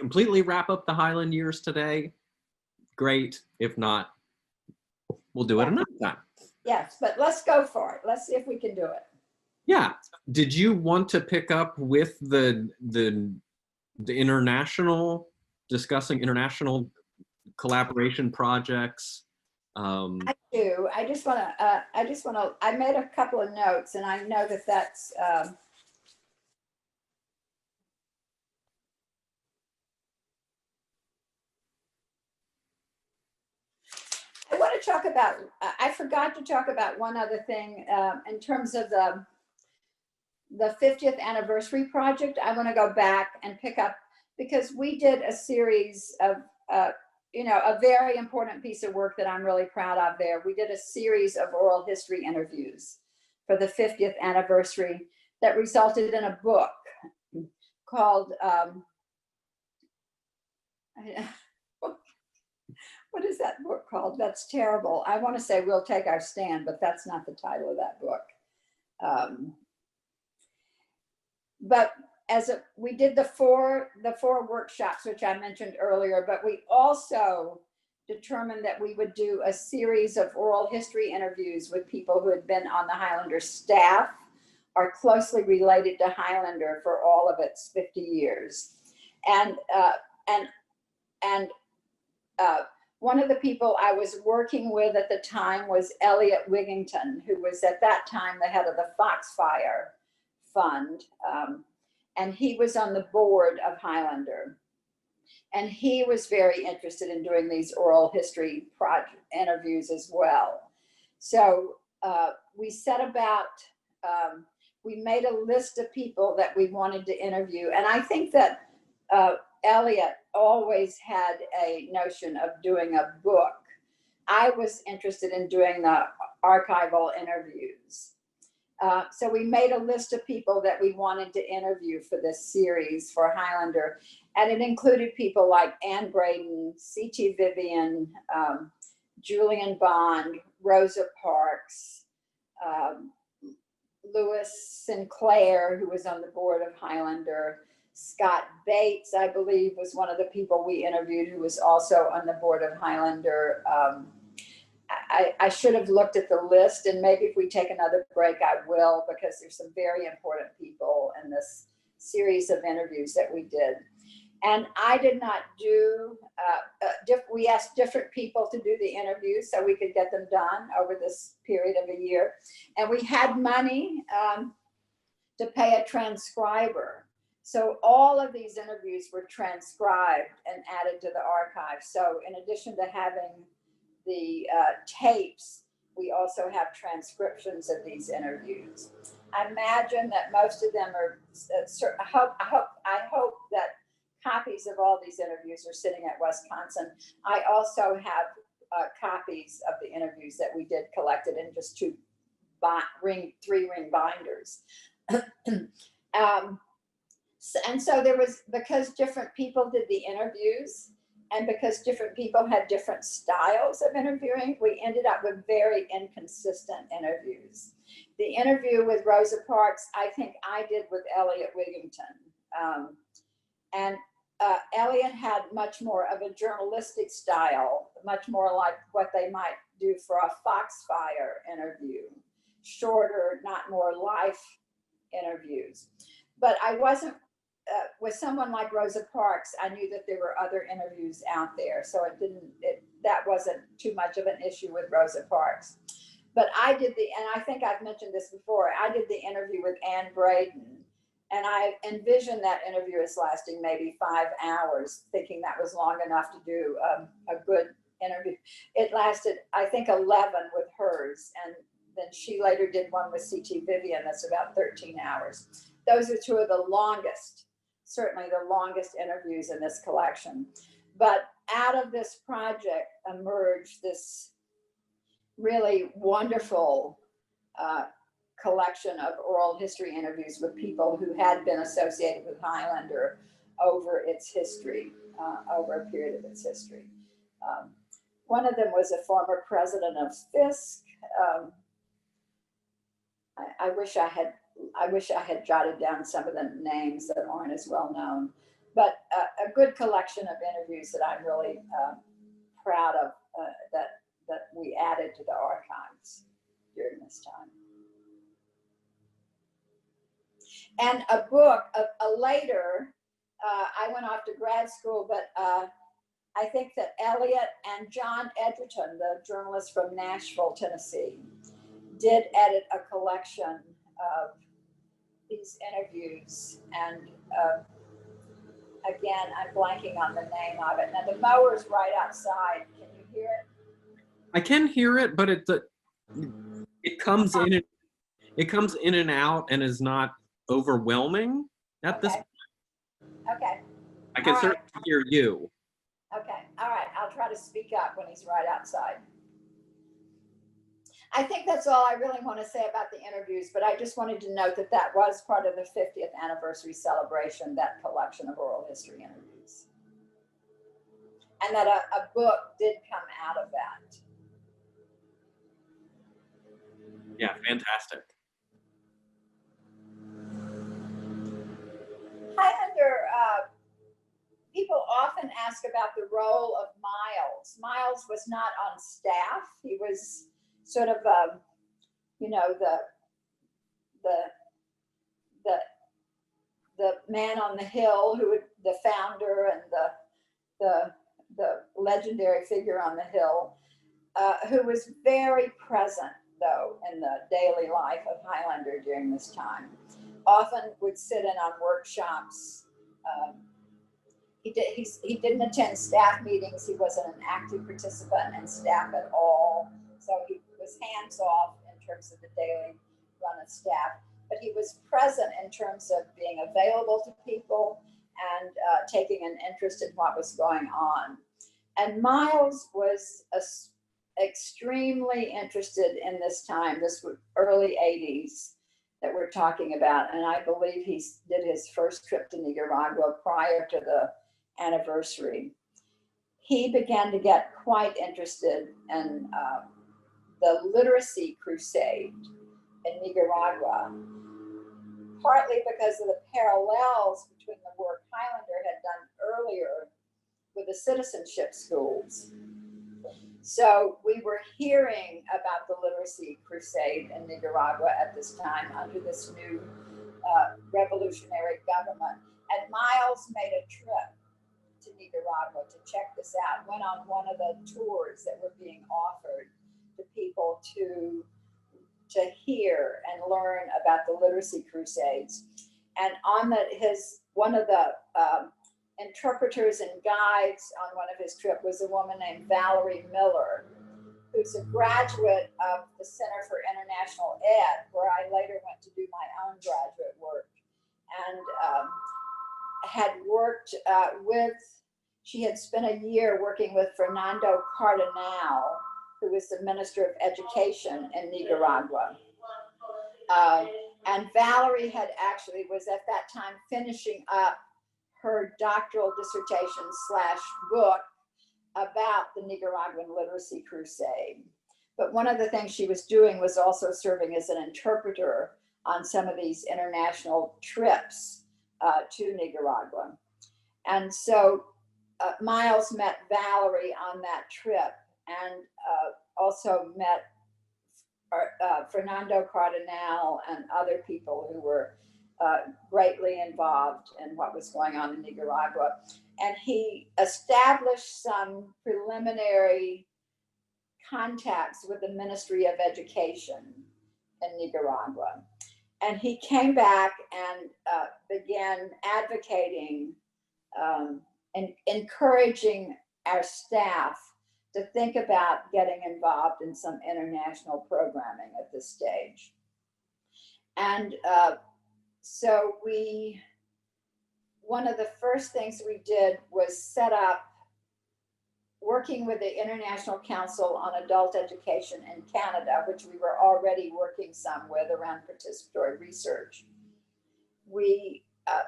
[SPEAKER 2] completely wrap up the Highland years today, great. If not, we'll do it another time.
[SPEAKER 3] Yes, but let's go for it. Let's see if we can do it.
[SPEAKER 2] Yeah. Did you want to pick up with the international, discussing international collaboration projects?
[SPEAKER 3] I do. I just want to, I made a couple of notes, and I know that that's, I want to talk about, I forgot to talk about one other thing in terms of the 50th anniversary project. I want to go back and pick up, because we did a series of, a very important piece of work that I'm really proud of there. We did a series of oral history interviews for the 50th anniversary that resulted in a book called, what is that book called? That's terrible. I want to say We'll Take Our Stand, but that's not the title of that book. But we did the four workshops, which I mentioned earlier, but we also determined that we would do a series of oral history interviews with people who had been on the Highlander staff or closely related to Highlander for all of its 50 years. And one of the people I was working with at the time was Elliot Wigington, who was at that time the head of the Foxfire Fund. And he was on the board of Highlander. And he was very interested in doing these oral history interviews as well. So we set about, we made a list of people that we wanted to interview. And I think that Elliot always had a notion of doing a book. I was interested in doing the archival interviews. So we made a list of people that we wanted to interview for this series for Highlander. And it included people like Anne Braden, C.T. Vivian, Julian Bond, Rosa Parks, Lewis Sinclair, who was on the board of Highlander. Scott Bates, I believe, was one of the people we interviewed who was also on the board of Highlander. I should have looked at the list, and maybe if we take another break, I will, because there's some very important people in this series of interviews that we did. And I did not do, we asked different people to do the interviews so we could get them done over this period of a year. And we had money to pay a transcriber. So all of these interviews were transcribed and added to the archive. So in addition to having the tapes, we also have transcriptions of these interviews. I imagine that most of them are, I hope that copies of all these interviews are sitting at Wisconsin. I also have copies of the interviews that we did collected in just three-ring binders. And so there was, because different people did the interviews and because different people had different styles of interviewing, we ended up with very inconsistent interviews. The interview with Rosa Parks, I think I did with Elliot Wigington. Elliot had much more of a journalistic style, much more like what they might do for a Foxfire interview, shorter, not more life interviews. But I wasn't, with someone like Rosa Parks, I knew that there were other interviews out there. So that wasn't too much of an issue with Rosa Parks. But I did and I think I've mentioned this before, I did the interview with Anne Braden. And I envisioned that interview as lasting maybe 5 hours, thinking that was long enough to do a good interview. It lasted, I think, 11 with hers. And then she later did one with C.T. Vivian that's about 13 hours. Those are two of the longest, certainly the longest interviews in this collection. But out of this project emerged this really wonderful collection of oral history interviews with people who had been associated with Highlander over its history, over a period of its history. One of them was a former president of Fisk. I wish I had jotted down some of the names that aren't as well known, but a good collection of interviews that I'm really proud of that we added to the archives during this time. And a book, later, I went off to grad school, but I think that Elliot and John Edgerton, the journalist from Nashville, Tennessee, did edit a collection of these interviews. And again, I'm blanking on the name of it. Now the mower's right outside. Can you hear it?
[SPEAKER 2] I can hear it, but it comes in. It comes in and out and is not overwhelming at this point.
[SPEAKER 3] Okay.
[SPEAKER 2] I can certainly hear you.
[SPEAKER 3] Okay. All right. I'll try to speak up when he's right outside. I think that's all I really want to say about the interviews, but I just wanted to note that that was part of the 50th anniversary celebration, that collection of oral history interviews. And that a book did come out of that.
[SPEAKER 2] Yeah, fantastic.
[SPEAKER 3] Highlander, people often ask about the role of Miles. Miles was not on staff. He was sort of, you know, the man on the hill, the founder and the legendary figure on the hill, who was very present, though, in the daily life of Highlander during this time. Often would sit in on workshops. He didn't attend staff meetings. He wasn't an active participant in staff at all. So he was hands off in terms of the daily run of staff. But he was present in terms of being available to people and taking an interest in what was going on. And Miles was extremely interested in this time, this early 80s that we're talking about. And I believe he did his first trip to Nicaragua prior to the anniversary. He began to get quite interested in the literacy crusade in Nicaragua, partly because of the parallels between the work Highlander had done earlier with the citizenship schools. So we were hearing about the literacy crusade in Nicaragua at this time under this new revolutionary government. And Miles made a trip to Nicaragua to check this out, went on one of the tours that were being offered to people to hear and learn about the literacy crusades. And on one of the interpreters and guides on one of his trips was a woman named Valerie Miller, who's a graduate of the Center for International Ed, where I later went to do my own graduate work, and had worked she had spent a year working with Fernando Cardenal, who was the Minister of Education in Nicaragua. And Valerie was at that time finishing up her doctoral dissertation / book about the Nicaraguan literacy crusade. But one of the things she was doing was also serving as an interpreter on some of these international trips to Nicaragua. And so Miles met Valerie on that trip, and also met Fernando Cardenal and other people who were greatly involved in what was going on in Nicaragua. And he established some preliminary contacts with the Ministry of Education in Nicaragua. And he came back and began advocating and encouraging our staff to think about getting involved in some international programming at this stage. And so one of the first things we did was set up, working with the International Council on Adult Education in Canada, which we were already working some with around participatory research. We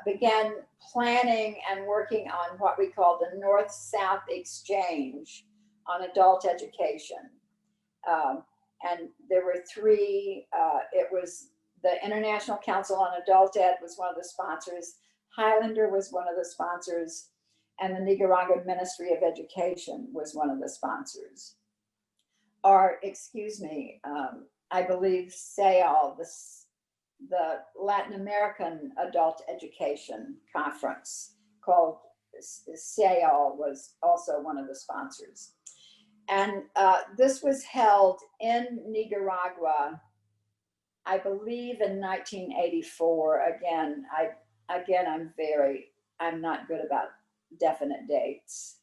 [SPEAKER 3] began planning and working on what we called the North-South Exchange on adult education. And there were three, it was the International Council on Adult Ed was one of the sponsors, Highlander was one of the sponsors, and the Nicaraguan Ministry of Education was one of the sponsors. Or, excuse me, I believe SAOL, the Latin American Adult Education Conference called SAOL was also one of the sponsors. And this was held in Nicaragua, I believe in 1984. Again, I'm not good about definite dates.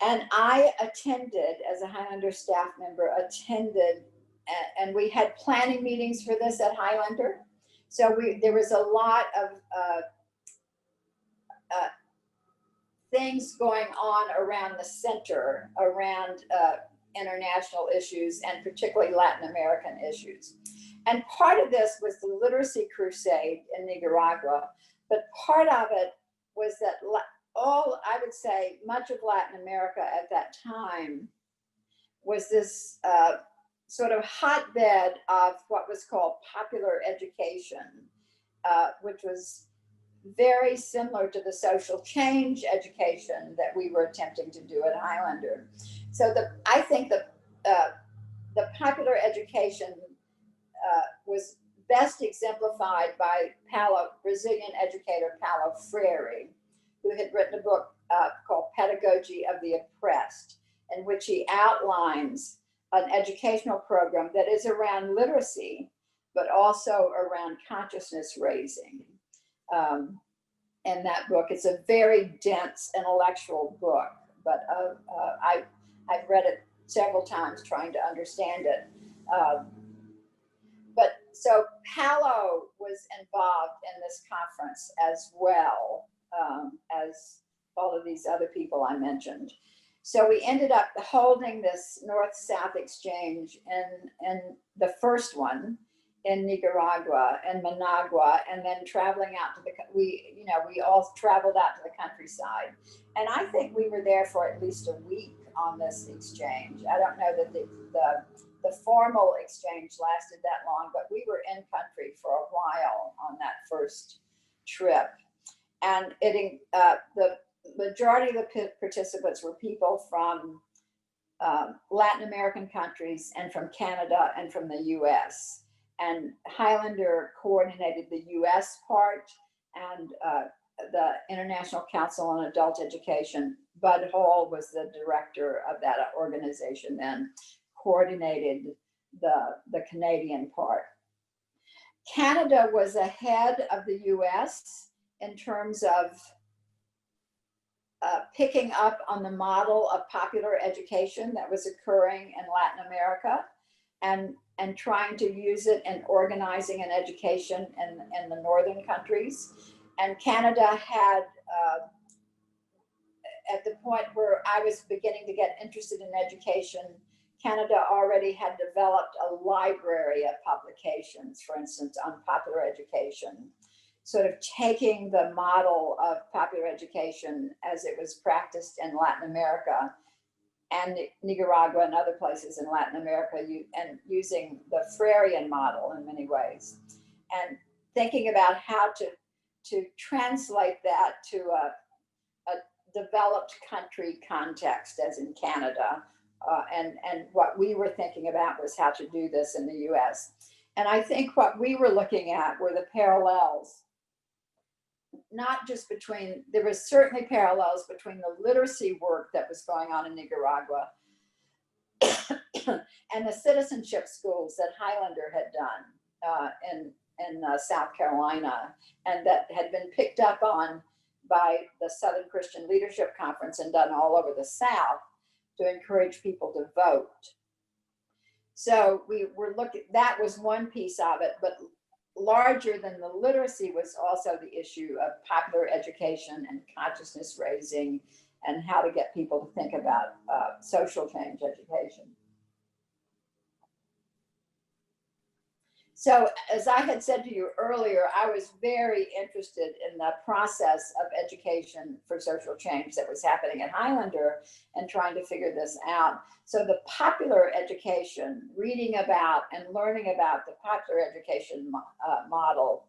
[SPEAKER 3] And I attended, as a Highlander staff member, and we had planning meetings for this at Highlander. So there was a lot of things going on around the center, around international issues, and particularly Latin American issues. And part of this was the literacy crusade in Nicaragua, but part of it was that I would say, much of Latin America at that time was this sort of hotbed of what was called popular education, which was very similar to the social change education that we were attempting to do at Highlander. So I think the popular education was best exemplified by Brazilian educator Paulo Freire, who had written a book called Pedagogy of the Oppressed, in which he outlines an educational program that is around literacy, but also around consciousness raising. In that book, it's a very dense intellectual book, but I've read it several times trying to understand it. But so Paulo was involved in this conference as well as all of these other people I mentioned. So we ended up holding this North-South exchange in the first one in Nicaragua and Managua, and then traveling out to we all traveled out to the countryside. And I think we were there for at least a week on this exchange. I don't know that the formal exchange lasted that long, but we were in country for a while on that first trip. And the majority of the participants were people from Latin American countries and from Canada and from the US. and Highlander coordinated the US part, and the International Council on Adult Education. Bud Hall was the director of that organization, then coordinated the Canadian part. Canada was ahead of the US in terms of picking up on the model of popular education that was occurring in Latin America, and trying to use it in organizing and education in the northern countries. And Canada had, at the point where I was beginning to get interested in education, Canada already had developed a library of publications, for instance, on popular education, sort of taking the model of popular education as it was practiced in Latin America and Nicaragua and other places in Latin America, and using the Thrasher model in many ways, and thinking about how to translate that to a developed country context, as in Canada. And what we were thinking about was how to do this in the US. And I think what we were looking at were the parallels, not just between, there was certainly parallels between the literacy work that was going on in Nicaragua and the citizenship schools that Highlander had done in South Carolina, and that had been picked up on by the Southern Christian Leadership Conference and done all over the South to encourage people to vote. So we were looking, that was one piece of it, but larger than the literacy was also the issue of popular education and consciousness raising, and how to get people to think about social change education. So as I had said to you earlier, I was very interested in the process of education for social change that was happening at Highlander, and trying to figure this out. So the popular education, reading about and learning about the popular education model,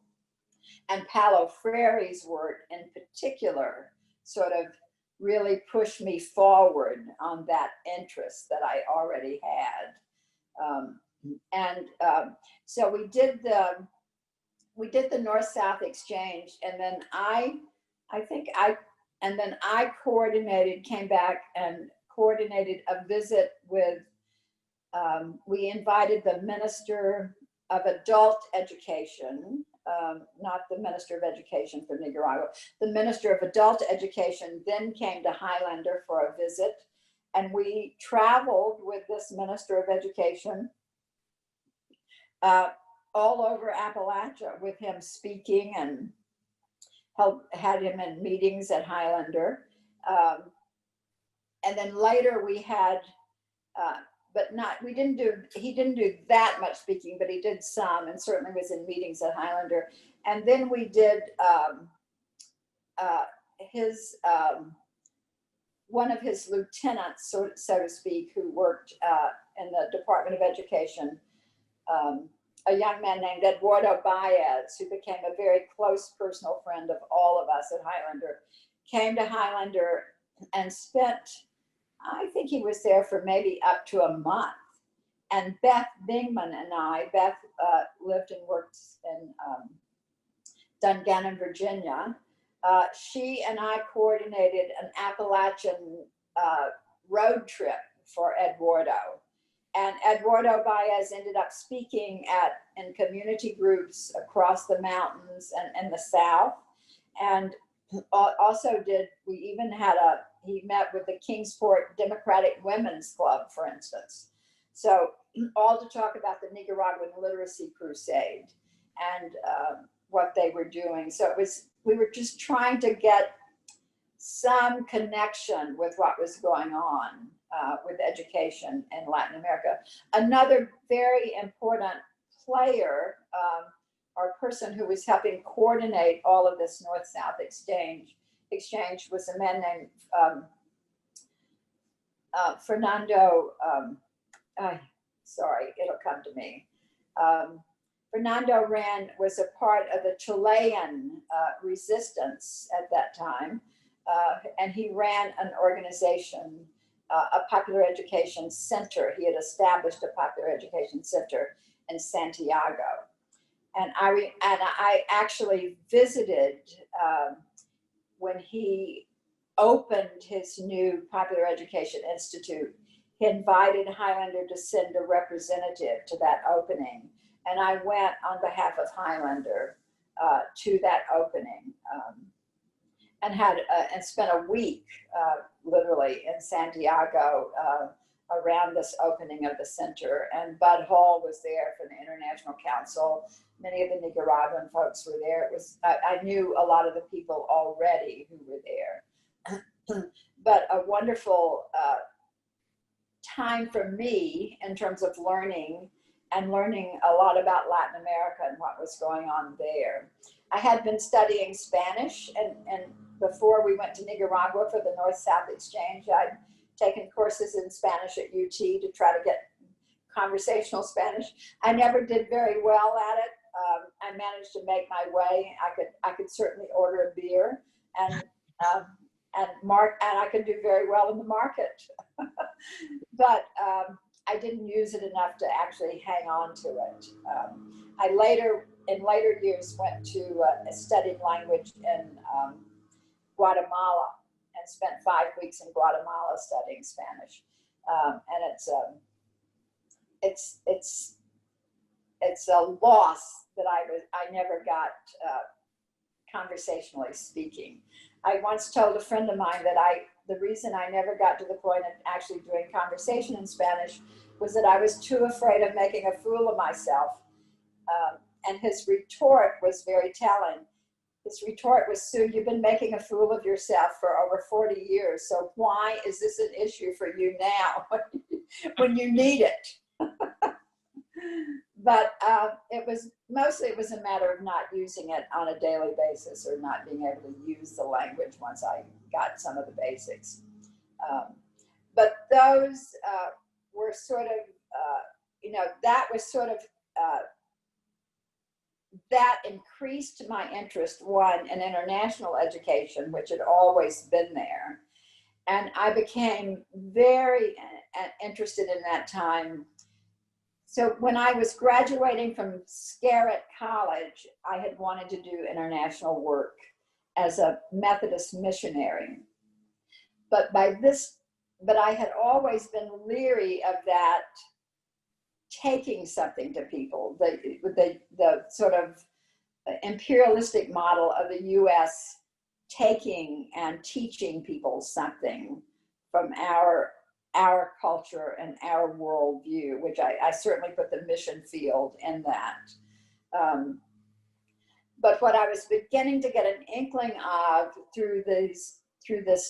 [SPEAKER 3] and Paulo Freire's work in particular, sort of really pushed me forward on that interest that I already had. So we did the North-South exchange, and then I coordinated, came back and coordinated a visit with, we invited the Minister of Adult Education, not the Minister of Education for Nicaragua, the Minister of Adult Education then came to Highlander for a visit, and we traveled with this Minister of Education all over Appalachia with him speaking, and had him in meetings at Highlander. And then later we had, he didn't do that much speaking, but he did some, and certainly was in meetings at Highlander. And then we did one of his lieutenants, so to speak, who worked in the Department of Education, a young man named Eduardo Baez, who became a very close personal friend of all of us at Highlander, came to Highlander and spent, I think he was there for maybe up to a month. And Beth Bingman and Beth lived and worked in Dungannon, Virginia. She and I coordinated an Appalachian road trip for Eduardo. And Eduardo Baez ended up speaking in community groups across the mountains and the South. And also he met with the Kingsport Democratic Women's Club, for instance. So all to talk about the Nicaraguan literacy crusade and what they were doing. So we were just trying to get some connection with what was going on with education in Latin America. Another very important player or person who was helping coordinate all of this North-South exchange was a man named Fernando, sorry, it'll come to me. Fernando was a part of the Chilean resistance at that time, and he ran an organization, a popular education center. He had established a popular education center in Santiago. And I actually visited when he opened his new Popular Education Institute. He invited Highlander to send a representative to that opening. And I went on behalf of Highlander to that opening and spent a week literally in Santiago around this opening of the center. And Bud Hall was there from the International Council. Many of the Nicaraguan folks were there. I knew a lot of the people already who were there. But a wonderful time for me in terms of learning a lot about Latin America and what was going on there. I had been studying Spanish, and before we went to Nicaragua for the North-South Exchange, I'd taken courses in Spanish at UT to try to get conversational Spanish. I never did very well at it. I managed to make my way. I could certainly order a beer and I could do very well in the market. But I didn't use it enough to actually hang on to it. I in later years, went to studied language in Guatemala and spent 5 weeks in Guatemala studying Spanish. And it's a loss that I never got conversationally speaking. I once told a friend of mine that the reason I never got to the point of actually doing conversation in Spanish was that I was too afraid of making a fool of myself. And his retort was very telling. His retort was, "Sue, you've been making a fool of yourself for over 40 years, so why is this an issue for you now when you need it?" But it was a matter of not using it on a daily basis or not being able to use the language once I got some of the basics. But those were sort of, that was sort of, that increased my interest, one, in international education, which had always been there. And I became very interested in that time. So when I was graduating from Scarrett College, I had wanted to do international work as a Methodist missionary. But I had always been leery of that taking something to people, the sort of imperialistic model of the US taking and teaching people something from our culture and our worldview, which I certainly put the mission field in that. But what I was beginning to get an inkling of through this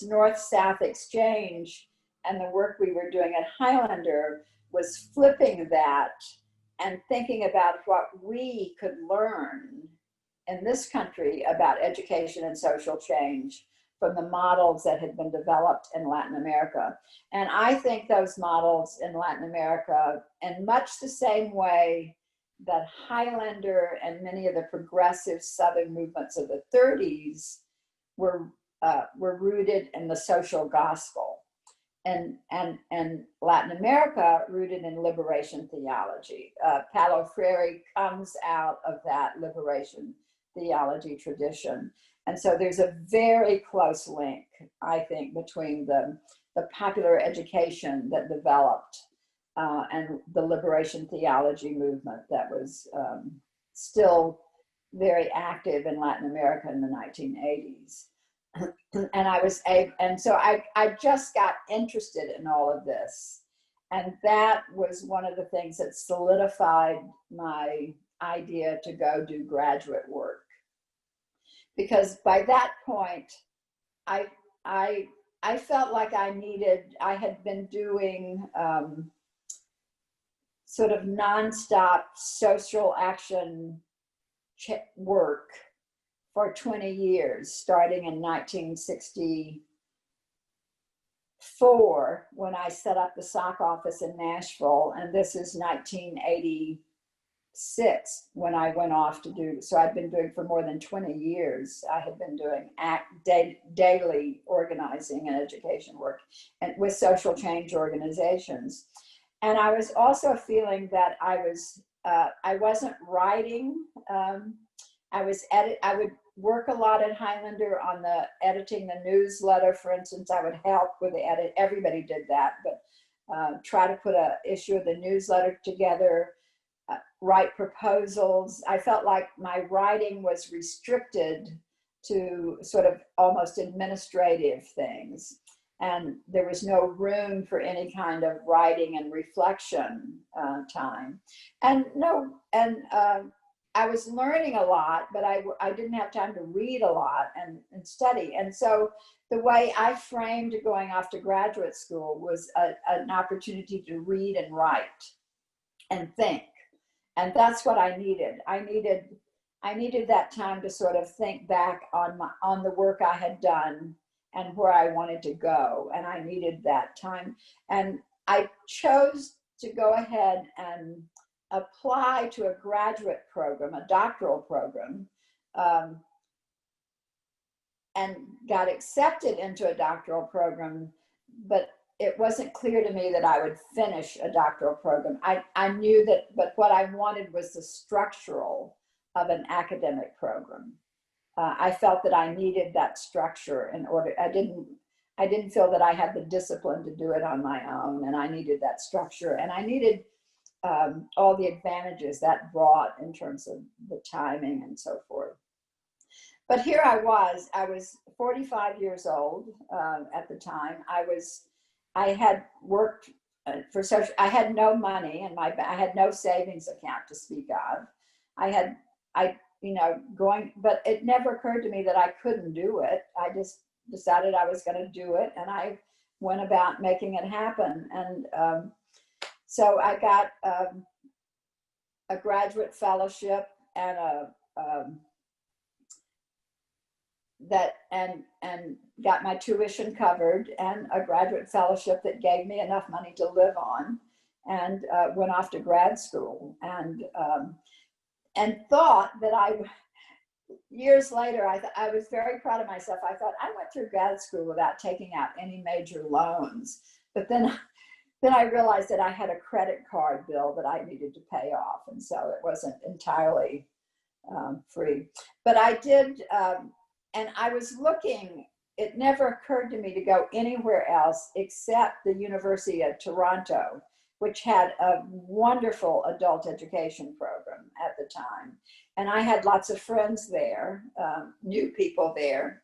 [SPEAKER 3] North-South exchange and the work we were doing at Highlander was flipping that and thinking about what we could learn in this country about education and social change from the models that had been developed in Latin America. And I think those models in Latin America, in much the same way that Highlander and many of the progressive Southern movements of the 30s were rooted in the social gospel. And Latin America rooted in liberation theology. Paulo Freire comes out of that liberation theology tradition. And so there's a very close link, I think, between the popular education that developed and the liberation theology movement that was still very active in Latin America in the 1980s. And so I just got interested in all of this. And that was one of the things that solidified my idea to go do graduate work. Because by that point, I felt like I had been doing sort of nonstop social action work for 20 years, starting in 1964, when I set up the SOC office in Nashville, and this is 1986 when I went off to do, so I've been doing for more than 20 years, I had been doing daily organizing and education work and with social change organizations. And I was also feeling that I was I wasn't writing. I would work a lot at Highlander on the editing the newsletter. For instance, I would help with the edit. Everybody did that, but try to put a issue of the newsletter together, write proposals. I felt like my writing was restricted to sort of almost administrative things. And there was no room for any kind of writing and reflection time. And I was learning a lot, but I didn't have time to read a lot and study. And so the way I framed going off to graduate school was an opportunity to read and write and think. And that's what I needed. I needed that time to sort of think back on the work I had done and where I wanted to go. And I needed that time. And I chose to go ahead and apply to a graduate program, a doctoral program, and got accepted into a doctoral program, but it wasn't clear to me that I would finish a doctoral program. I knew that, but what I wanted was the structural of an academic program. I felt that I needed that structure in order. I didn't feel that I had the discipline to do it on my own, and I needed that structure, and I needed all the advantages that brought in terms of the timing and so forth. But here I was 45 years old at the time. I had worked for social. I had no money, and I had no savings account to speak of. But it never occurred to me that I couldn't do it. I just decided I was going to do it, and I went about making it happen. And so I got a graduate fellowship and and got my tuition covered, and a graduate fellowship that gave me enough money to live on, and went off to grad school, and thought that years later, I was very proud of myself. I thought I went through grad school without taking out any major loans, but then I realized that I had a credit card bill that I needed to pay off, and so it wasn't entirely free. But I did. And I was looking, it never occurred to me to go anywhere else except the University of Toronto, which had a wonderful adult education program at the time. And I had lots of friends there, new people there,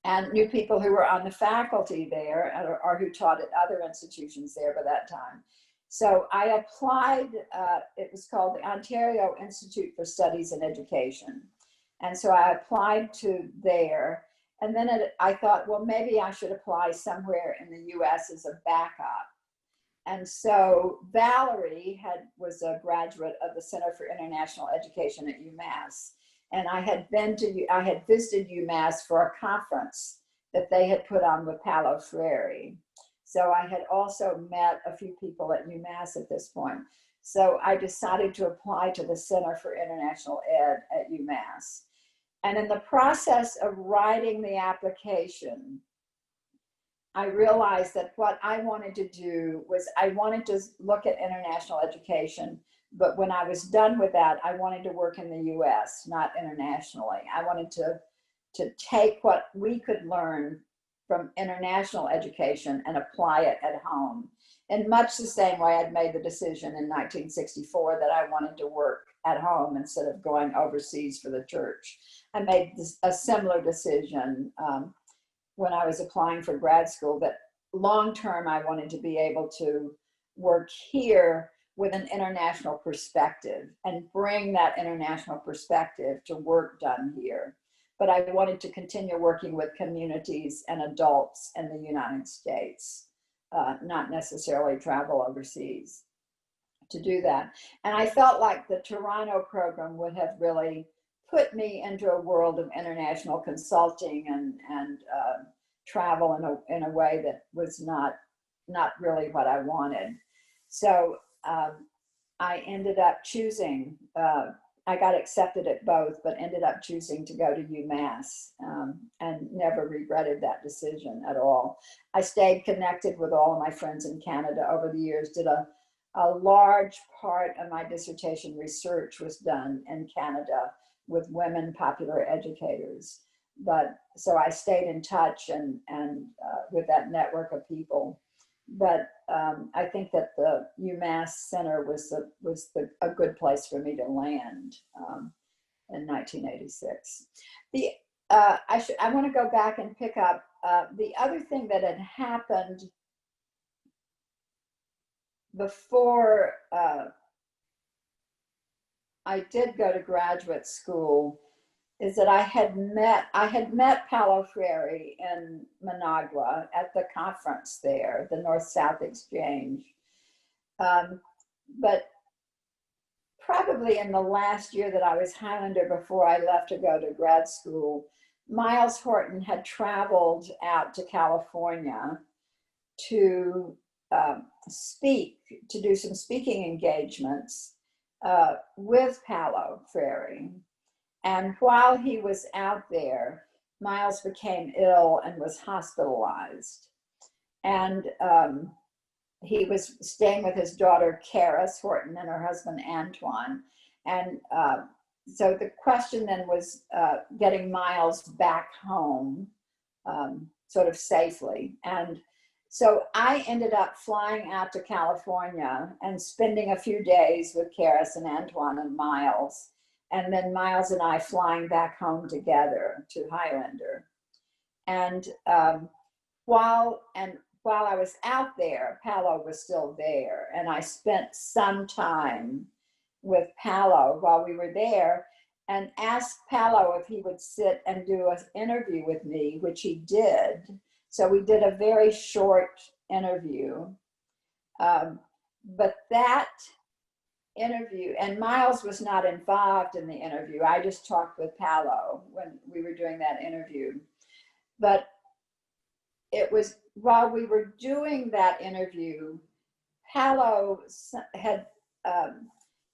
[SPEAKER 3] and new people who were on the faculty there or who taught at other institutions there by that time. So I applied, it was called the Ontario Institute for Studies in Education. And so I applied to there, and then I thought, well, maybe I should apply somewhere in the US as a backup. And so Valerie was a graduate of the Center for International Education at UMass. And I had visited UMass for a conference that they had put on with Paulo Freire. So I had also met a few people at UMass at this point. So I decided to apply to the Center for International Ed at UMass. And in the process of writing the application, I realized that what I wanted to do was I wanted to look at international education, but when I was done with that, I wanted to work in the US, not internationally. I wanted to take what we could learn from international education and apply it at home. In much the same way I'd made the decision in 1964 that I wanted to work at home instead of going overseas for the church. I made a similar decision when I was applying for grad school, that long-term I wanted to be able to work here with an international perspective and bring that international perspective to work done here. But I wanted to continue working with communities and adults in the United States, not necessarily travel overseas to do that. And I felt like the Toronto program would have really put me into a world of international consulting and travel in a way that was not really what I wanted. So I ended up choosing, I got accepted at both, but ended up choosing to go to UMass and never regretted that decision at all. I stayed connected with all of my friends in Canada over the years, did a a large part of my dissertation research was done in Canada with women popular educators. But so I stayed in touch and with that network of people. But I think that the UMass Center was a good place for me to land in 1986. I want to go back and pick up the other thing that had happened before I did go to graduate school is that I had met Paulo Freire in Managua at the conference there, the North-South Exchange. But probably in the last year that I was Highlander before I left to go to grad school, Miles Horton had traveled out to California to to do some speaking engagements with Paulo Freire. And while he was out there, Miles became ill and was hospitalized. And he was staying with his daughter, Karis Horton, and her husband, Antoine. And so the question then was getting Miles back home sort of safely. And so I ended up flying out to California and spending a few days with Karis and Antoine and Miles. And then Miles and I flying back home together to Highlander. And while I was out there, Paulo was still there. And I spent some time with Paulo while we were there and asked Paulo if he would sit and do an interview with me, which he did. So we did a very short interview. But that interview, and Miles was not involved in the interview. I just talked with Paulo when we were doing that interview. But it was while we were doing that interview, Paulo had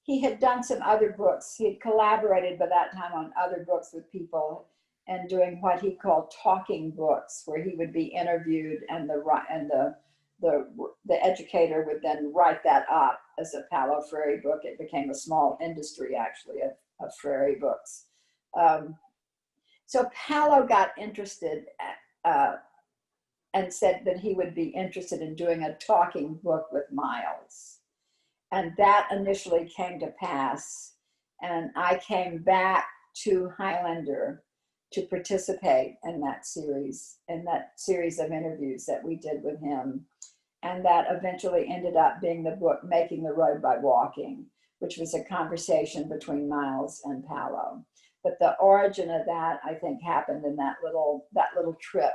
[SPEAKER 3] he had done some other books. He had collaborated by that time on other books with people and doing what he called talking books, where he would be interviewed and the educator would then write that up as a Paulo Freire book. It became a small industry, actually, of Freire books. So Paulo got interested and said that he would be interested in doing a talking book with Miles. And that initially came to pass. And I came back to Highlander to participate in that series of interviews that we did with him. And that eventually ended up being the book, Making the Road by Walking, which was a conversation between Miles and Paulo. But the origin of that, I think, happened in that little trip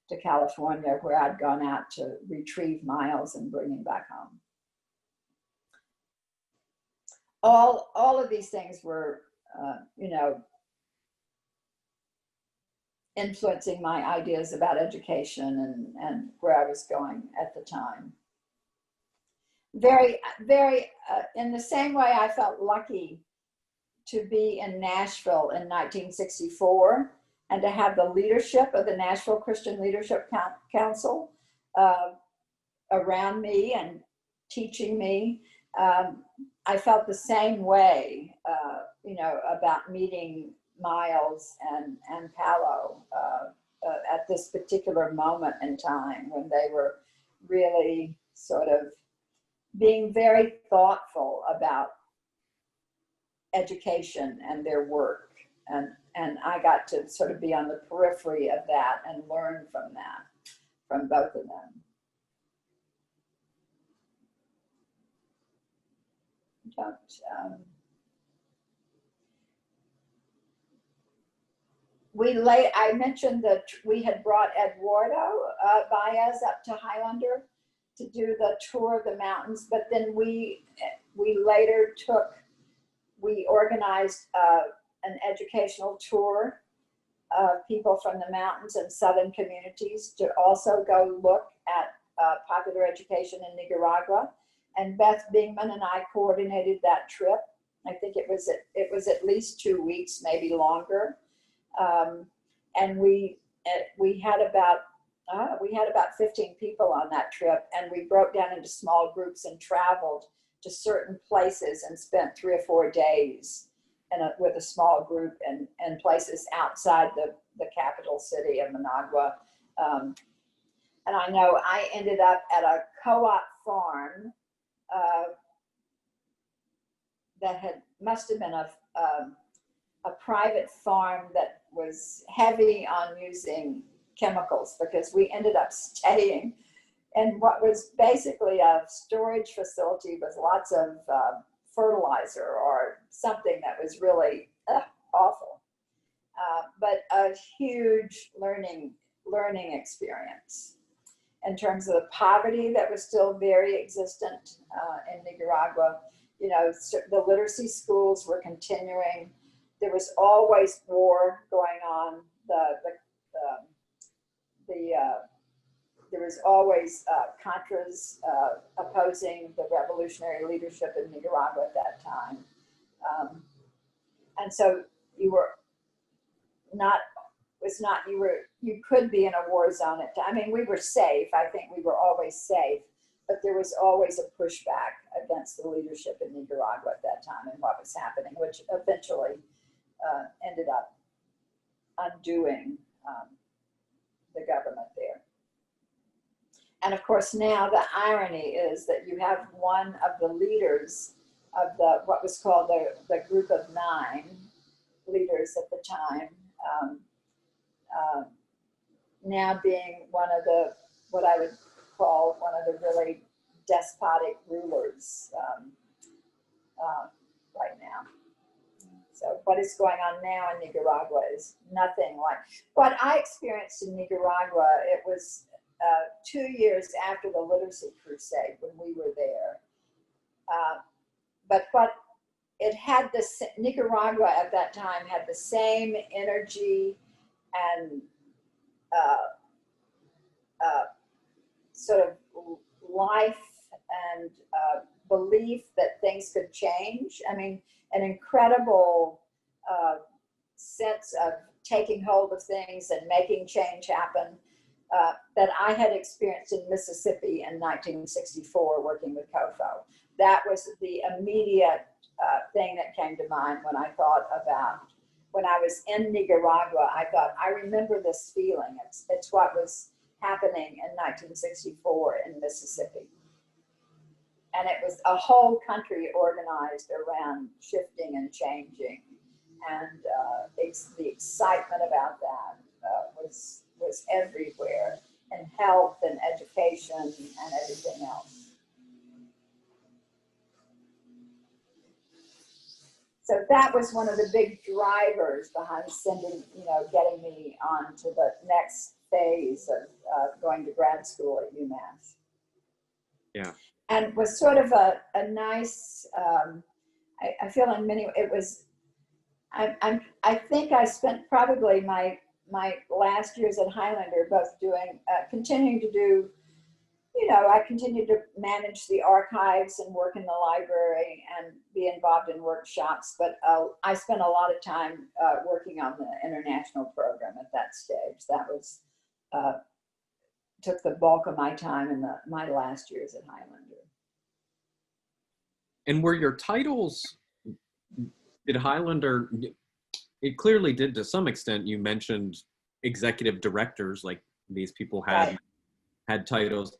[SPEAKER 3] to California where I'd gone out to retrieve Miles and bring him back home. All of these things were, influencing my ideas about education and where I was going at the time. Very, very, in the same way I felt lucky to be in Nashville in 1964 and to have the leadership of the Nashville Christian Leadership Council around me and teaching me. I felt the same way, about meeting Miles and Paulo at this particular moment in time when they were really sort of being very thoughtful about education and their work. And I got to sort of be on the periphery of that and learn from that, from both of them. I mentioned that we had brought Eduardo Baez up to Highlander to do the tour of the mountains, but then we organized an educational tour of people from the mountains and southern communities to also go look at popular education in Nicaragua. And Beth Bingman and I coordinated that trip. I think it was at least 2 weeks, maybe longer. And we had about 15 people on that trip, and we broke down into small groups and traveled to certain places and spent 3 or 4 days with a small group in places outside the capital city of Managua. And I know I ended up at a co-op farm that must have been a private farm that was heavy on using chemicals, because we ended up staying in what was basically a storage facility with lots of fertilizer or something that was really awful, but a huge learning experience in terms of the poverty that was still very existent in Nicaragua. You know, the literacy schools were continuing. There was always war going on. There was always Contras opposing the revolutionary leadership in Nicaragua at that time. And so you could be in a war zone at times. I mean, we were safe. I think we were always safe, but there was always a pushback against the leadership in Nicaragua at that time and what was happening, which eventually ended up undoing the government there. And of course, now the irony is that you have one of the leaders of what was called the Group of 9 leaders at the time, now being one of what I would call one of the really despotic rulers right now. So what is going on now in Nicaragua is nothing like what I experienced in Nicaragua. It was 2 years after the Literacy Crusade when we were there. But Nicaragua at that time had the same energy and sort of life and belief that things could change. I mean, an incredible sense of taking hold of things and making change happen that I had experienced in Mississippi in 1964 working with COFO. That was the immediate thing that came to mind when I thought about, when I was in Nicaragua, I thought, I remember this feeling. It's what was happening in 1964 in Mississippi. And it was a whole country organized around shifting and changing. And the excitement about that was everywhere, in health and education and everything else. So that was one of the big drivers behind getting me on to the next phase of going to grad school at UMass.
[SPEAKER 2] Yeah.
[SPEAKER 3] And was sort of a nice, I feel in many, it was, I think I spent probably my last years at Highlander both doing, continuing to do, I continued to manage the archives and work in the library and be involved in workshops, but I spent a lot of time working on the international program at that stage. That was, took the bulk of my time in my last years at Highlander.
[SPEAKER 2] And were your titles, did Highlander, it clearly did to some extent. You mentioned executive directors, like these people had titles.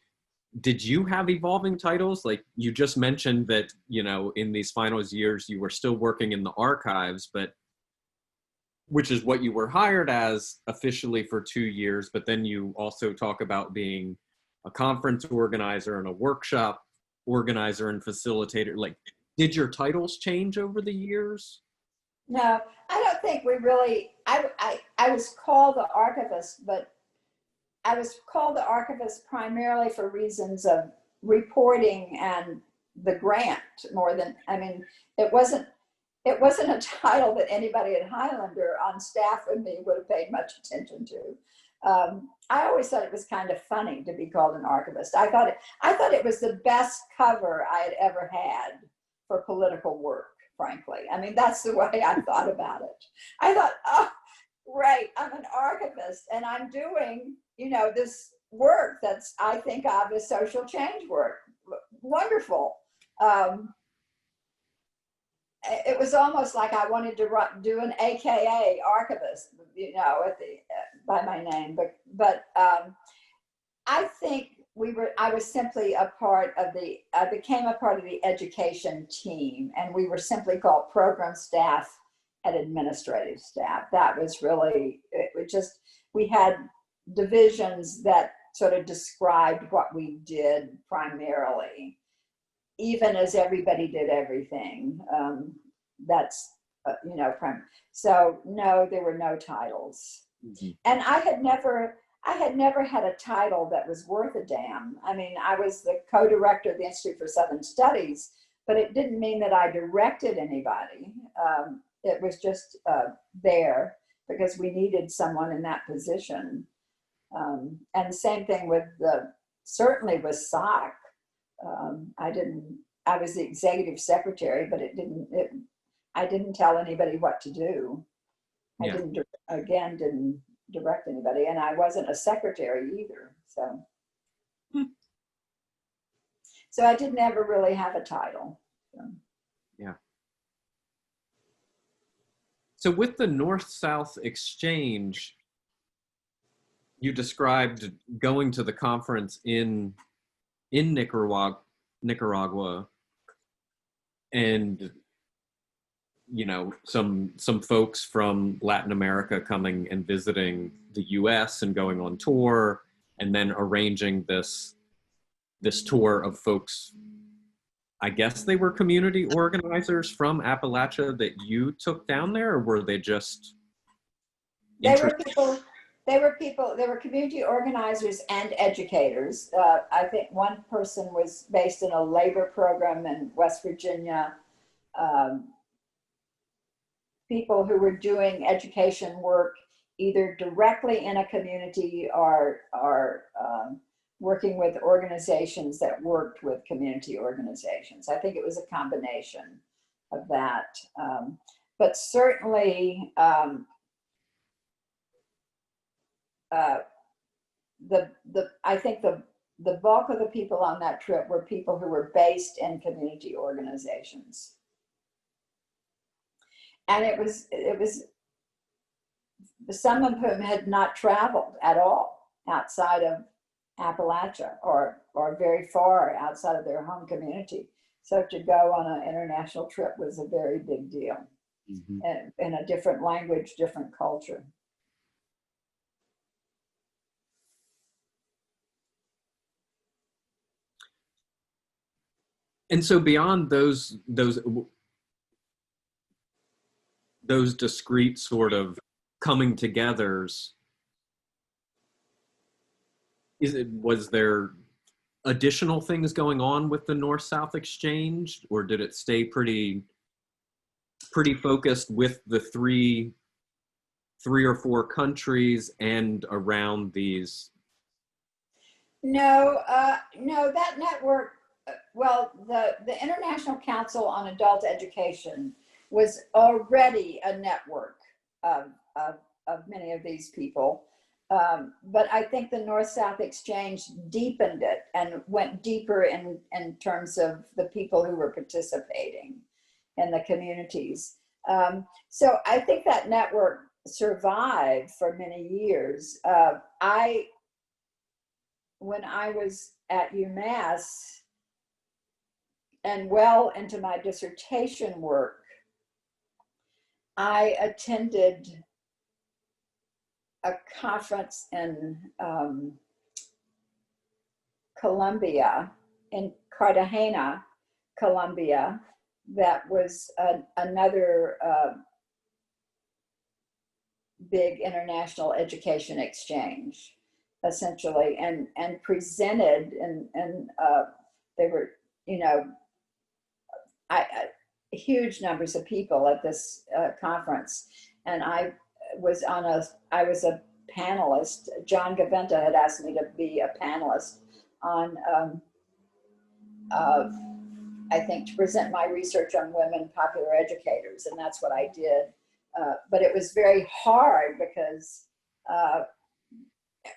[SPEAKER 2] Did you have evolving titles? Like you just mentioned that, in these final years, you were still working in the archives, but which is what you were hired as officially for 2 years. But then you also talk about being a conference organizer and a workshop organizer and facilitator. Like, did your titles change over the years?
[SPEAKER 3] No, I don't think we really, I was called the archivist, but I was called the archivist primarily for reasons of reporting and the grant more than, it wasn't a title that anybody at Highlander on staff with me would have paid much attention to. I always thought it was kind of funny to be called an archivist. I thought it was the best cover I had ever had for political work, frankly. That's the way I thought about it. I thought, oh, great, I'm an archivist and I'm doing, this work that's, I think of as social change work. Wonderful. It was almost like I wanted to do an AKA archivist, at the by my name. But I think I was simply I became a part of the education team, and we were simply called program staff and administrative staff. That was really, we had divisions that sort of described what we did primarily, even as everybody did everything. So no, there were no titles. Mm-hmm. And I had never had a title that was worth a damn. I mean, I was the co-director of the Institute for Southern Studies, but it didn't mean that I directed anybody. It was just there because we needed someone in that position. And the same thing certainly with SOC. I was the executive secretary, but I didn't tell anybody what to do. I didn't direct anybody, and I wasn't a secretary either. So I didn't ever really have a title. So.
[SPEAKER 2] Yeah. So with the North-South exchange, you described going to the conference in Nicaragua, and some folks from Latin America coming and visiting the US and going on tour, and then arranging this tour of folks. I guess they were community organizers from Appalachia that you took down there, or were they just
[SPEAKER 3] They were community organizers and educators. I think one person was based in a labor program in West Virginia. People who were doing education work either directly in a community or working with organizations that worked with community organizations. I think it was a combination of that. But certainly, I think the bulk of the people on that trip were people who were based in community organizations. And it was some of whom had not traveled at all outside of Appalachia or very far outside of their home community. So to go on an international trip was a very big deal. Mm-hmm. In a different language, different culture.
[SPEAKER 2] And so beyond those discrete sort of coming togethers, was there additional things going on with the North-South exchange, or did it stay pretty focused with the three or four countries and around these?
[SPEAKER 3] No, that network, well, the International Council on Adult Education was already a network of many of these people. But I think the North-South exchange deepened it and went deeper in terms of the people who were participating in the communities. So I think that network survived for many years. When I was at UMass and well into my dissertation work, I attended a conference in Colombia, in Cartagena, Colombia, that was another big international education exchange, essentially, and presented, and they were, huge numbers of people at this conference, and I was a panelist. John Gaventa had asked me to be a panelist on, I think, to present my research on women popular educators, and that's what I did. But it was very hard because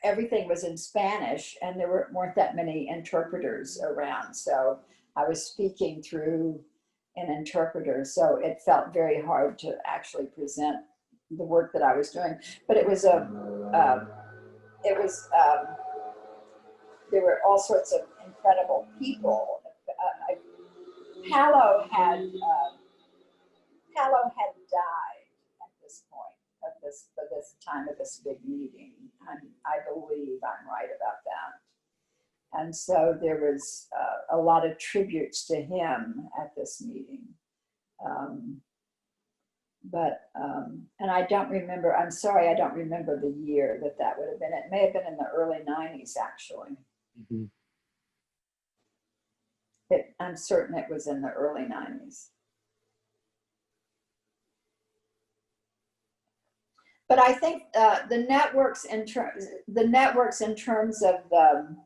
[SPEAKER 3] everything was in Spanish, and there weren't that many interpreters around. So I was speaking through an interpreter, so it felt very hard to actually present the work that I was doing. But it was there were all sorts of incredible people. Palo had died at this point, at this time of this big meeting, and I believe I'm right about that. And so there was a lot of tributes to him at this meeting. And I don't remember, I'm sorry, I don't remember the year that would have been. It may have been in the early 90s, actually. Mm-hmm. I'm certain it was in the early 90s. But I think the networks in terms of the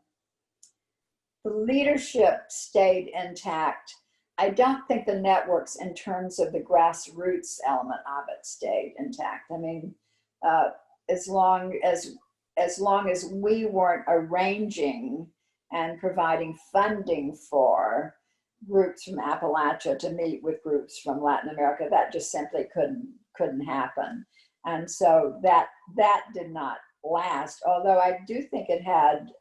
[SPEAKER 3] leadership stayed intact. I don't think the networks in terms of the grassroots element of it stayed intact. I mean, as long as we weren't arranging and providing funding for groups from Appalachia to meet with groups from Latin America, that just simply couldn't happen. And so that did not last, although I do think it had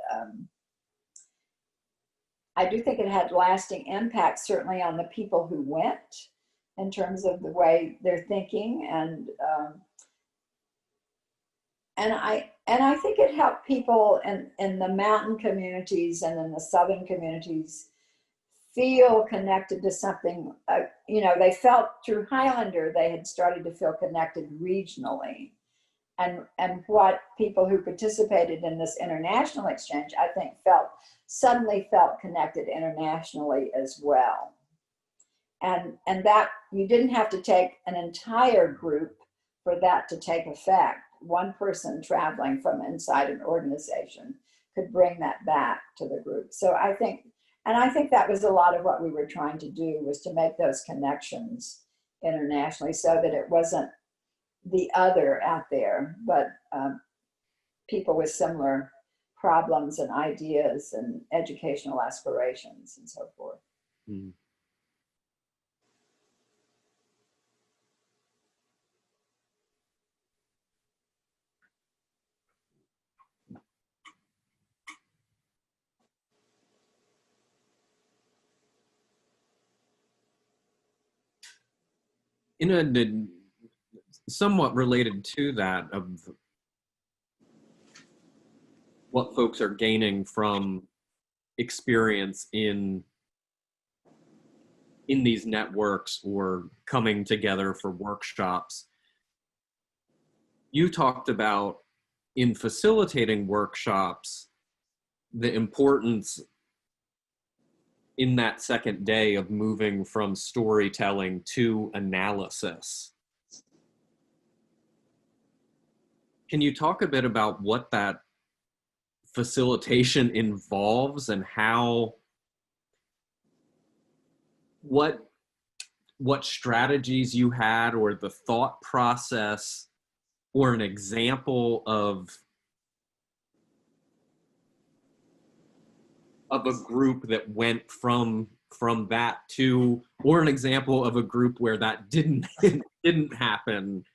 [SPEAKER 3] lasting impact, certainly on the people who went, in terms of the way they're thinking, and I think it helped people in the mountain communities and in the southern communities feel connected to something. They felt through Highlander, they had started to feel connected regionally. And what people who participated in this international exchange, I think, suddenly felt connected internationally as well. And that you didn't have to take an entire group for that to take effect. One person traveling from inside an organization could bring that back to the group. So I think that was a lot of what we were trying to do, was to make those connections internationally, so that it wasn't the other out there, but people with similar problems and ideas and educational aspirations and so forth. Mm.
[SPEAKER 2] In a somewhat related to that, of what folks are gaining from experience in these networks or coming together for workshops, you talked about, in facilitating workshops, the importance in that second day of moving from storytelling to analysis. Can you talk a bit about what that facilitation involves, and what strategies you had, or the thought process, or an example of a group that went from that to, or an example of a group where that didn't happen?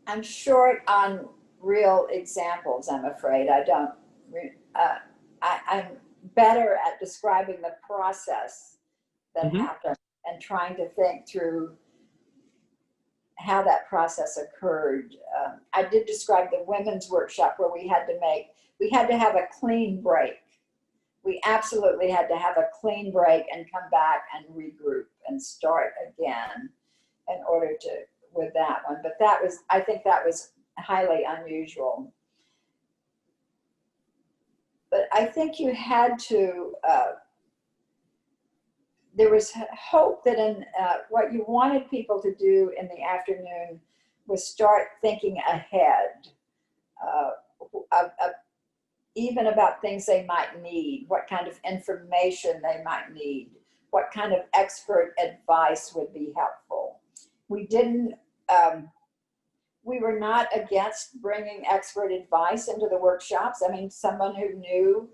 [SPEAKER 3] I'm short on real examples, I'm afraid. I'm better at describing the process that mm-hmm. happened and trying to think through how that process occurred. I did describe the women's workshop where we had to have a clean break. We absolutely had to have a clean break and come back and regroup and start again in order to, with that one. But I think that was highly unusual. But I think you had to, there was hope that in what you wanted people to do in the afternoon was start thinking ahead, even about things they might need, what kind of information they might need, what kind of expert advice would be helpful. We didn't we were not against bringing expert advice into the workshops. I mean, someone who knew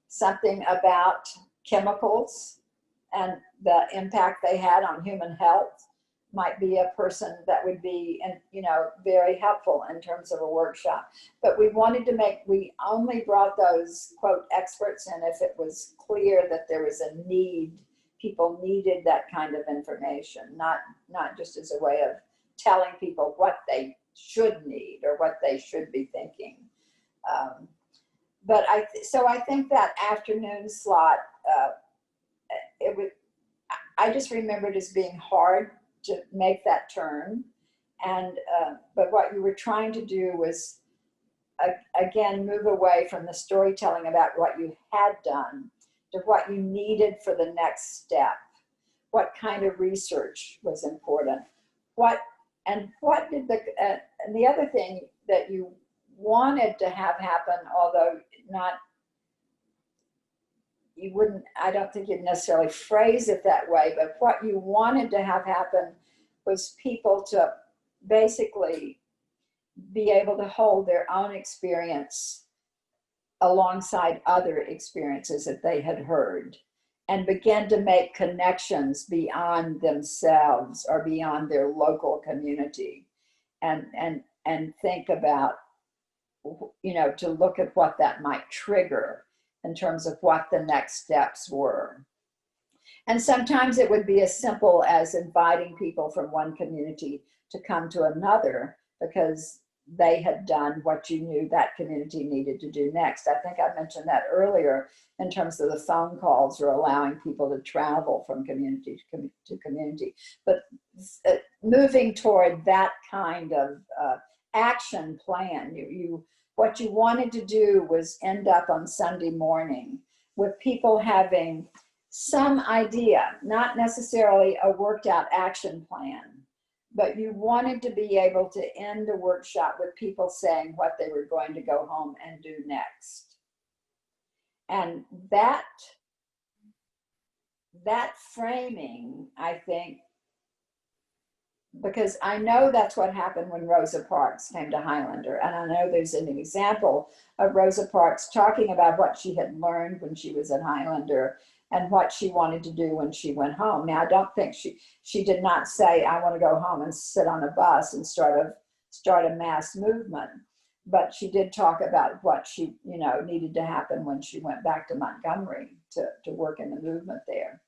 [SPEAKER 3] something about chemicals and the impact they had on human health might be a person that would be, very helpful in terms of a workshop. But we only brought those, quote, experts in if it was clear that there was a need, people needed that kind of information, not just as a way of telling people what they should need or what they should be thinking. But I think that afternoon slot, I just remember it as being hard to make that turn. And, but what you were trying to do was, again, move away from the storytelling about what you had done to what you needed for the next step. What kind of research was important? And the other thing that you wanted to have happen, although I don't think you'd necessarily phrase it that way, but what you wanted to have happen was people to basically be able to hold their own experience alongside other experiences that they had heard and begin to make connections beyond themselves or beyond their local community and think about, to look at what that might trigger in terms of what the next steps were. And sometimes it would be as simple as inviting people from one community to come to another because they had done what you knew that community needed to do next. I think I mentioned that earlier in terms of the phone calls or allowing people to travel from community to community. But moving toward that kind of action plan, what you wanted to do was end up on Sunday morning with people having some idea, not necessarily a worked out action plan, but you wanted to be able to end the workshop with people saying what they were going to go home and do next. And that framing, I think, because I know that's what happened when Rosa Parks came to Highlander. And I know there's an example of Rosa Parks talking about what she had learned when she was at Highlander and what she wanted to do when she went home. Now, I don't think she did not say, I want to go home and sit on a bus and start a mass movement. But she did talk about what she, needed to happen when she went back to Montgomery to work in the movement there.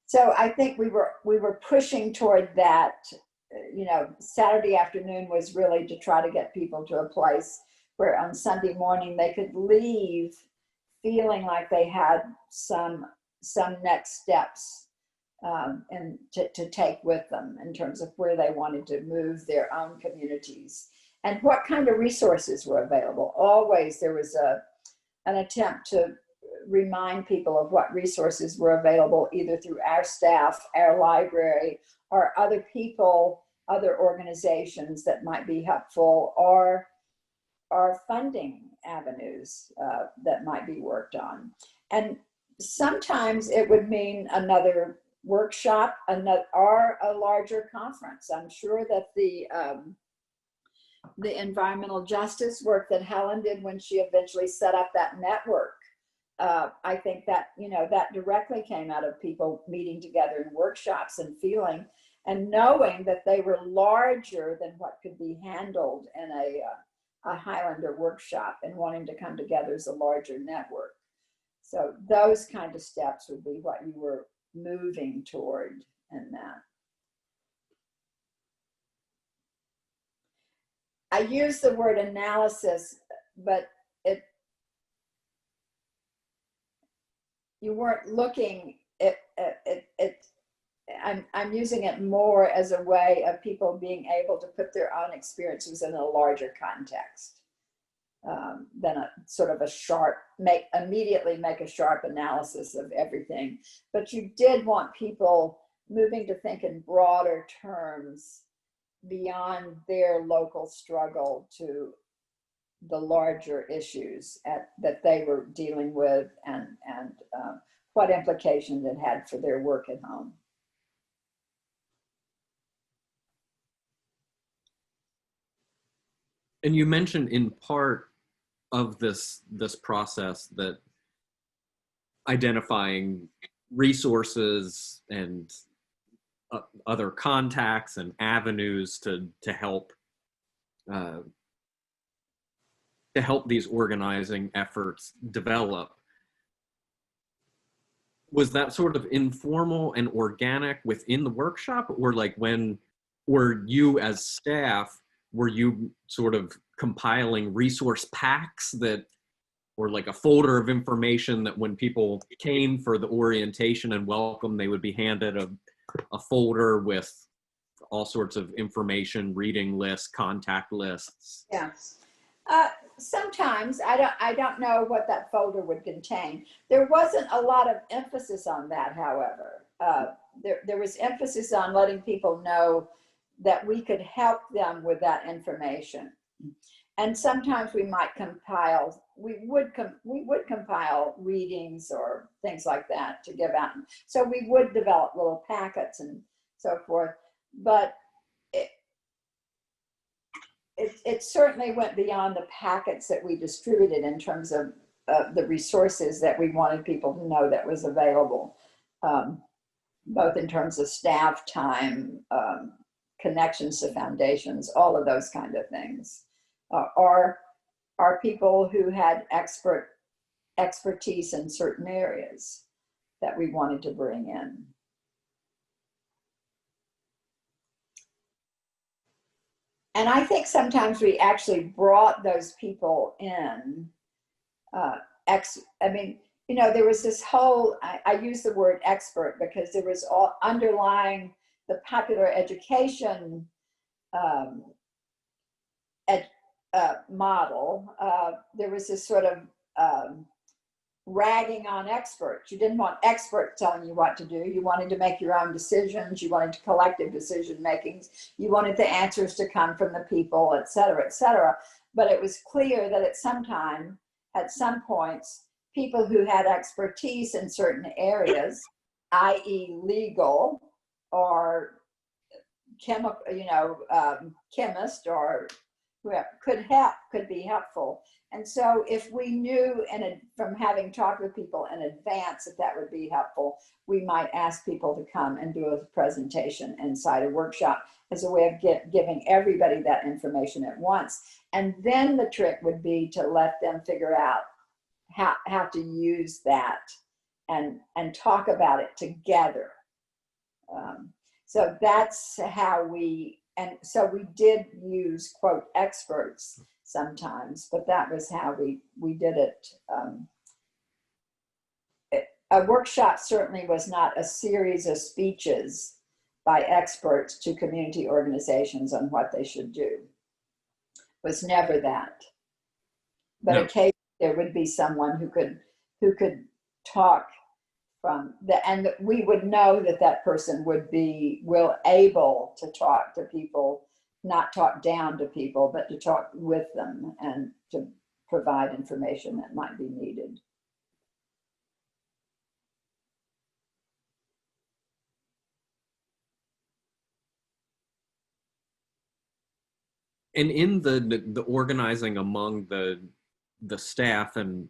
[SPEAKER 3] So I think we were pushing toward that. Saturday afternoon was really to try to get people to a place where on Sunday morning they could leave feeling like they had some next steps and to take with them in terms of where they wanted to move their own communities and what kind of resources were available. Always there was an attempt to remind people of what resources were available either through our staff, our library, or other people, other organizations that might be helpful, or funding avenues that might be worked on. And sometimes it would mean another workshop, or a larger conference. I'm sure that the environmental justice work that Helen did when she eventually set up that network, I think that, that directly came out of people meeting together in workshops and feeling and knowing that they were larger than what could be handled in a Highlander workshop and wanting to come together as a larger network. So those kind of steps would be what you were moving toward in that. I use the word analysis, but you weren't looking at I'm using it more as a way of people being able to put their own experiences in a larger context than a sort of immediately make a sharp analysis of everything. But you did want people moving to think in broader terms beyond their local struggle to the larger issues that they were dealing with and what implications it had for their work at home.
[SPEAKER 2] And you mentioned in part of this process that identifying resources and other contacts and avenues to help these organizing efforts develop. Was that sort of informal and organic within the workshop, or like were you as staff, were you sort of compiling resource packs that, or like a folder of information that when people came for the orientation and welcome, they would be handed a folder with all sorts of information, reading lists, contact lists?
[SPEAKER 3] Yeah. Sometimes I don't know what that folder would contain. There wasn't a lot of emphasis on that, however. There was emphasis on letting people know that we could help them with that information. And sometimes we might compile, we would compile readings or things like that to give out. So we would develop little packets and so forth. But it certainly went beyond the packets that we distributed in terms of the resources that we wanted people to know that was available, both in terms of staff time, connections to foundations, all of those kind of things. Or people who had expertise in certain areas that we wanted to bring in. And I think sometimes we actually brought those people in. I mean, you know, there was this whole, I use the word expert because there was all underlying the popular education model. There was this sort of ragging on experts. You didn't want experts telling you what to do. You wanted to make your own decisions. You wanted collective decision makings. You wanted the answers to come from the people, et cetera, et cetera. But it was clear that at some points, people who had expertise in certain areas, i.e. legal or chemical, chemist or whoever, could be helpful. And so if we knew from having talked with people in advance that would be helpful, we might ask people to come and do a presentation inside a workshop as a way of giving everybody that information at once. And then the trick would be to let them figure out how to use that and talk about it together. So that's how and so we did use, quote, experts sometimes, but that was how we did it. A workshop certainly was not a series of speeches by experts to community organizations on what they should do. It was never that. But
[SPEAKER 2] No.
[SPEAKER 3] Occasionally there would be someone who could talk and we would know that person would be able to talk to people, not talk down to people, but to talk with them and to provide information that might be needed.
[SPEAKER 2] And in the organizing among the staff, and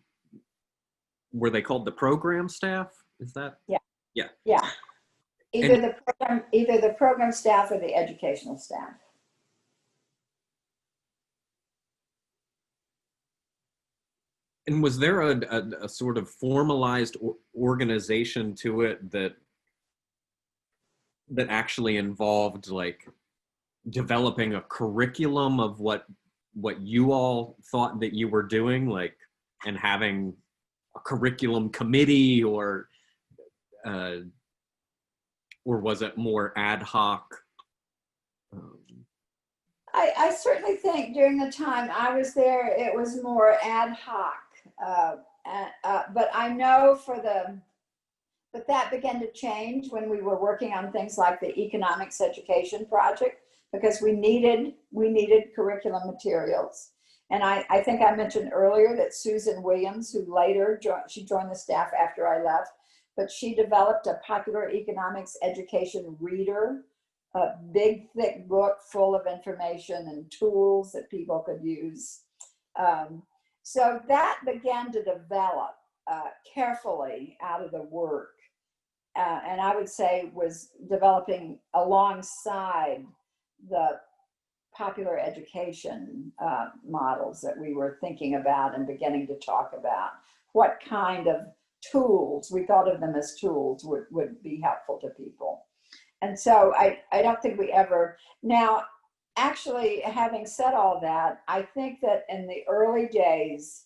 [SPEAKER 2] were they called the program staff? Is that? Yeah.
[SPEAKER 3] Either the program staff or the educational staff.
[SPEAKER 2] And was there a sort of formalized organization to it that actually involved like developing a curriculum of what you all thought that you were doing, like, and having a curriculum committee, or was it more ad hoc?
[SPEAKER 3] I certainly think during the time I was there, it was more ad hoc. But I know but that began to change when we were working on things like the economics education project, because we needed curriculum materials. And I think I mentioned earlier that Susan Williams, who later joined the staff after I left, but she developed a popular economics education reader a big, thick book full of information and tools that people could use. So that began to develop carefully out of the work. And I would say was developing alongside the popular education models that we were thinking about and beginning to talk about. What kind of tools, we thought of them as tools, would be helpful to people. And so I don't think we ever, now actually having said all that, I think that in the early days,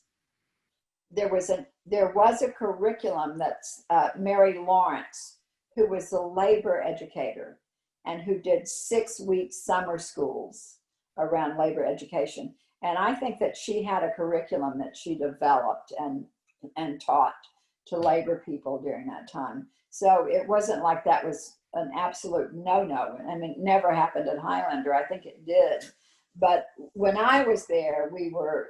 [SPEAKER 3] there was a curriculum that's Mary Lawrence, who was the labor educator and who did 6-week summer schools around labor education. And I think that she had a curriculum that she developed and taught to labor people during that time. So it wasn't like that was an absolute no-no. I mean, it never happened at Highlander. I think it did. But when I was there, we were,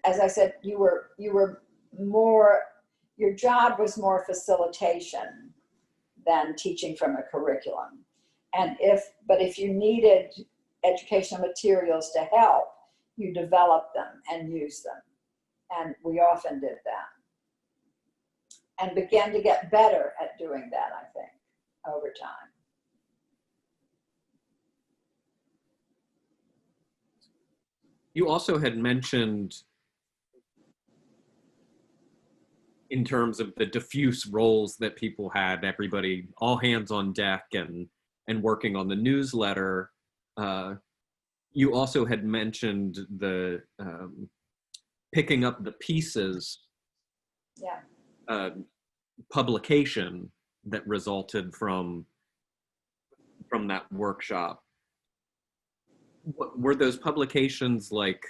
[SPEAKER 3] as I said, you were more, your job was more facilitation than teaching from a curriculum. But if you needed educational materials to help, you developed them and used them. And we often did that. And began to get better at doing that, I think, over time.
[SPEAKER 2] You also had mentioned, in terms of the diffuse roles that people had, everybody, all hands on deck and working on the newsletter, you also had mentioned the picking up the pieces publication that resulted from that workshop. Were those publications like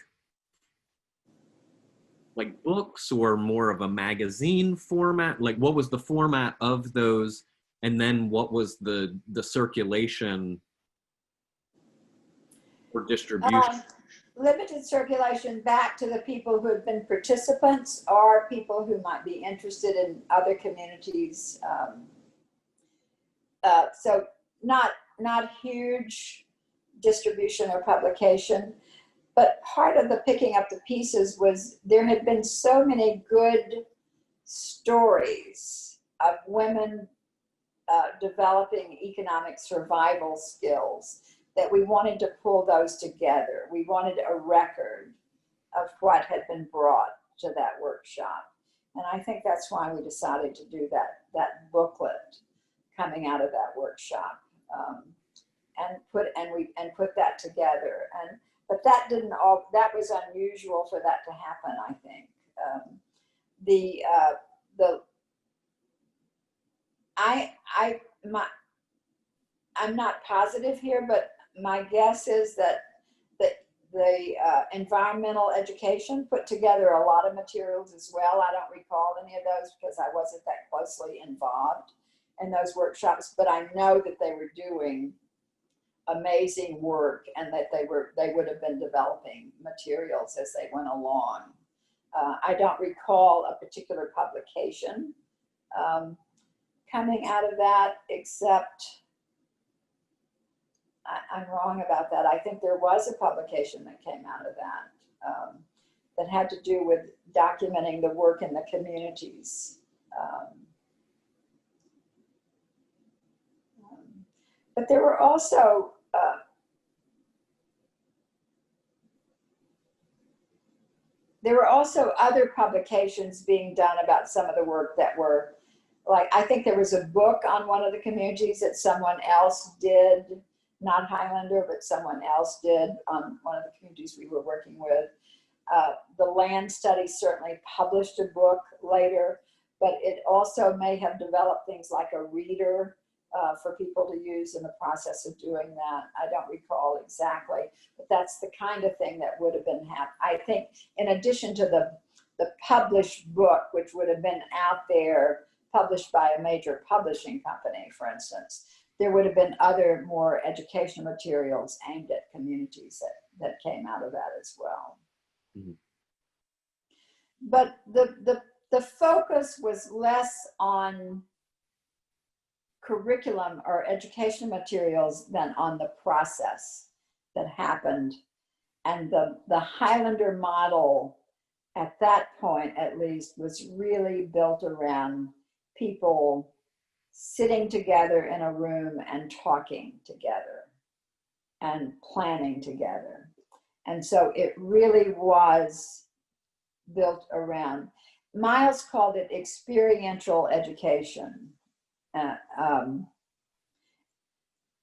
[SPEAKER 2] books or more of a magazine format? Like, what was the format of those? And then what was the circulation or distribution?
[SPEAKER 3] Limited circulation back to the people who had been participants or people who might be interested in other communities. So not huge distribution or publication, but part of the picking up the pieces was there had been so many good stories of women developing economic survival skills that we wanted to pull those together. We wanted a record of what had been brought to that workshop. And I think that's why we decided to do that booklet coming out of that workshop, and put that together. But that that was unusual for that to happen, I think. I'm not positive here, but my guess is that the environmental education put together a lot of materials as well. I don't recall any of those because I wasn't that closely involved in those workshops, but I know that they were doing amazing work and that they would have been developing materials as they went along. I don't recall a particular publication coming out of that, except I'm wrong about that. I think there was a publication that came out of that that had to do with documenting the work in the communities. But there were also other publications being done about some of the work that were, like, I think there was a book on one of the communities that someone else did, not Highlander, but someone else did on one of the communities we were working with. The land study certainly published a book later, but it also may have developed things like a reader for people to use in the process of doing that. I don't recall exactly, but that's the kind of thing that would have been happening. I think in addition to the published book, which would have been out there, published by a major publishing company, for instance, there would have been other more educational materials aimed at communities that came out of that as well. Mm-hmm. But the focus was less on curriculum or educational materials than on the process that happened. And the Highlander model at that point, at least, was really built around people sitting together in a room and talking together and planning together. And so it really was built around, Miles called it experiential education. And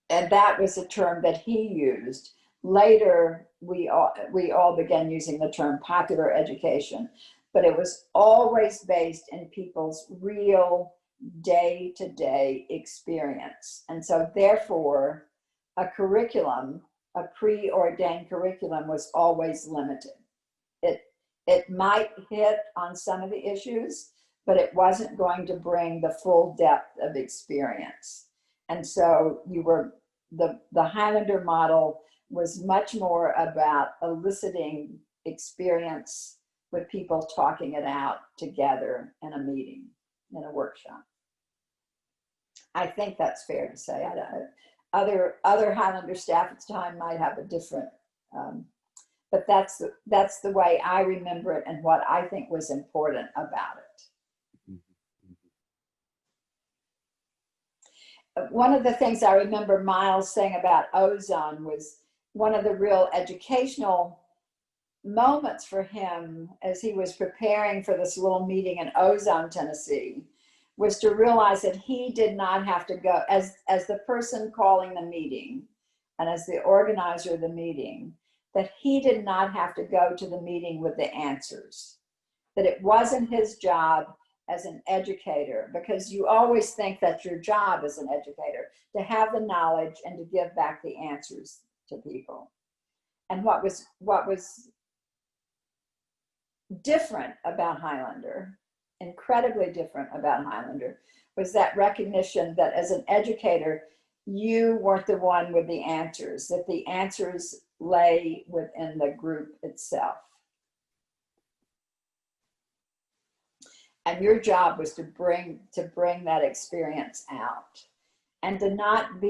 [SPEAKER 3] that was a term that he used. Later, we all began using the term popular education, but it was always based in people's real day-to-day experience. And so therefore, a curriculum, a preordained curriculum, was always limited. It might hit on some of the issues, but it wasn't going to bring the full depth of experience. And so the Highlander model was much more about eliciting experience with people talking it out together in a meeting, in a workshop. I think that's fair to say. Other Highlander staff at the time might have a different, but that's the way I remember it and what I think was important about it. One of the things I remember Miles saying about ozone was one of the real educational moments for him as he was preparing for this little meeting in Ozone, Tennessee, was to realize that he did not have to go, as the person calling the meeting and as the organizer of the meeting, that he did not have to go to the meeting with the answers, that it wasn't his job as an educator, because you always think that's your job as an educator, to have the knowledge and to give back the answers to people. And what was different about Highlander, incredibly different about Highlander, was that recognition that as an educator, you weren't the one with the answers, that the answers lay within the group itself. And your job was to bring that experience out, and to not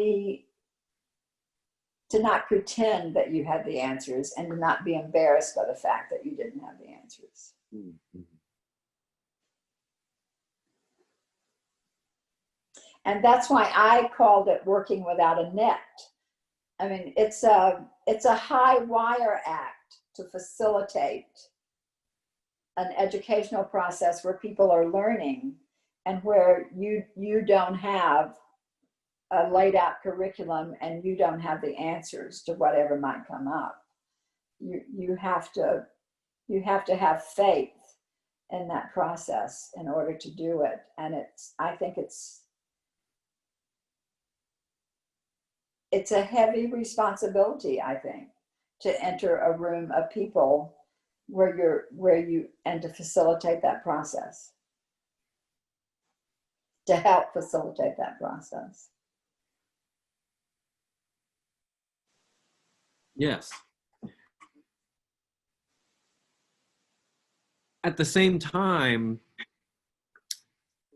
[SPEAKER 3] pretend that you had the answers, and to not be embarrassed by the fact that you didn't have the answers.
[SPEAKER 2] Mm-hmm.
[SPEAKER 3] And that's why I called it working without a net. I mean, it's a high wire act to facilitate an educational process where people are learning and where you don't have a laid out curriculum and you don't have the answers to whatever might come up. You have to have faith in that process in order to do it. And I think it's a heavy responsibility, I think, to enter a room of people and to facilitate that process, to help facilitate that process.
[SPEAKER 2] Yes. At the same time,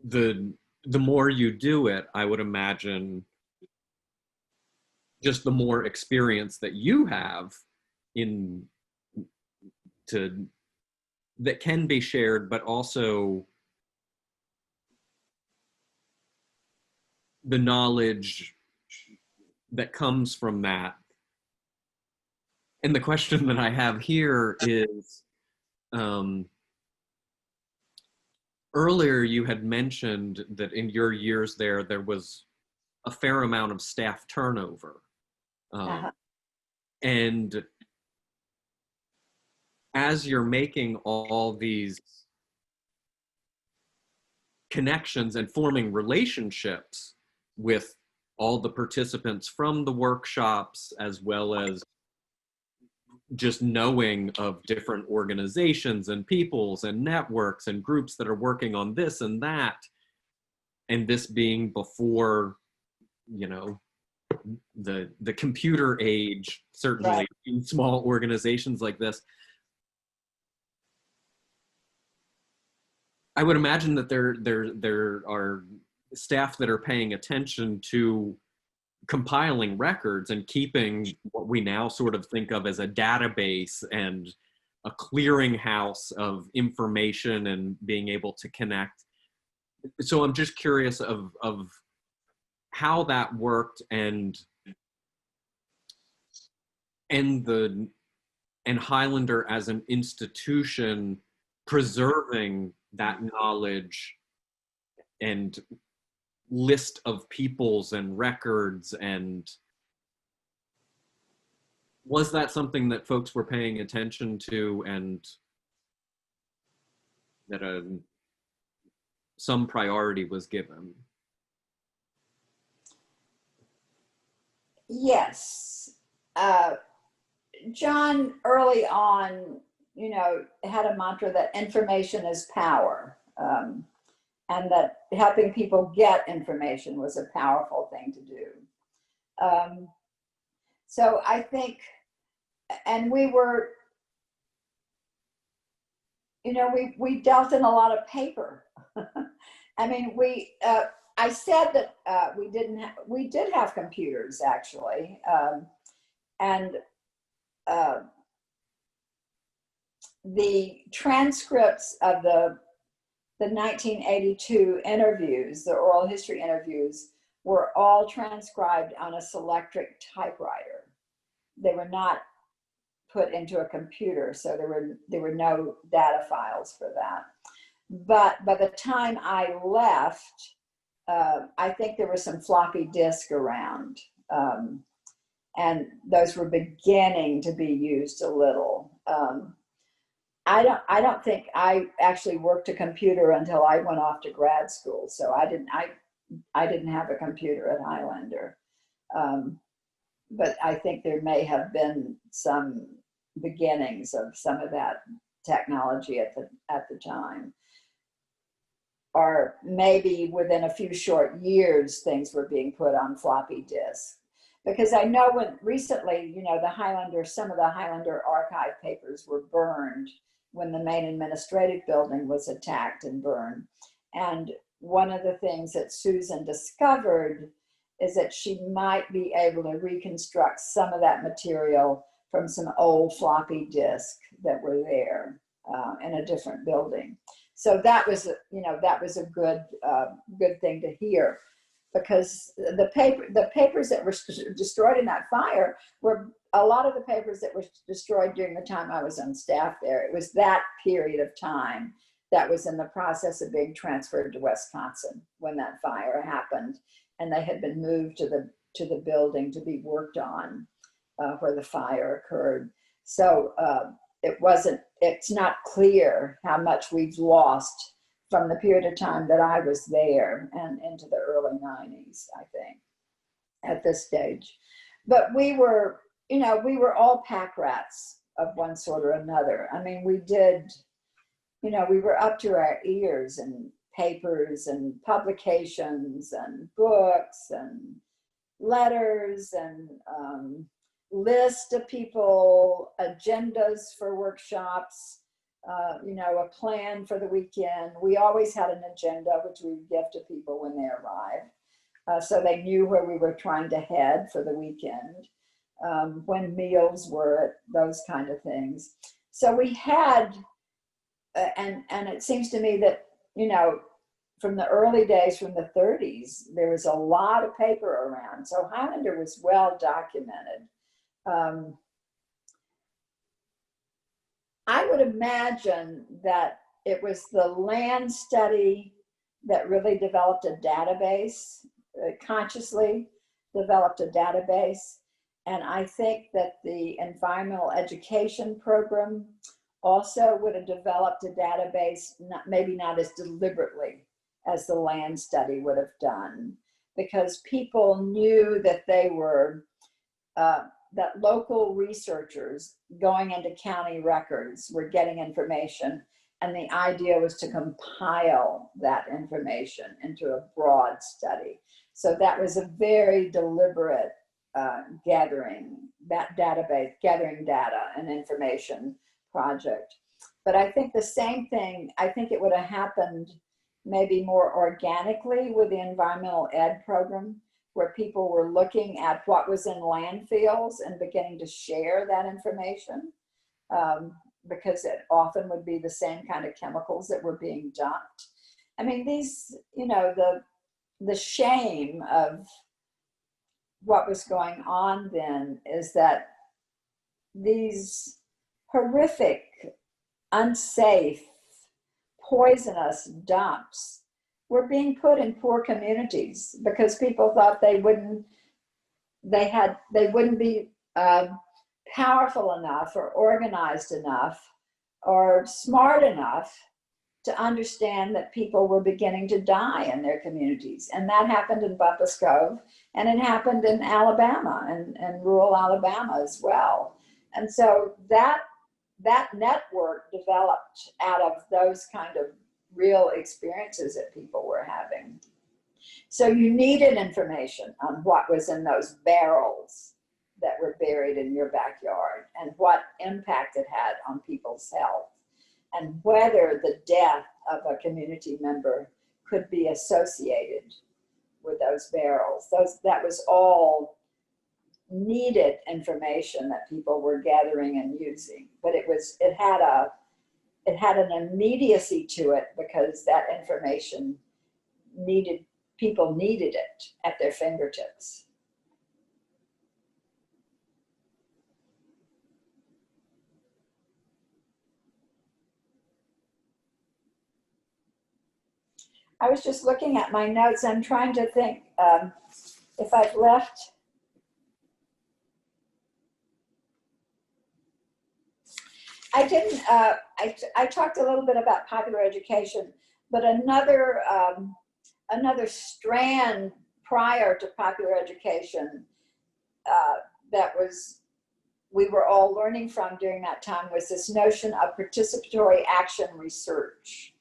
[SPEAKER 2] the more you do it, I would imagine, just the more experience that you have that can be shared, but also the knowledge that comes from that. And the question that I have here is, earlier you had mentioned that in your years there was a fair amount of staff turnover. And as you're making all these connections and forming relationships with all the participants from the workshops, as well as just knowing of different organizations and peoples and networks and groups that are working on this and that, and this being before, the computer age, certainly, right, in small organizations like this, I would imagine that there are staff that are paying attention to compiling records and keeping what we now sort of think of as a database and a clearinghouse of information and being able to connect. So I'm just curious of how that worked and Highlander as an institution preserving that knowledge and list of peoples and records, and was that something that folks were paying attention to and that some priority was given?
[SPEAKER 3] Yes. John early on, you know, had a mantra that information is power, and that helping people get information was a powerful thing to do. So I think, and we were, you know, we dealt in a lot of paper. I mean, I said that we did have computers actually, and the transcripts of the 1982 interviews, the oral history interviews, were all transcribed on a Selectric typewriter. They were not put into a computer, so there were no data files for that. But by the time I left, I think there were some floppy disk around, and those were beginning to be used a little. I don't think I actually worked a computer until I went off to grad school, so I didn't have a computer at Highlander. But I think there may have been some beginnings of some of that technology at the time. Or maybe within a few short years, things were being put on floppy disks. Because I know when recently, you know, some of the Highlander archive papers were burned when the main administrative building was attacked and burned. And one of the things that Susan discovered is that she might be able to reconstruct some of that material from some old floppy disks that were there in a different building. So that was, you know, that was a good thing to hear, because the papers that were destroyed in that fire were a lot of the papers that were destroyed during the time I was on staff there. It was that period of time that was in the process of being transferred to Wisconsin when that fire happened, and they had been moved to the building to be worked on where the fire occurred. So it's not clear how much we've lost from the period of time that I was there and into the early 90s, I think, at this stage. But we were, you know, we were all pack rats of one sort or another. I mean, we did, you know, we were up to our ears in papers and publications and books and letters and list of people, agendas for workshops, you know, a plan for the weekend. We always had an agenda which we would give to people when they arrived, so they knew where we were trying to head for the weekend, when meals were, those kind of things. So we had, and it seems to me that, you know, from the early days, from the 30s, there was a lot of paper around. So Highlander was well documented. I would imagine that it was the land study that really developed a database, consciously developed a database. And I think that the environmental education program also would have developed a database, maybe not as deliberately as the land study would have done, because people knew that they were, that local researchers going into county records were getting information, and the idea was to compile that information into a broad study. So that was a very deliberate gathering, that database, gathering data and information project. But I think the same thing, I think it would have happened, maybe more organically with the environmental ed program, where people were looking at what was in landfills and beginning to share that information, because it often would be the same kind of chemicals that were being dumped. I mean, these, you know, the shame of what was going on then is that these horrific, unsafe, poisonous dumps were being put in poor communities because people thought they wouldn't be powerful enough or organized enough or smart enough to understand that people were beginning to die in their communities. And that happened in Bumpus Cove, and it happened in Alabama and rural Alabama as well. And so that network developed out of those kind of real experiences that people were having. So you needed information on what was in those barrels that were buried in your backyard and what impact it had on people's health, and whether the death of a community member could be associated with those barrels. That was all needed information that people were gathering and using, but it had an immediacy to it because that information people needed it at their fingertips. I was just looking at my notes. I'm trying to think if I've left. I didn't, I talked a little bit about popular education, but another strand prior to popular education we were all learning from during that time was this notion of participatory action research.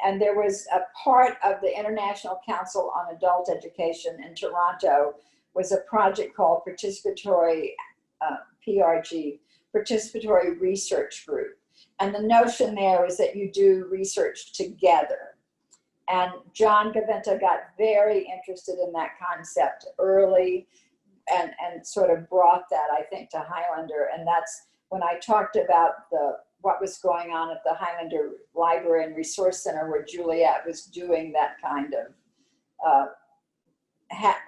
[SPEAKER 3] And there was a part of the International Council on Adult Education in Toronto was a project called Participatory PRG, Participatory Research Group. And the notion there is that you do research together. And John Gaventa got very interested in that concept early and sort of brought that, I think, to Highlander. And that's when I talked about what was going on at the Highlander Library and Resource Center, where Juliet was doing that kind of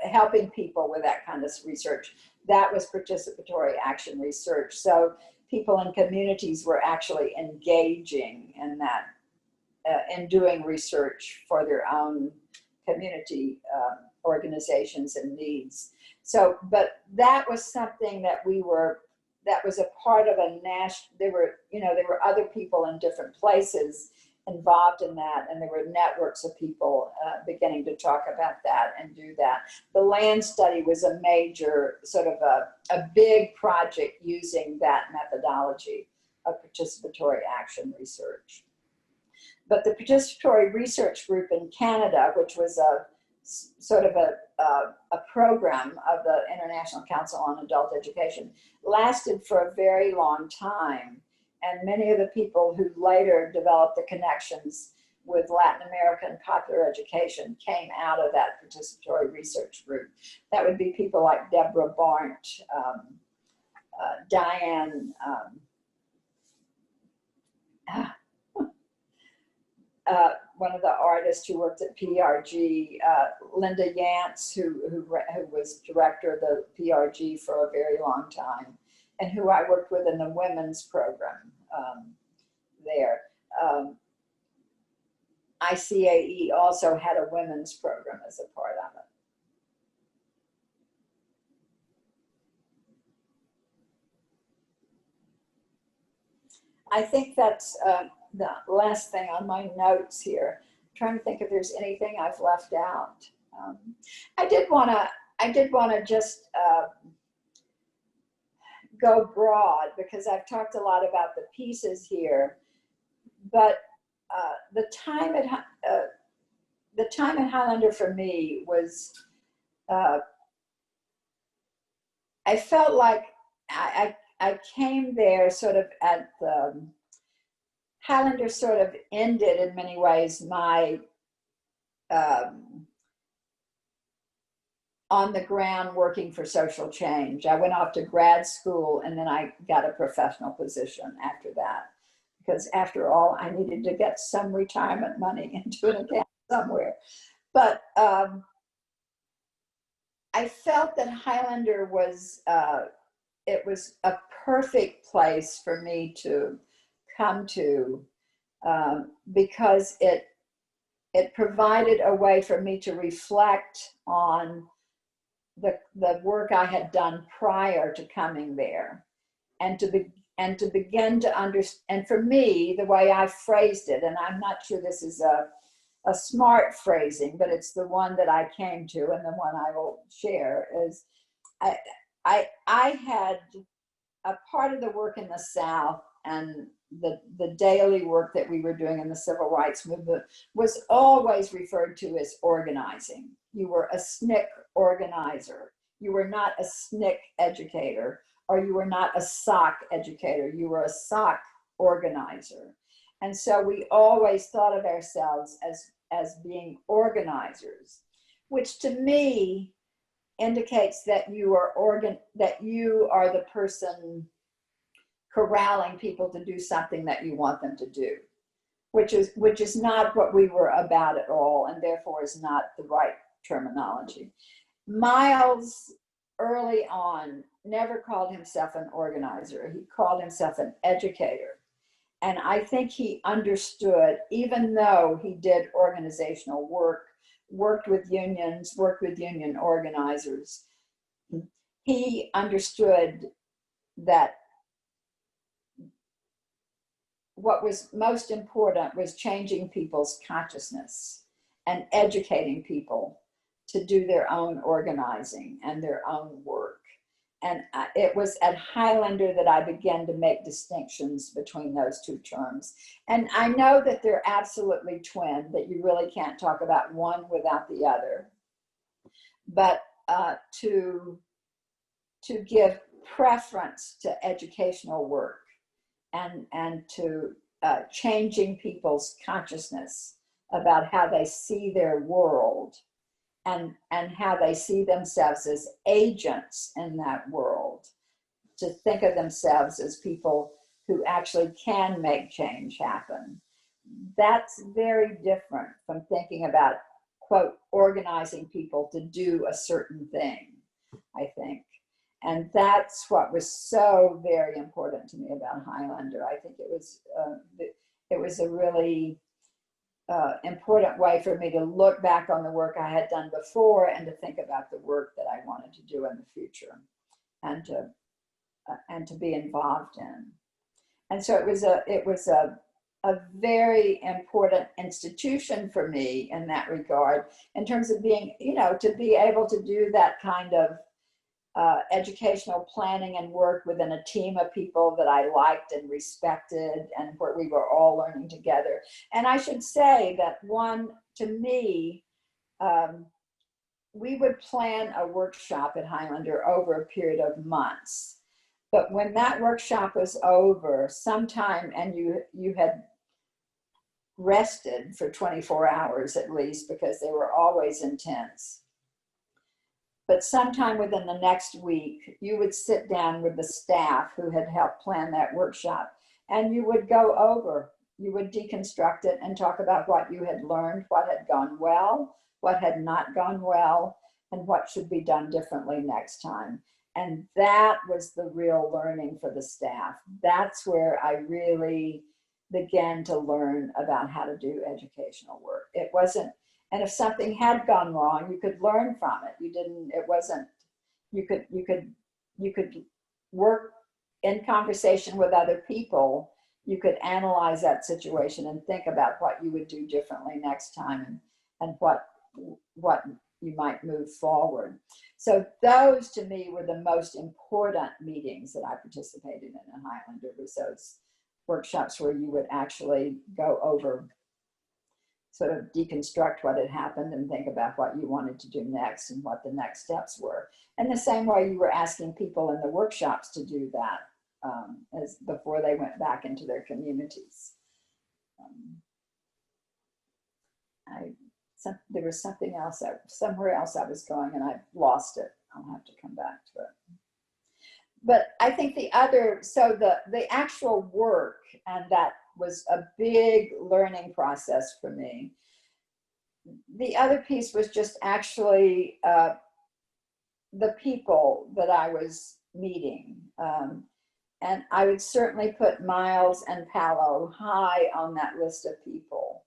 [SPEAKER 3] helping people with that kind of research. That was participatory action research. So people in communities were actually engaging in that, in doing research for their own community organizations and needs. So, but that was something that that was a part of a national, there were other people in different places involved in that, and there were networks of people beginning to talk about that and do that. The land study was a major, sort of a big project using that methodology of participatory action research. But the Participatory Research Group in Canada, which was a sort of a program of the International Council on Adult Education, lasted for a very long time. And many of the people who later developed the connections with Latin American popular education came out of that participatory research group. That would be people like Deborah Barnt, Diane, one of the artists who worked at PRG, Linda Yance, who was director of the PRG for a very long time, and who I worked with in the women's program there. ICAE also had a women's program as a part of it. I think that's the last thing on my notes here. I'm trying to think if there's anything I've left out. I did want to just go broad, because I've talked a lot about the pieces here, but the time at Highlander for me was, I felt like I came there sort of at the Highlander sort of ended in many ways my on the ground working for social change. I went off to grad school and then I got a professional position after that. Because after all, I needed to get some retirement money into an account somewhere. But I felt that Highlander was, it was a perfect place for me to come to because it provided a way for me to reflect on the work I had done prior to coming there, and to begin to understand. And for me, the way I phrased it, and I'm not sure this is a smart phrasing, but it's the one that I came to and the one I will share, is I had a part of the work in the South and the daily work that we were doing in the civil rights movement was always referred to as organizing. You were a SNCC organizer. You were not a SNCC educator, or you were not a SOC educator. You were a SOC organizer. And so we always thought of ourselves as being organizers, which to me indicates that you are the person corralling people to do something that you want them to do, which is not what we were about at all, and therefore is not the right terminology. Miles early on never called himself an organizer. He called himself an educator. And I think he understood, even though he did organizational work, worked with unions, worked with union organizers, he understood that what was most important was changing people's consciousness and educating people to do their own organizing and their own work. And it was at Highlander that I began to make distinctions between those two terms. And I know that they're absolutely twin, that you really can't talk about one without the other. But to give preference to educational work and to changing people's consciousness about how they see their world and how they see themselves as agents in that world, to think of themselves as people who actually can make change happen. That's very different from thinking about, quote, organizing people to do a certain thing, I think. And that's what was so very important to me about Highlander. I think it was a really important way for me to look back on the work I had done before and to think about the work that I wanted to do in the future and to be involved in. And so it was a very important institution for me in that regard, in terms of being, to be able to do that kind of educational planning and work within a team of people that I liked and respected, and where we were all learning together. And I should say that to me, we would plan a workshop at Highlander over a period of months. But when that workshop was over sometime, and you had rested for 24 hours at least, because they were always intense, but sometime within the next week, you would sit down with the staff who had helped plan that workshop, and you would go over, you would deconstruct it and talk about what you had learned, what had gone well, what had not gone well, and what should be done differently next time. And that was the real learning for the staff. That's where I really began to learn about how to do educational work. It wasn't, and if something had gone wrong, you could learn from it. You could work in conversation with other people. You could analyze that situation and think about what you would do differently next time, and what you might move forward. So those to me were the most important meetings that I participated in Highlander, was those workshops where you would actually go over, sort of deconstruct what had happened and think about what you wanted to do next and what the next steps were. And the same way you were asking people in the workshops to do that as before they went back into their communities. There was something else, somewhere else I was going, and I lost it. I'll have to come back to it. But I think the actual work, and that was a big learning process for me. The other piece was just actually the people that I was meeting. And I would certainly put Miles and Paolo high on that list of people.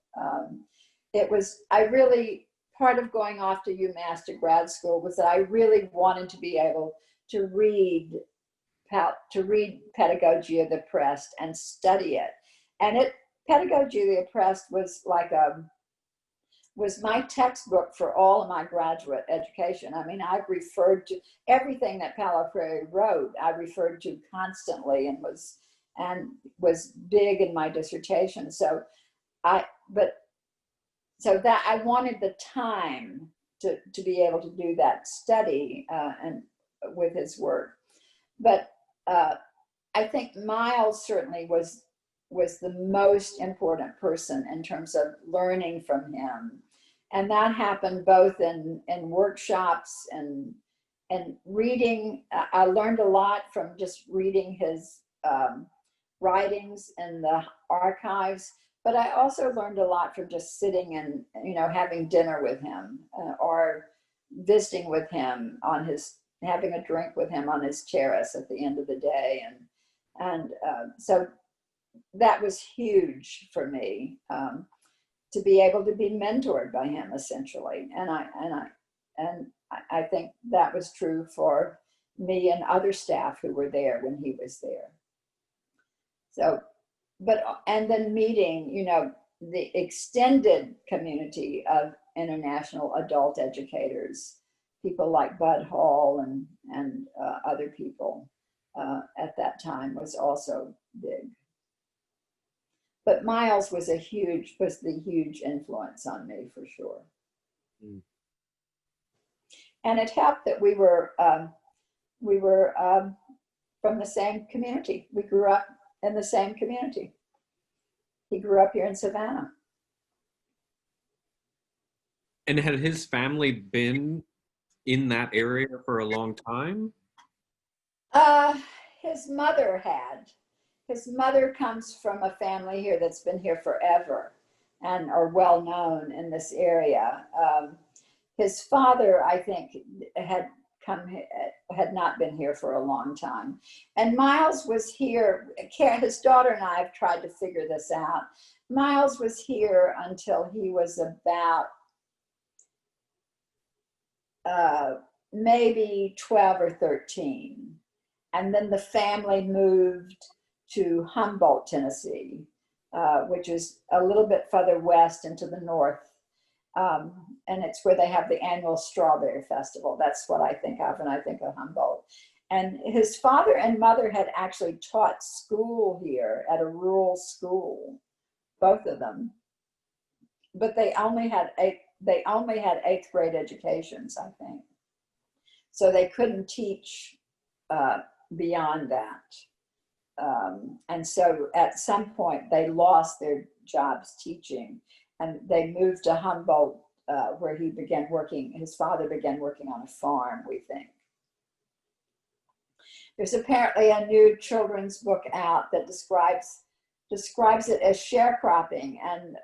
[SPEAKER 3] Part of going off to UMass to grad school was that I really wanted to be able to read Pedagogy of the Oppressed and study it. And Pedagogy of the Oppressed was was my textbook for all of my graduate education. I mean, I've referred to everything that Paulo Freire wrote. I referred to constantly and was big in my dissertation. So I wanted the time to be able to do that study and with his work. But I think Miles certainly was the most important person in terms of learning from him. And that happened both in workshops and reading. I learned a lot from just reading his writings in the archives, but I also learned a lot from just sitting and, having dinner with him or visiting with him having a drink with him on his terrace at the end of the day. And so that was huge for me, to be able to be mentored by him, essentially. And I think that was true for me and other staff who were there when he was there. So, and then meeting, the extended community of international adult educators, people like Bud Hall and other people at that time was also big. But Miles was the huge influence on me, for sure. Mm. And it helped that we were from the same community. We grew up in the same community. He grew up here in Savannah.
[SPEAKER 2] And had his family been in that area for a long time?
[SPEAKER 3] His mother had. His mother comes from a family here that's been here forever and are well known in this area. His father, I think, had not been here for a long time. And Miles was here. His daughter and I have tried to figure this out. Miles was here until he was about maybe 12 or 13. And then the family moved to Humboldt, Tennessee, which is a little bit further west into the north. And it's where they have the annual Strawberry Festival. That's what I think of when I think of Humboldt. And his father and mother had actually taught school here at a rural school, both of them. But they only had eighth grade educations, I think. So they couldn't teach beyond that. And so at some point they lost their jobs teaching, and they moved to Humboldt, where his father began working on a farm, we think. There's apparently a new children's book out that describes it as sharecropping, and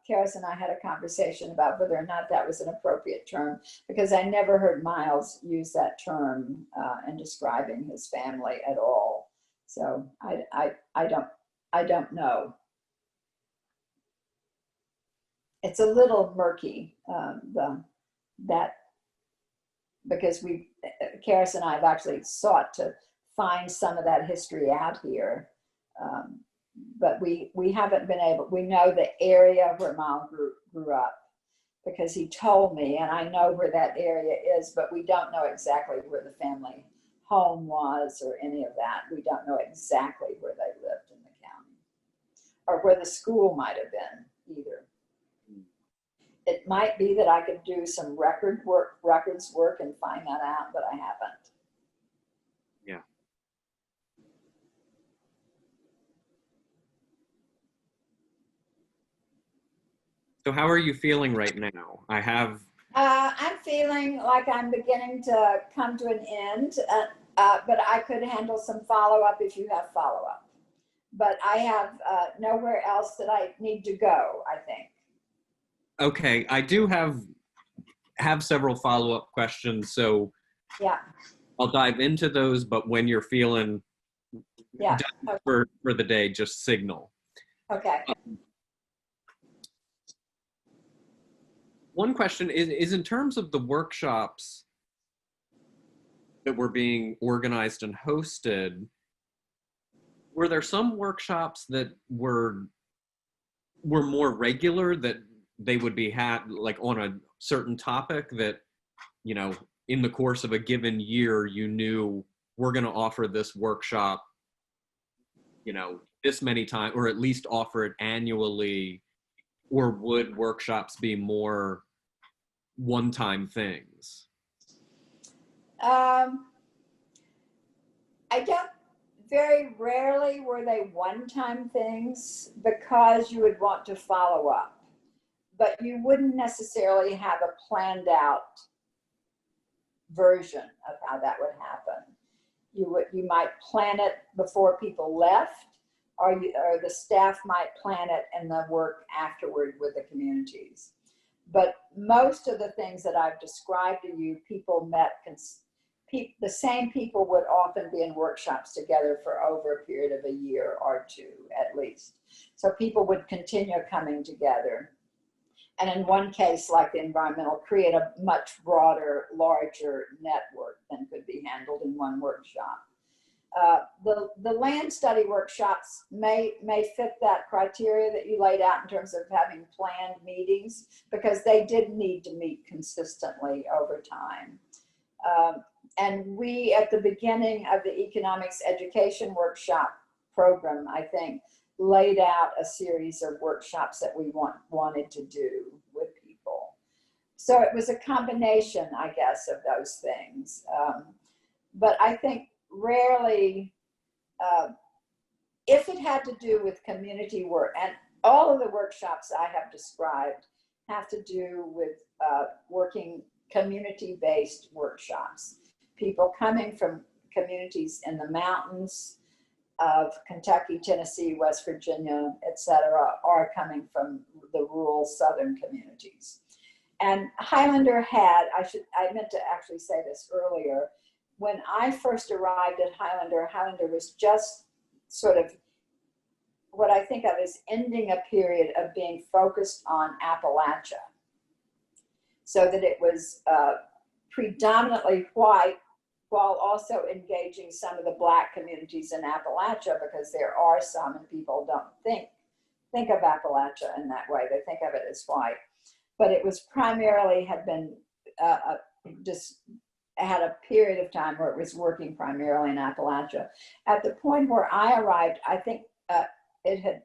[SPEAKER 3] Karis and I had a conversation about whether or not that was an appropriate term, because I never heard Miles use that term in describing his family at all. So I don't know. It's a little murky, because Karis and I have actually sought to find some of that history out here, but we haven't been able. We know the area where Miles grew up because he told me, and I know where that area is, but we don't know exactly where the family home was or any of that. We don't know exactly where they lived in the county or where the school might have been either. It might be that I could do some records work and find that out, but I haven't.
[SPEAKER 2] Yeah. So how are you feeling right now?
[SPEAKER 3] I'm feeling like I'm beginning to come to an end, but I could handle some follow-up if you have follow-up. But I have nowhere else that I need to go, I think.
[SPEAKER 2] Okay, I do have several follow-up questions, so
[SPEAKER 3] Yeah,
[SPEAKER 2] I'll dive into those, but when you're feeling
[SPEAKER 3] yeah,
[SPEAKER 2] done for the day, just signal.
[SPEAKER 3] okay.
[SPEAKER 2] One question is in terms of the workshops that were being organized and hosted, were there some workshops that were more regular, that they would be had like on a certain topic that, you know, in the course of a given year, you knew we're going to offer this workshop, you know, this many times, or at least offer it annually, or would workshops be more one-time things?
[SPEAKER 3] I don't, very rarely were they one-time things because you would want to follow up, but you wouldn't necessarily have a planned out version of how that would happen. You might plan it before people left, or the staff might plan it and the work afterward with the communities. But most of the things that I've described to you, people met, the same people would often be in workshops together for over a period of a year or two at least. So people would continue coming together. And in one case, like the environmental, create a much broader, larger network than could be handled in one workshop. The land study workshops may fit that criteria that you laid out in terms of having planned meetings, because they did need to meet consistently over time. And we, at the beginning of the economics education workshop program, I think, laid out a series of workshops that we wanted to do with people. So it was a combination, I guess, of those things. But I think rarely, if it had to do with community work, and all of the workshops I have described have to do with working community-based workshops. People coming from communities in the mountains of Kentucky, Tennessee, West Virginia, etc., are coming from the rural southern communities. And Highlander had, I meant to actually say this earlier, when I first arrived at Highlander, Highlander was just sort of what I think of as ending a period of being focused on Appalachia. So that it was predominantly white, while also engaging some of the Black communities in Appalachia, because there are some, and people don't think of Appalachia in that way. They think of it as white. But it was primarily, had been just had a period of time where it was working primarily in Appalachia. At the point where I arrived, I think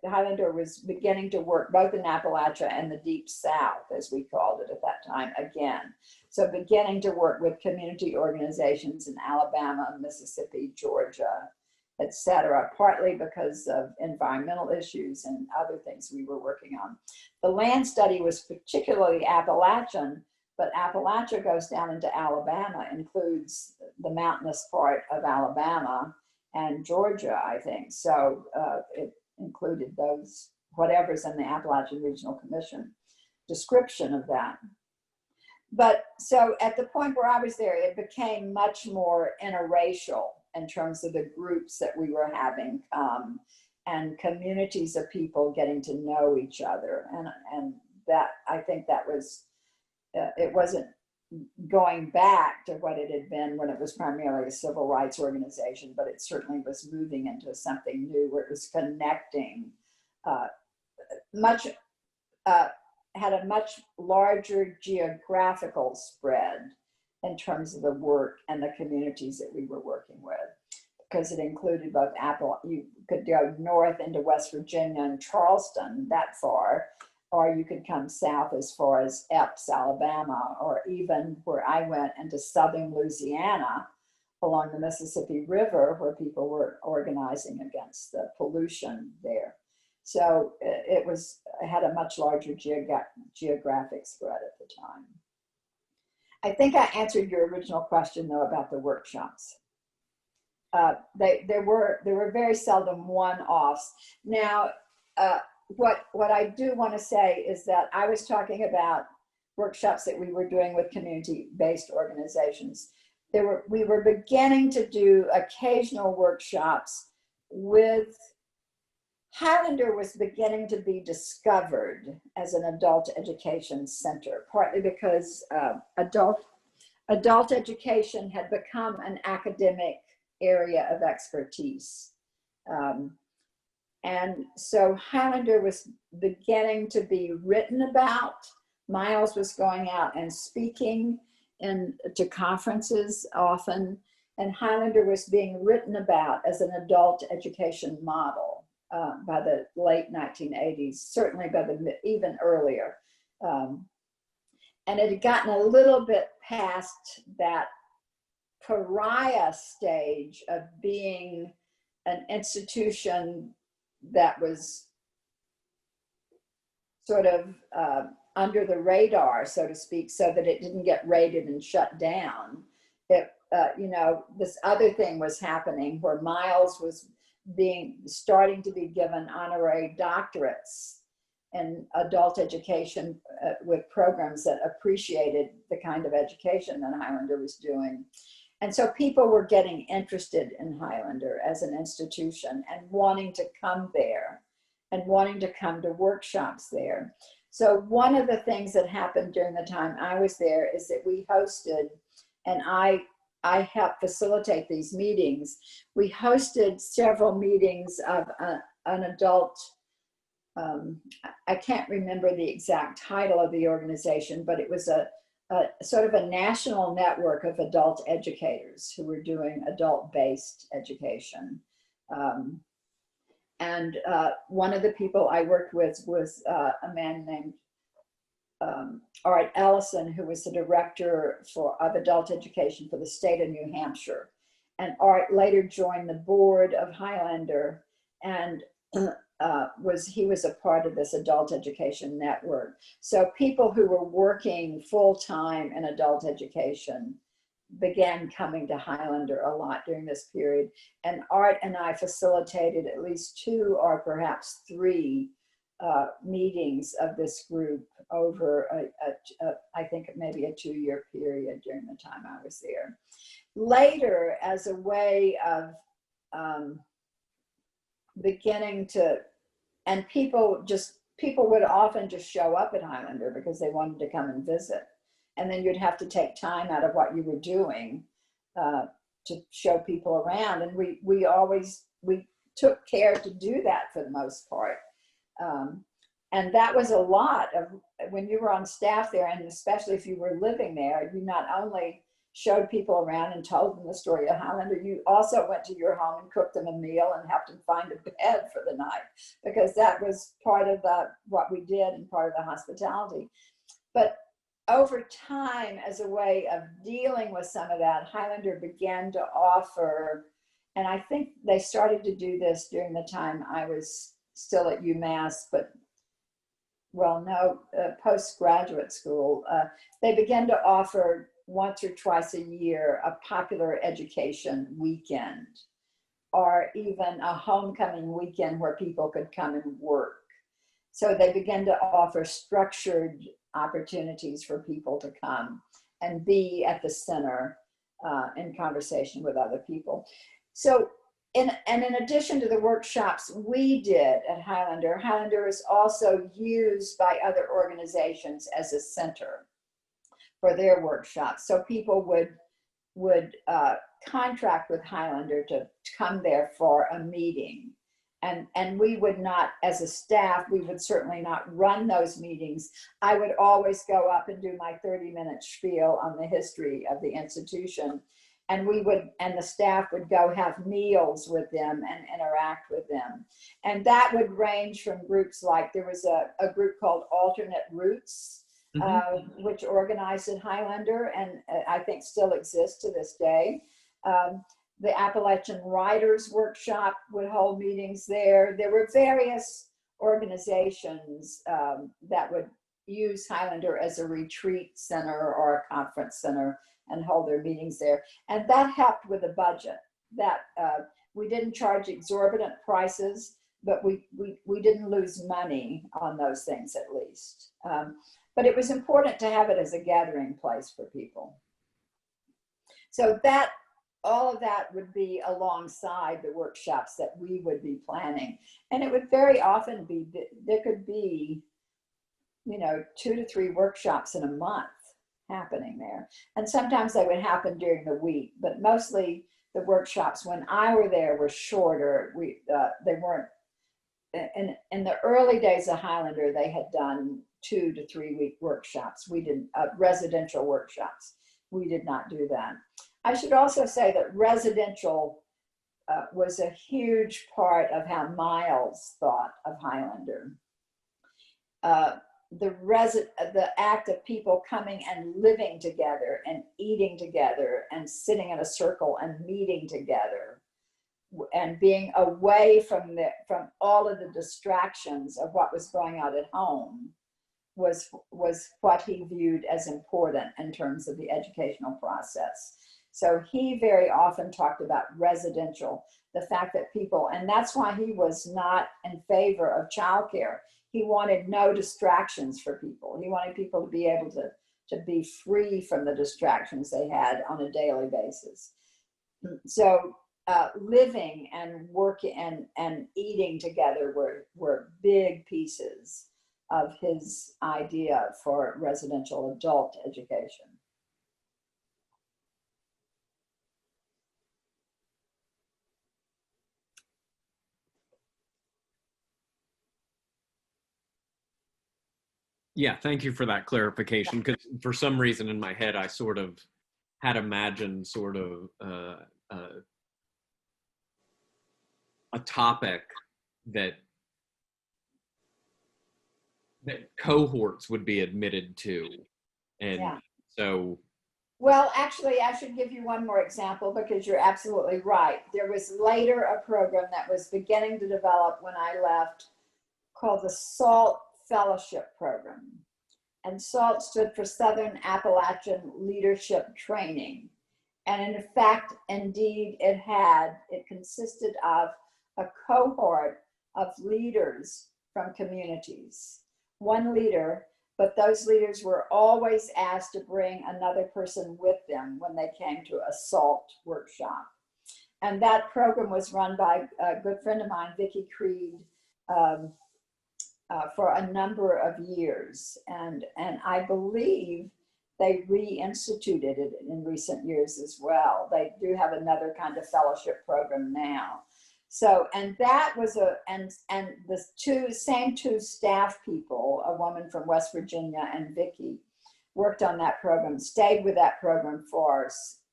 [SPEAKER 3] Highlander was beginning to work both in Appalachia and the Deep South, as we called it at that time, again. So beginning to work with community organizations in Alabama, Mississippi, Georgia, etc., partly because of environmental issues and other things we were working on. The land study was particularly Appalachian, but Appalachia goes down into Alabama, includes the mountainous part of Alabama and Georgia, I think. So it included those, whatever's in the Appalachian Regional Commission description of that. But so at the point where I was there, it became much more interracial in terms of the groups that we were having and communities of people getting to know each other. And that, I think that was, it wasn't going back to what it had been when it was primarily a civil rights organization, but it certainly was moving into something new where it was connecting had a much larger geographical spread in terms of the work and the communities that we were working with, because it included both you could go north into West Virginia and Charleston that far, or you could come south as far as Epps, Alabama, or even where I went into southern Louisiana along the Mississippi River, where people were organizing against the pollution there. So it had a much larger geographic spread at the time. I think I answered your original question though about the workshops. There were very seldom one-offs. Now, what I do want to say is that I was talking about workshops that we were doing with community-based organizations. We were beginning to do occasional workshops with Highlander was beginning to be discovered as an adult education center, partly because adult education had become an academic area of expertise. And so Highlander was beginning to be written about. Miles was going out and speaking to conferences often, and Highlander was being written about as an adult education model by the late 1980s, certainly by even earlier. And it had gotten a little bit past that pariah stage of being an institution that was sort of under the radar, so to speak, so that it didn't get raided and shut down. This other thing was happening where Miles was starting to be given honorary doctorates in adult education with programs that appreciated the kind of education that Highlander was doing. And so people were getting interested in Highlander as an institution and wanting to come there and wanting to come to workshops there. So one of the things that happened during the time I was there is that we hosted, and I helped facilitate these meetings. We hosted several meetings of an adult, I can't remember the exact title of the organization, but it was a sort of a national network of adult educators who were doing adult-based education. And one of the people I worked with was a man named Art Ellison, who was the director of adult education for the state of New Hampshire. And Art later joined the board of Highlander, and he was a part of this adult education network. So people who were working full-time in adult education began coming to Highlander a lot during this period. And Art and I facilitated at least 2 or perhaps 3 meetings of this group over I think maybe a 2-year period during the time I was there. Later, as a way of beginning to, and people would often just show up at Highlander because they wanted to come and visit. And then you'd have to take time out of what you were doing to show people around. And we took care to do that for the most part. And that was a lot of, when you were on staff there, and especially if you were living there, you not only showed people around and told them the story of Highlander, you also went to your home and cooked them a meal and helped them find a bed for the night, because that was part of what we did and part of the hospitality. But over time, as a way of dealing with some of that, Highlander began to offer, and I think they started to do this during the time I was still at UMass, but postgraduate school, they began to offer once or twice a year a popular education weekend, or even a homecoming weekend where people could come and work. So they began to offer structured opportunities for people to come and be at the center in conversation with other people. So, in addition to the workshops we did at Highlander, Highlander is also used by other organizations as a center for their workshops. So people would contract with Highlander to come there for a meeting. And we would not, as a staff, we would certainly not run those meetings. I would always go up and do my 30-minute spiel on the history of the institution. And the staff would go have meals with them and interact with them. And that would range from groups like, there was a group called Alternate Routes, which organized at Highlander, and I think still exists to this day. The Appalachian Writers Workshop would hold meetings there. There were various organizations that would use Highlander as a retreat center or a conference center and hold their meetings there. And that helped with the budget. That we didn't charge exorbitant prices, but we didn't lose money on those things at least. But it was important to have it as a gathering place for people. So that all of that would be alongside the workshops that we would be planning. And it would very often be, there could be, 2 to 3 workshops in a month happening there. And sometimes they would happen during the week, but mostly the workshops when I were there were shorter. They weren't, in the early days of Highlander, they had done 2 to 3 week workshops. We didn't, residential workshops. We did not do that. I should also say that residential was a huge part of how Miles thought of Highlander. The act of people coming and living together and eating together and sitting in a circle and meeting together and being away from all of the distractions of what was going on at home was what he viewed as important in terms of the educational process. So he very often talked about residential, the fact that people, and that's why he was not in favor of childcare. He wanted no distractions for people. He wanted people to be able to be free from the distractions they had on a daily basis. So living and working and eating together were big pieces of his idea for residential adult education.
[SPEAKER 2] Yeah, thank you for that clarification, because for some reason in my head I sort of had imagined sort of a topic that cohorts would be admitted to. And
[SPEAKER 3] yeah.
[SPEAKER 2] So
[SPEAKER 3] well, actually, I should give you one more example because you're absolutely right. There was later a program that was beginning to develop when I left called the SALT Fellowship Program. And SALT stood for Southern Appalachian Leadership Training. And in fact, indeed, it consisted of a cohort of leaders from communities. One leader, but those leaders were always asked to bring another person with them when they came to a SALT workshop. And that program was run by a good friend of mine, Vicki Creed, for a number of years. And I believe they reinstituted it in recent years as well. They do have another kind of fellowship program now. So, and that was and the same two staff people, a woman from West Virginia and Vicki, worked on that program, stayed with that program for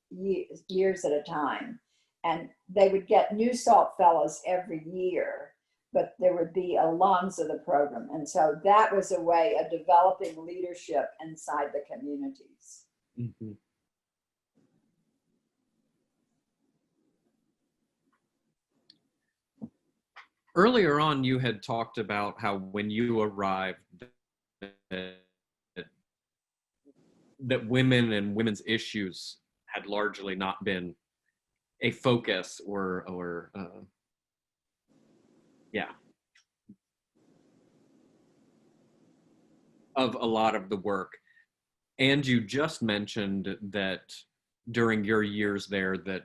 [SPEAKER 3] years at a time. And they would get new SALT fellows every year, but there would be alums of the program. And so that was a way of developing leadership inside the communities.
[SPEAKER 2] mm-hmm. Earlier on, you had talked about how when you arrived, that women and women's issues had largely not been a focus or of a lot of the work. And you just mentioned that during your years there that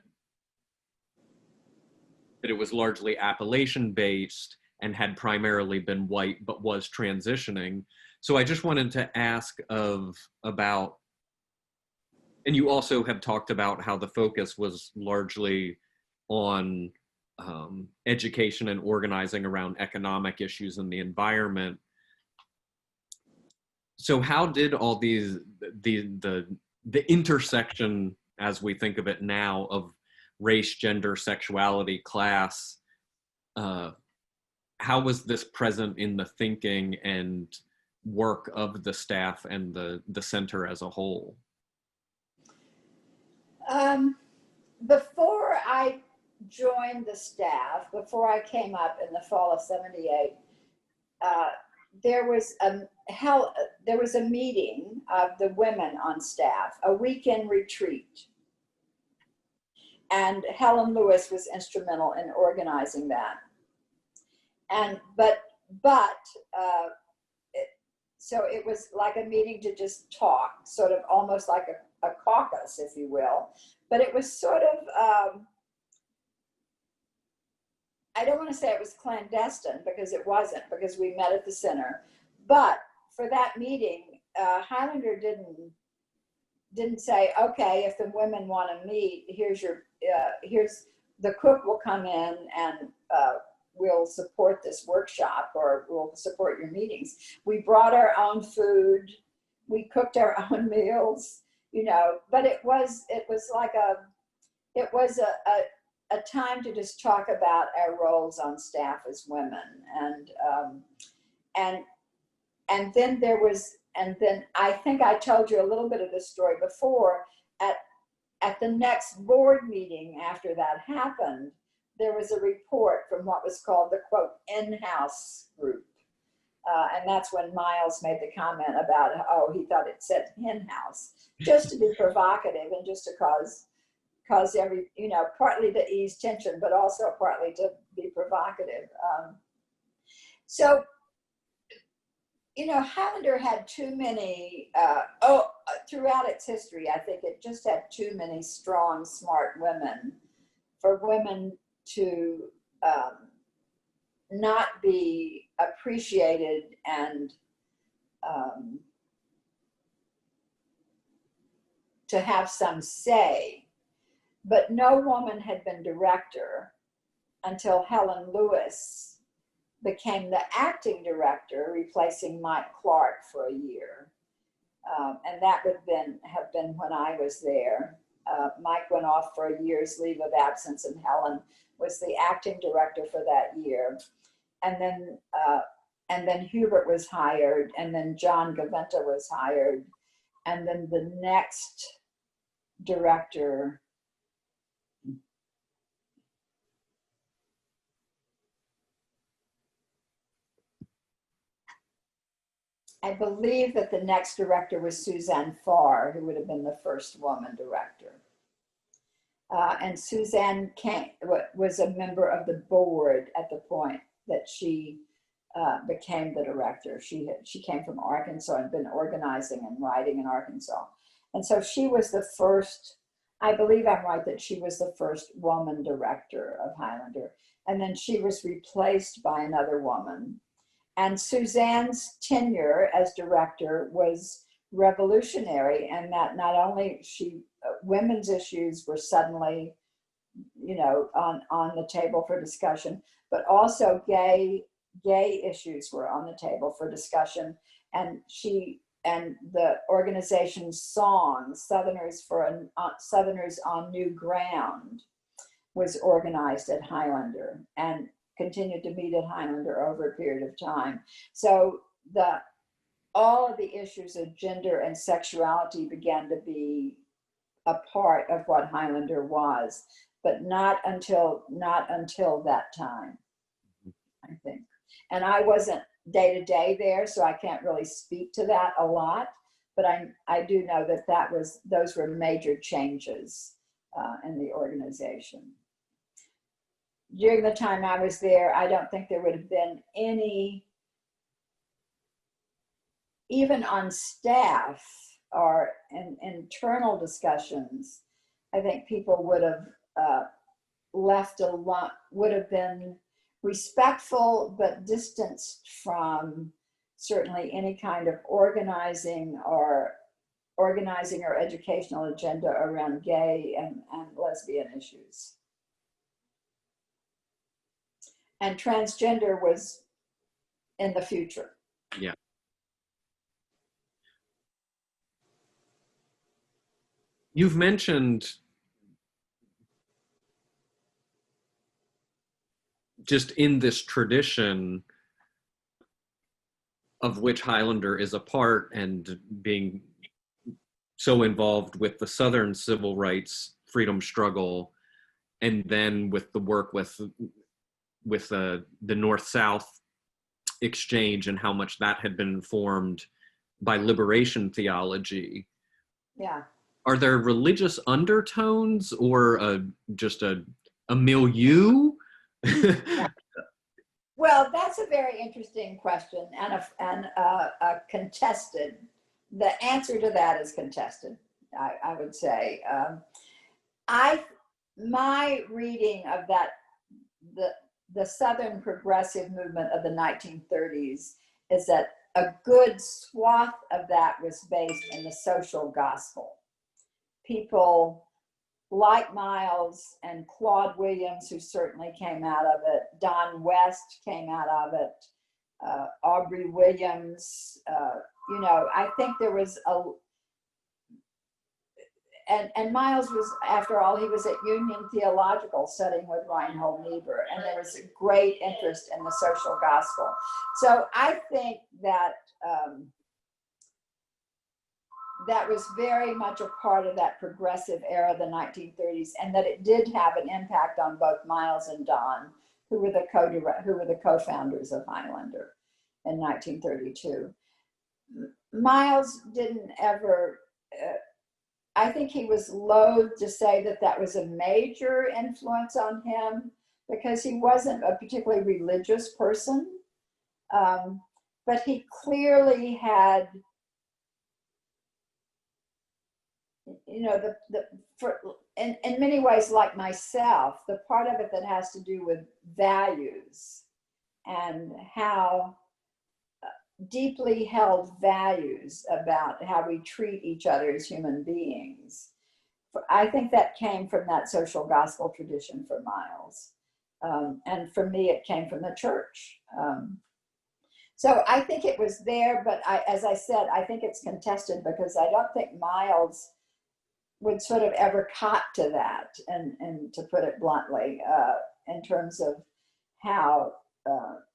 [SPEAKER 2] it was largely Appalachian based and had primarily been white, but was transitioning. So I just wanted to ask about, and you also have talked about how the focus was largely on education and organizing around economic issues and the environment. So how did all these, the intersection, as we think of it now, of race, gender, sexuality, class, how was this present in the thinking and work of the staff and the center as a whole?
[SPEAKER 3] Before I joined the staff, before I came up in the fall of '78, there was a meeting of the women on staff, a weekend retreat. And Helen Lewis was instrumental in organizing that. So it was like a meeting to just talk, sort of almost like a caucus, if you will. But it was sort of, I don't want to say it was clandestine, because it wasn't, because we met at the center. But for that meeting, Highlander didn't say, okay, if the women want to meet, here's the cook will come in and we'll support this workshop, or we'll support your meetings. We brought our own food, we cooked our own meals, but it was like a time to just talk about our roles on staff as women. And then I think I told you a little bit of the story before. At the next board meeting after that happened, there was a report from what was called the, quote, in-house group. And that's when Miles made the comment about, he thought it said in-house, just to be provocative and just to cause partly to ease tension, but also partly to be provocative. Highlander had too many, throughout its history, I think it just had too many strong, smart women for women to not be appreciated and to have some say. But no woman had been director until Helen Lewis became the acting director, replacing Mike Clark for a year. And that would have been when I was there. Mike went off for a year's leave of absence, and Helen was the acting director for that year. And then Hubert was hired, and then John Gaventa was hired. And then the next director, I believe that the next director was Suzanne Farr, who would have been the first woman director. And Suzanne was a member of the board at the point that she became the director. She came from Arkansas and been organizing and writing in Arkansas. And so she was the first, I believe I'm right, that she was the first woman director of Highlander. And then she was replaced by another woman. And Suzanne's tenure as director was revolutionary, and that not only women's issues were suddenly, on the table for discussion, but also gay issues were on the table for discussion. And the organization's song, Southerners on New Ground, was organized at Highlander and continued to meet at Highlander over a period of time. So all of the issues of gender and sexuality began to be a part of what Highlander was, but not until that time, I think. And I wasn't day to day there, so I can't really speak to that a lot, but I do know that those were major changes in the organization. During the time I was there, I don't think there would have been any, even on staff or in internal discussions, I think people would have left alone, would have been respectful but distanced from certainly any kind of organizing or educational agenda around gay and lesbian issues. And transgender was in the future.
[SPEAKER 2] Yeah. You've mentioned just in this tradition of which Highlander is a part, and being so involved with the Southern civil rights freedom struggle, and then with the work with the North-South exchange and how much that had been informed by liberation theology.
[SPEAKER 3] Yeah.
[SPEAKER 2] Are there religious undertones or just a milieu?
[SPEAKER 3] Yeah. Well, that's a very interesting question and a contested. The answer to that is contested. I would say. My reading of that the Southern progressive movement of the 1930s is that a good swath of that was based in the social gospel. People like Miles and Claude Williams, who certainly came out of it, Don West came out of it, Aubrey Williams, I think there was and Miles was, after all, he was at Union Theological studying with Reinhold Niebuhr, and there was a great interest in the social gospel. So I think that that was very much a part of that progressive era of the 1930s, and that it did have an impact on both Miles and Don, who were the co-founders of Highlander in 1932. Miles didn't ever. I think he was loath to say that that was a major influence on him because he wasn't a particularly religious person, but he clearly had. In many ways, like myself, the part of it that has to do with values and how deeply held values about how we treat each other as human beings. I think that came from that social gospel tradition for Miles. And for me, it came from the church. So I think it was there, but as I said, I think it's contested because I don't think Miles would sort of ever cop to that, and to put it bluntly, in terms of how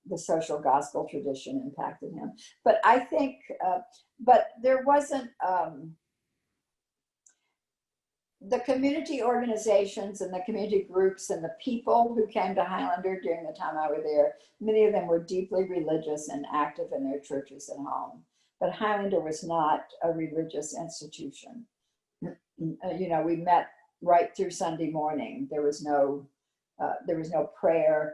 [SPEAKER 3] the social gospel tradition impacted him. But I think, but there wasn't, the community organizations and the community groups and the people who came to Highlander during the time I was there, many of them were deeply religious and active in their churches and home. But Highlander was not a religious institution. We met right through Sunday morning. There was no prayer.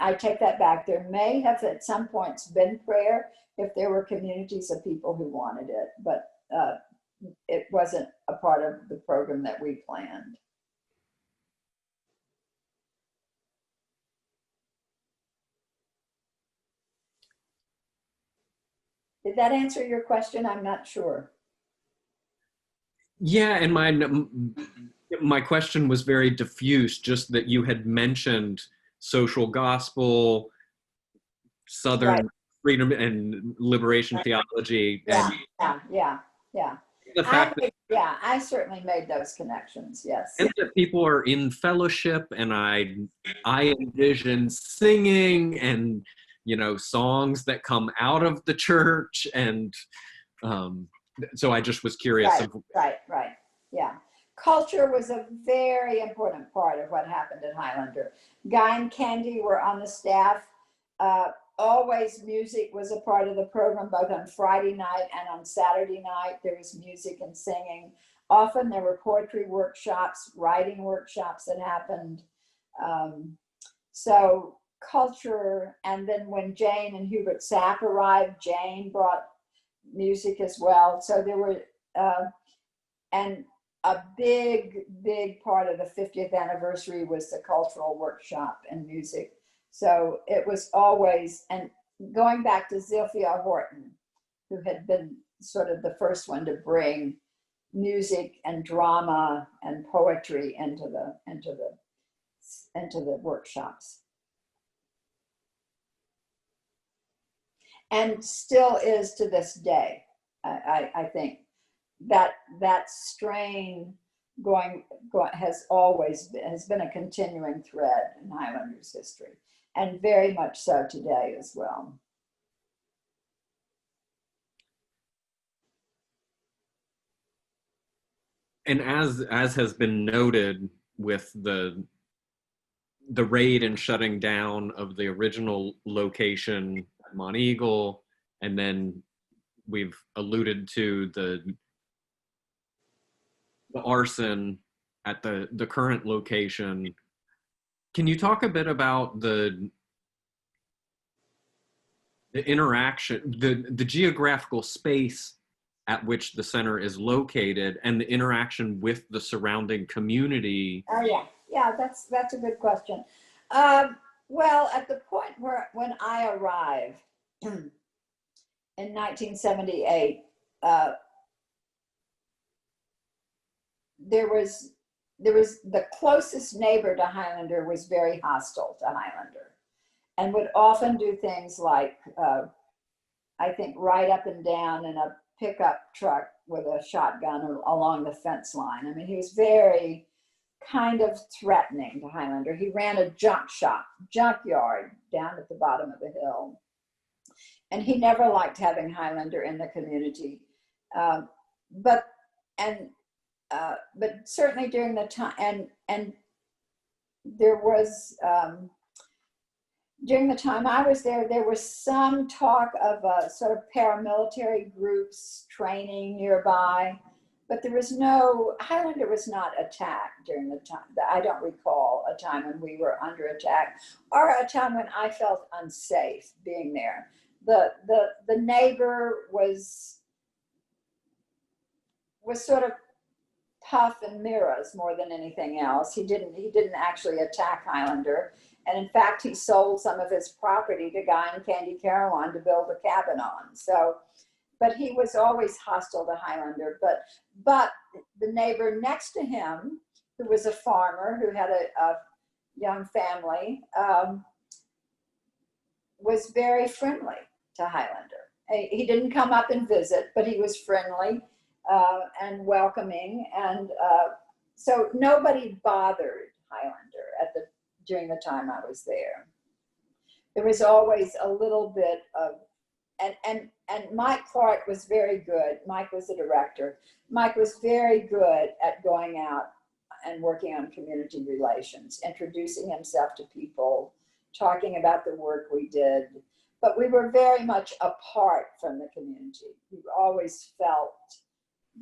[SPEAKER 3] I take that back. There may have at some points been prayer if there were communities of people who wanted it, but it wasn't a part of the program that we planned. Did that answer your question? I'm not sure.
[SPEAKER 2] Yeah, and my question was very diffuse, just that you had mentioned social gospel, Southern freedom and liberation theology.
[SPEAKER 3] Yeah,
[SPEAKER 2] and
[SPEAKER 3] yeah.
[SPEAKER 2] The fact
[SPEAKER 3] I certainly made those connections, yes.
[SPEAKER 2] And that people are in fellowship, and I envision singing and, songs that come out of the church, and so I just was curious.
[SPEAKER 3] Right. Yeah. Culture was a very important part of what happened at Highlander. Guy and Candy were on the staff. Always music was a part of the program, both on Friday night and on Saturday night. There was music and singing. Often there were poetry workshops, writing workshops that happened. So culture, and then when Jane and Hubert Sapp arrived, Jane brought music as well. So there were, and a big part of the 50th anniversary was the cultural workshop and music. So it was always, and going back to Zilphia Horton, who had been sort of the first one to bring music and drama and poetry into the workshops. And still is to this day. I think that strain has been a continuing thread in Highlanders history, and very much so today as well.
[SPEAKER 2] And as has been noted with the the raid and shutting down of the original location at Monteagle, and then we've alluded to the arson at the current location. Can you talk a bit about the interaction, the geographical space at which the center is located, and the interaction with the surrounding community?
[SPEAKER 3] Oh yeah, that's a good question. Well, at the point when I arrived in 1978, there was the closest neighbor to Highlander was very hostile to Highlander, and would often do things like, I think, ride up and down in a pickup truck with a shotgun along the fence line. I mean, he was very kind of threatening to Highlander. He ran a junkyard down at the bottom of the hill. And he never liked having Highlander in the community. But certainly during the time, and there was, during the time I was there, there was some talk of sort of paramilitary groups training nearby, but there was no, Highlander was not attacked during the time. I don't recall a time when we were under attack, or a time when I felt unsafe being there. The neighbor was sort of puff and mirrors more than anything else. He didn't actually attack Highlander. And in fact, he sold some of his property to Guy and Candy Carawan to build a cabin on. So, but he was always hostile to Highlander. But the neighbor next to him, who was a farmer who had a young family, was very friendly to Highlander. He didn't come up and visit, but he was friendly and welcoming. And so nobody bothered Highlander during the time I was there. There was always a little bit of, and Mike Clark was very good. Mike was a director. Mike was very good at going out and working on community relations, introducing himself to people, talking about the work we did. But we were very much apart from the community. You always felt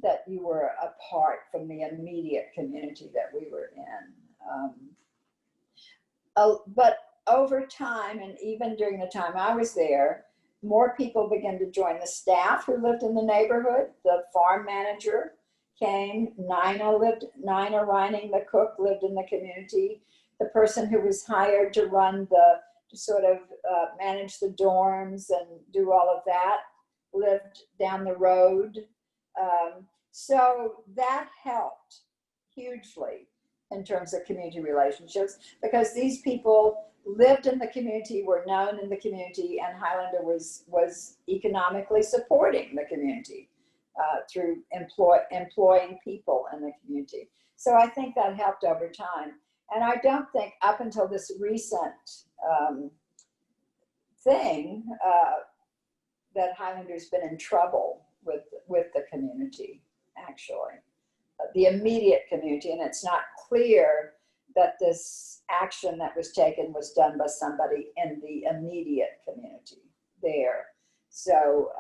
[SPEAKER 3] that you were apart from the immediate community that we were in. But over time, and even during the time I was there, more people began to join the staff who lived in the neighborhood. The farm manager came. Nina Reining, the cook, lived in the community. The person who was hired to run to sort of manage the dorms and do all of that lived down the road. So that helped hugely in terms of community relationships, because these people lived in the community, were known in the community, and Highlander was economically supporting the community through employing people in the community. So I think that helped over time. And I don't think up until this recent thing that Highlander's been in trouble with the community, actually. The immediate community, and it's not clear that this action that was taken was done by somebody in the immediate community there. So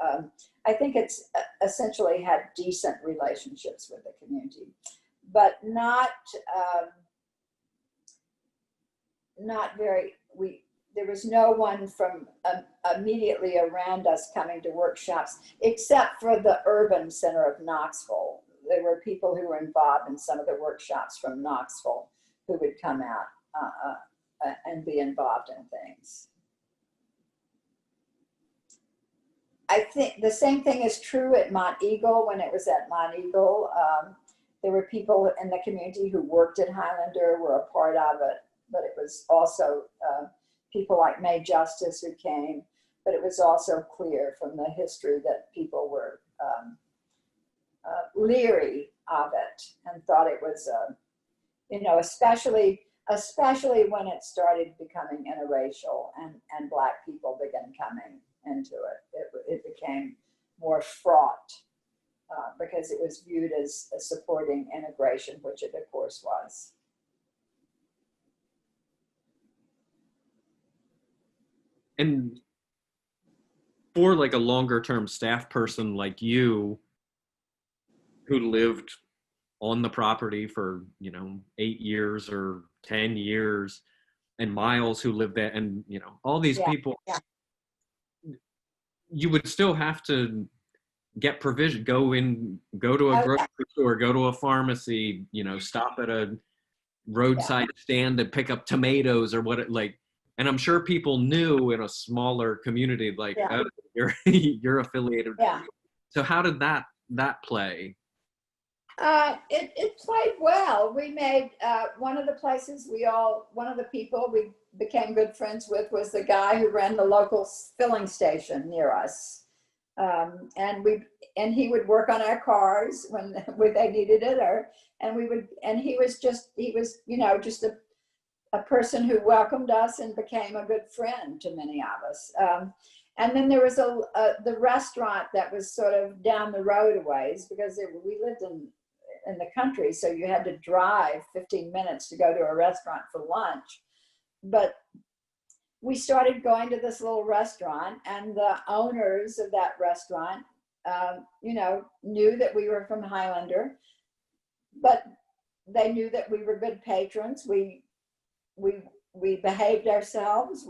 [SPEAKER 3] I think it's essentially had decent relationships with the community, but not very, there was no one from immediately around us coming to workshops, except for the urban center of Knoxville. There were people who were involved in some of the workshops from Knoxville who would come out and be involved in things. I think the same thing is true at Monteagle. When it was at Monteagle, there were people in the community who worked at Highlander, were a part of it, but it was also people like Mae Justice who came, but it was also clear from the history that people were leery of it and thought it was, especially when it started becoming interracial and Black people began coming into it. It became more fraught because it was viewed as supporting integration, which it of course was.
[SPEAKER 2] and for like a longer term staff person like you who lived on the property for, 8 years or 10 years, and Miles who lived there, and, all these
[SPEAKER 3] Yeah,
[SPEAKER 2] people,
[SPEAKER 3] yeah.
[SPEAKER 2] you would still have to get provision, go to a
[SPEAKER 3] Oh,
[SPEAKER 2] grocery
[SPEAKER 3] yeah,
[SPEAKER 2] store, go to a pharmacy, stop at a roadside stand and pick up tomatoes or what and I'm sure people knew in a smaller community, like,
[SPEAKER 3] yeah,
[SPEAKER 2] oh, you're affiliated.
[SPEAKER 3] yeah.
[SPEAKER 2] So how did that play?
[SPEAKER 3] It played well. We made one of the people we became good friends with was the guy who ran the local filling station near us. And he would work on our cars when they needed it, and he was just a person who welcomed us and became a good friend to many of us. And then there was the restaurant that was sort of down the road a ways, because we lived in the country, so you had to drive 15 minutes to go to a restaurant for lunch. But we started going to this little restaurant, and the owners of that restaurant, knew that we were from Highlander, but they knew that we were good patrons. We behaved ourselves.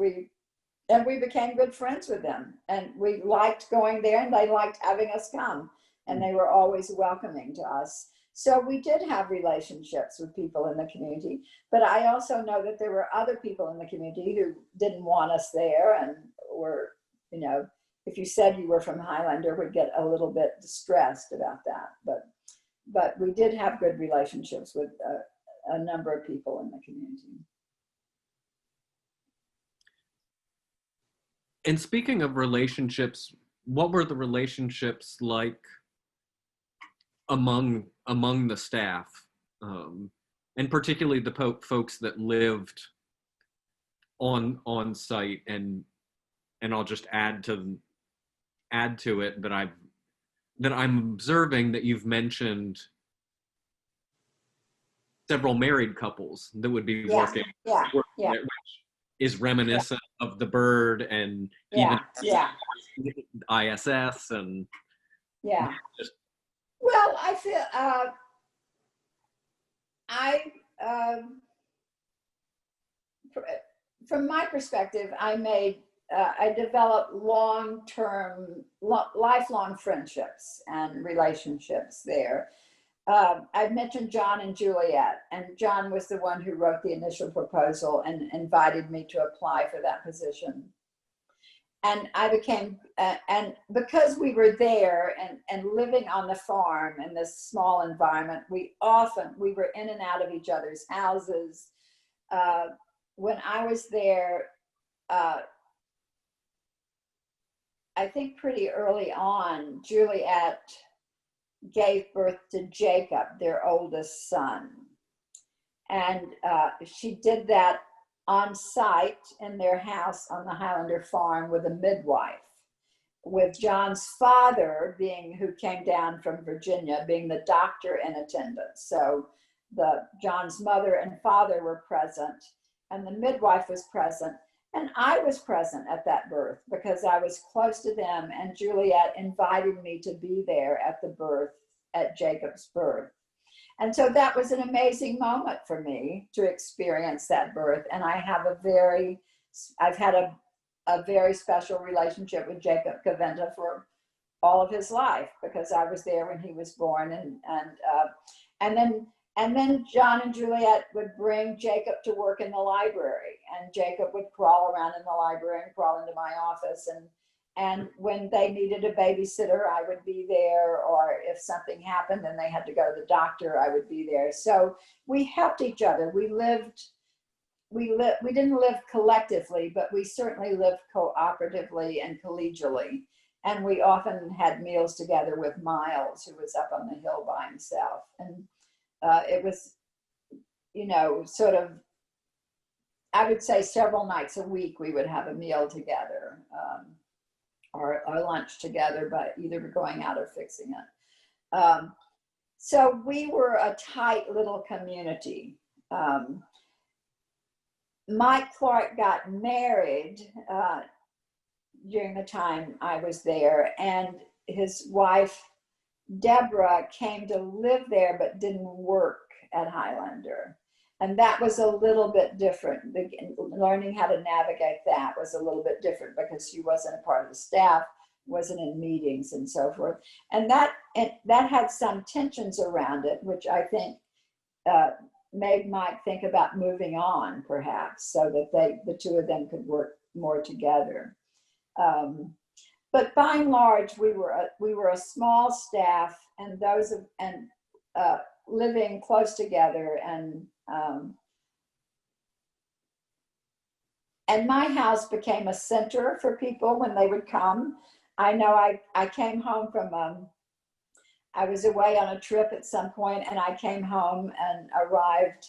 [SPEAKER 3] And we became good friends with them, and we liked going there, and they liked having us come, and they were always welcoming to us. So we did have relationships with people in the community, but I also know that there were other people in the community who didn't want us there, and were, if you said you were from Highlander, would get a little bit distressed about that. But we did have good relationships with a number of people in the community.
[SPEAKER 2] And speaking of relationships, what were the relationships like among the staff, and particularly the folks that lived on site? And I'll just add to it that I'm observing that you've mentioned several married couples that would be working
[SPEAKER 3] Yeah.
[SPEAKER 2] which is reminiscent of the Bird and even ISS and just,
[SPEAKER 3] well, I feel from my perspective, I developed long-term, lifelong friendships and relationships there. I've mentioned John and Juliet, and John was the one who wrote the initial proposal and invited me to apply for that position. And I became, and because we were there and living on the farm in this small environment, we were in and out of each other's houses. When I was there, I think pretty early on, Juliet gave birth to Jacob, their oldest son. And she did that on site in their house on the Highlander farm with a midwife, with John's father who came down from Virginia, being the doctor in attendance. So John's mother and father were present, and the midwife was present. And I was present at that birth because I was close to them, and Juliet invited me to be there at Jacob's birth. And so that was an amazing moment for me to experience that birth. And I've had a very special relationship with Jacob Caventa for all of his life, because I was there when he was born. And then John and Juliet would bring Jacob to work in the library, and Jacob would crawl around in the library and crawl into my office. And when they needed a babysitter, I would be there, or if something happened and they had to go to the doctor, I would be there. So we helped each other. We didn't live collectively, but we certainly lived cooperatively and collegially. And we often had meals together with Miles, who was up on the hill by himself. And it was, sort of, I would say several nights a week we would have a meal together. Or lunch together, but either going out or fixing it. So we were a tight little community. Mike Clark got married during the time I was there, and his wife Deborah came to live there but didn't work at Highlander. And that was a little bit different. Learning how to navigate that was a little bit different because she wasn't a part of the staff, wasn't in meetings and so forth. And that had some tensions around it, which I think made Mike think about moving on, perhaps, so that the two of them could work more together. But by and large, we were a small staff, and living close together, and my house became a center for people when they would come. I know I came home from I was away on a trip at some point, and I came home and arrived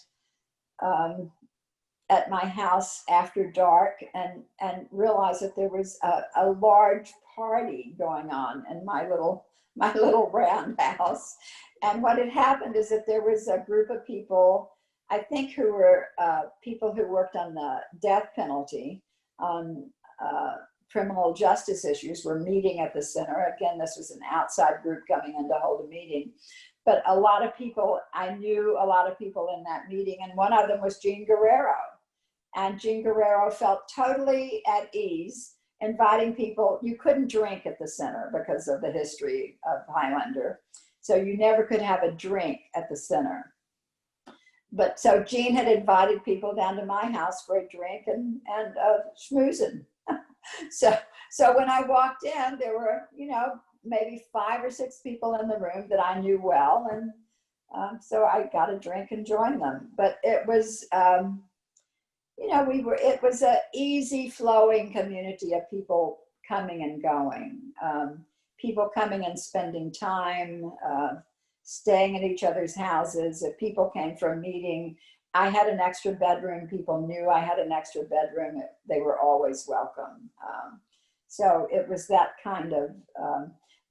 [SPEAKER 3] at my house after dark, and realized that there was a large party going on in my little round house. And what had happened is that there was a group of people, I think, who were people who worked on the death penalty, on criminal justice issues, were meeting at the center. Again, this was an outside group coming in to hold a meeting. But a lot of people, I knew a lot of people in that meeting, and one of them was Jean Guerrero. And Jean Guerrero felt totally at ease inviting people. You couldn't drink at the center because of the history of Highlander. So you never could have a drink at the center. But so Jean had invited people down to my house for a drink and schmoozing. So when I walked in, there were, maybe 5 or 6 people in the room that I knew well. And so I got a drink and joined them. But it was, it was an easy flowing community of people coming and going, people coming and spending time, staying in each other's houses. If people came for a meeting, I had an extra bedroom. People knew I had an extra bedroom. They were always welcome. So it was that kind of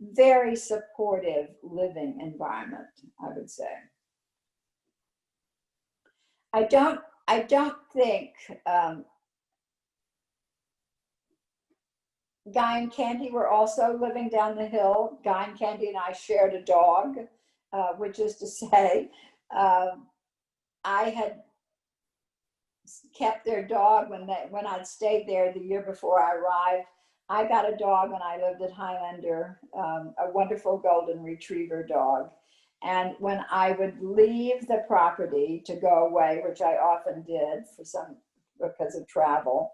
[SPEAKER 3] very supportive living environment, I would say. I don't think Guy and Candy were also living down the hill. Guy and Candy and I shared a dog, which is to say, I had kept their dog when I'd stayed there the year before I arrived. I got a dog when I lived at Highlander, a wonderful golden retriever dog. And when I would leave the property to go away, which I often did because of travel,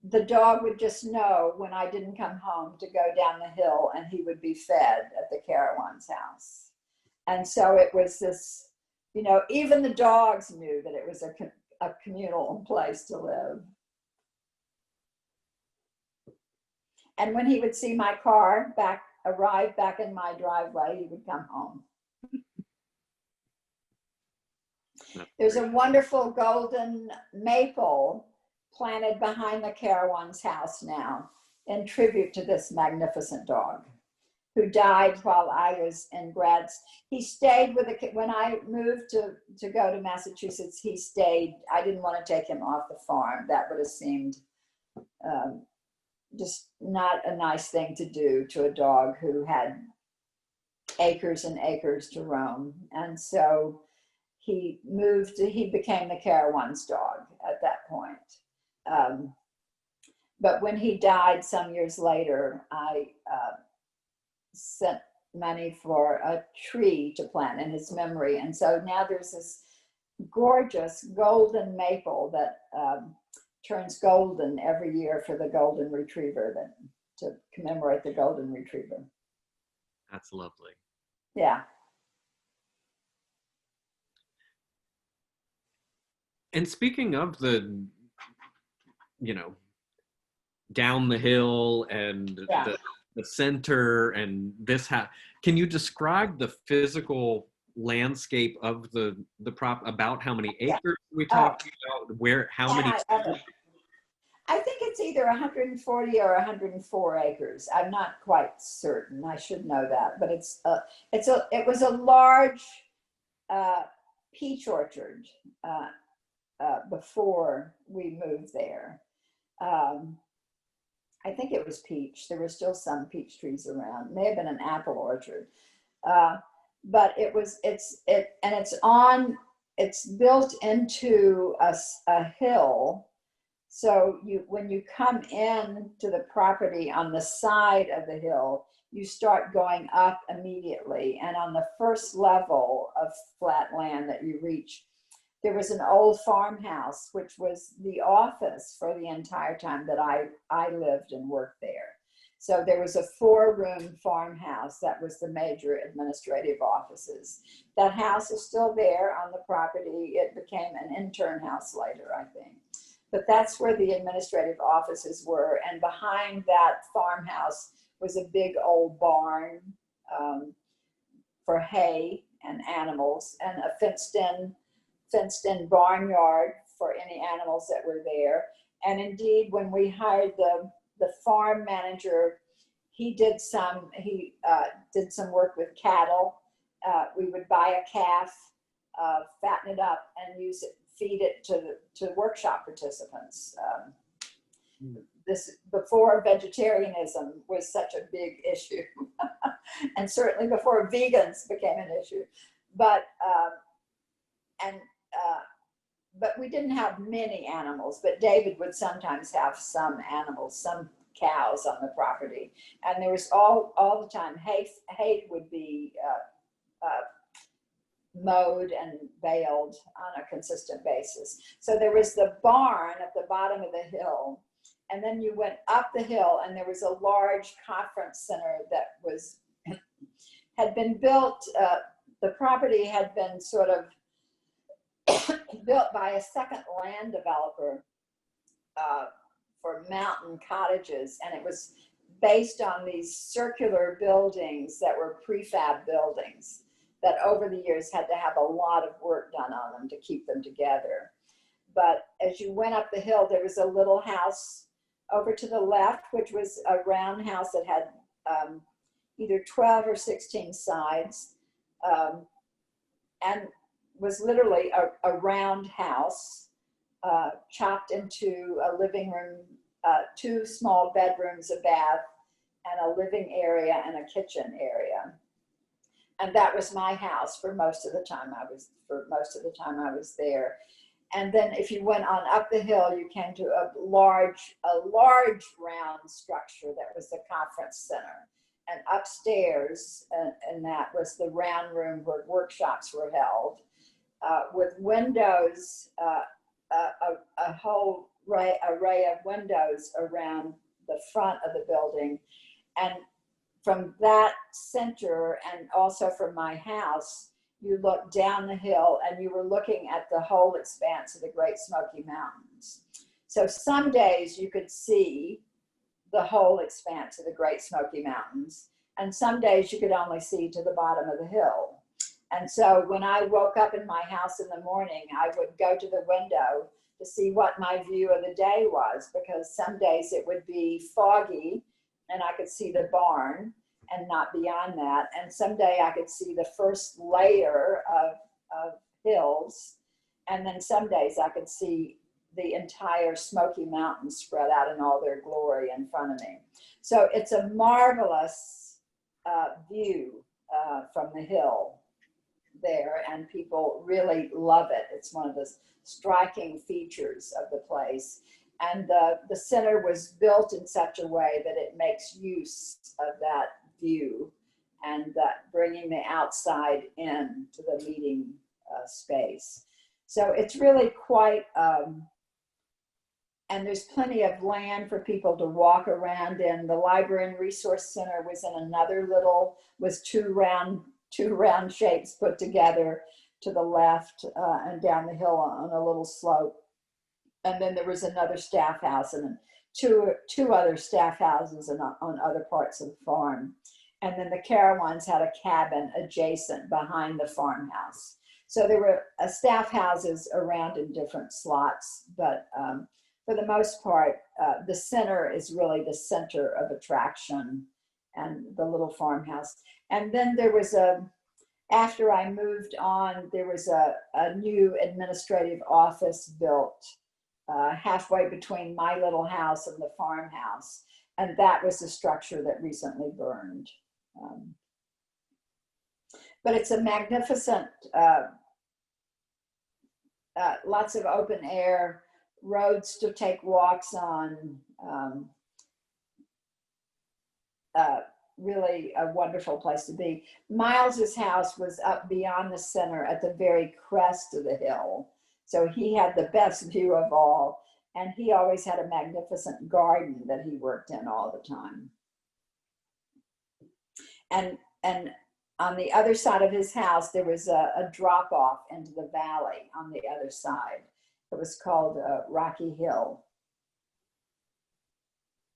[SPEAKER 3] the dog would just know when I didn't come home to go down the hill, and he would be fed at the Carawan's house. And so it was this, even the dogs knew that it was a communal place to live. And when he would see my car arrive back in my driveway, he would come home. There's a wonderful golden maple planted behind the Carawan's house now in tribute to this magnificent dog who died while I was in he stayed when I moved to go to Massachusetts, he stayed. I didn't want to take him off the farm. That would have seemed just not a nice thing to do to a dog who had acres and acres to roam. And so he became the Carawan's dog at that point. But when he died some years later, I sent money for a tree to plant in his memory. And so now there's this gorgeous golden maple that turns golden every year for the golden retriever, to commemorate the golden retriever.
[SPEAKER 2] That's lovely.
[SPEAKER 3] Yeah.
[SPEAKER 2] And speaking of down the hill and the center and can you describe the physical landscape of the about how many acres we talked about, how many?
[SPEAKER 3] I think it's either 140 or 104 acres. I'm not quite certain. I should know that, but it was a large peach orchard before we moved there. I think it was peach. There were still some peach trees around. May have been an apple orchard. But it's built into a hill. So when you come in to the property on the side of the hill, you start going up immediately. And on the first level of flat land that you reach, there was an old farmhouse, which was the office for the entire time that I lived and worked there. So there was a 4-room farmhouse that was the major administrative offices. That house is still there on the property. It became an intern house later, I think. But that's where the administrative offices were. And behind that farmhouse was a big old barn for hay and animals, and a fenced-in barnyard for any animals that were there. And indeed, when we hired the farm manager, he did some work with cattle. We would buy a calf, fatten it up, and feed it to workshop participants. This before vegetarianism was such a big issue, and certainly before vegans became an issue. But we didn't have many animals. But David would sometimes have some animals, some cows on the property, and there was all the time hay would be mowed and baled on a consistent basis. So there was the barn at the bottom of the hill, and then you went up the hill, and there was a large conference center that had been built. The property had been sort of built by a second land developer for mountain cottages, and it was based on these circular buildings that were prefab buildings that over the years had to have a lot of work done on them to keep them together. But as you went up the hill, there was a little house over to the left, which was a round house that had either 12 or 16 sides, and was literally a round house chopped into a living room, 2 small bedrooms, a bath, and a living area and a kitchen area. And that was my house for most of the time I was there. And then if you went on up the hill, you came to a large round structure that was the conference center. And upstairs, and that was the round room where workshops were held, with windows, a whole array of windows around the front of the building. And from that center, and also from my house, you looked down the hill and you were looking at the whole expanse of the Great Smoky Mountains. So some days you could see the whole expanse of the Great Smoky Mountains, and some days you could only see to the bottom of the hill. And so when I woke up in my house in the morning, I would go to the window to see what my view of the day was, because some days it would be foggy and I could see the barn and not beyond that. And someday I could see the first layer of hills. And then some days I could see the entire Smoky Mountains spread out in all their glory in front of me. So it's a marvelous view from the hill there, and people really love it. It's one of the striking features of the place. And the center was built in such a way that it makes use of that view and bringing the outside in to the meeting space. So it's really quite, and there's plenty of land for people to walk around in. The Library and Resource Center was in another was two round shapes put together to the left and down the hill on a little slope. And then there was another staff house and two other staff houses on other parts of the farm. And then the Carawans had a cabin adjacent behind the farmhouse. So there were staff houses around in different slots, but for the most part, the center is really the center of attraction, and the little farmhouse. And then there was after I moved on, there was a new administrative office built halfway between my little house and the farmhouse. and that was the structure that recently burned. But it's a magnificent, lots of open air, roads to take walks on, really a wonderful place to be. Miles's house was up beyond the center at the very crest of the hill. So he had the best view of all, and he always had a magnificent garden that he worked in all the time. And on the other side of his house, there was a drop off into the valley on the other side. It was called Rocky Hill.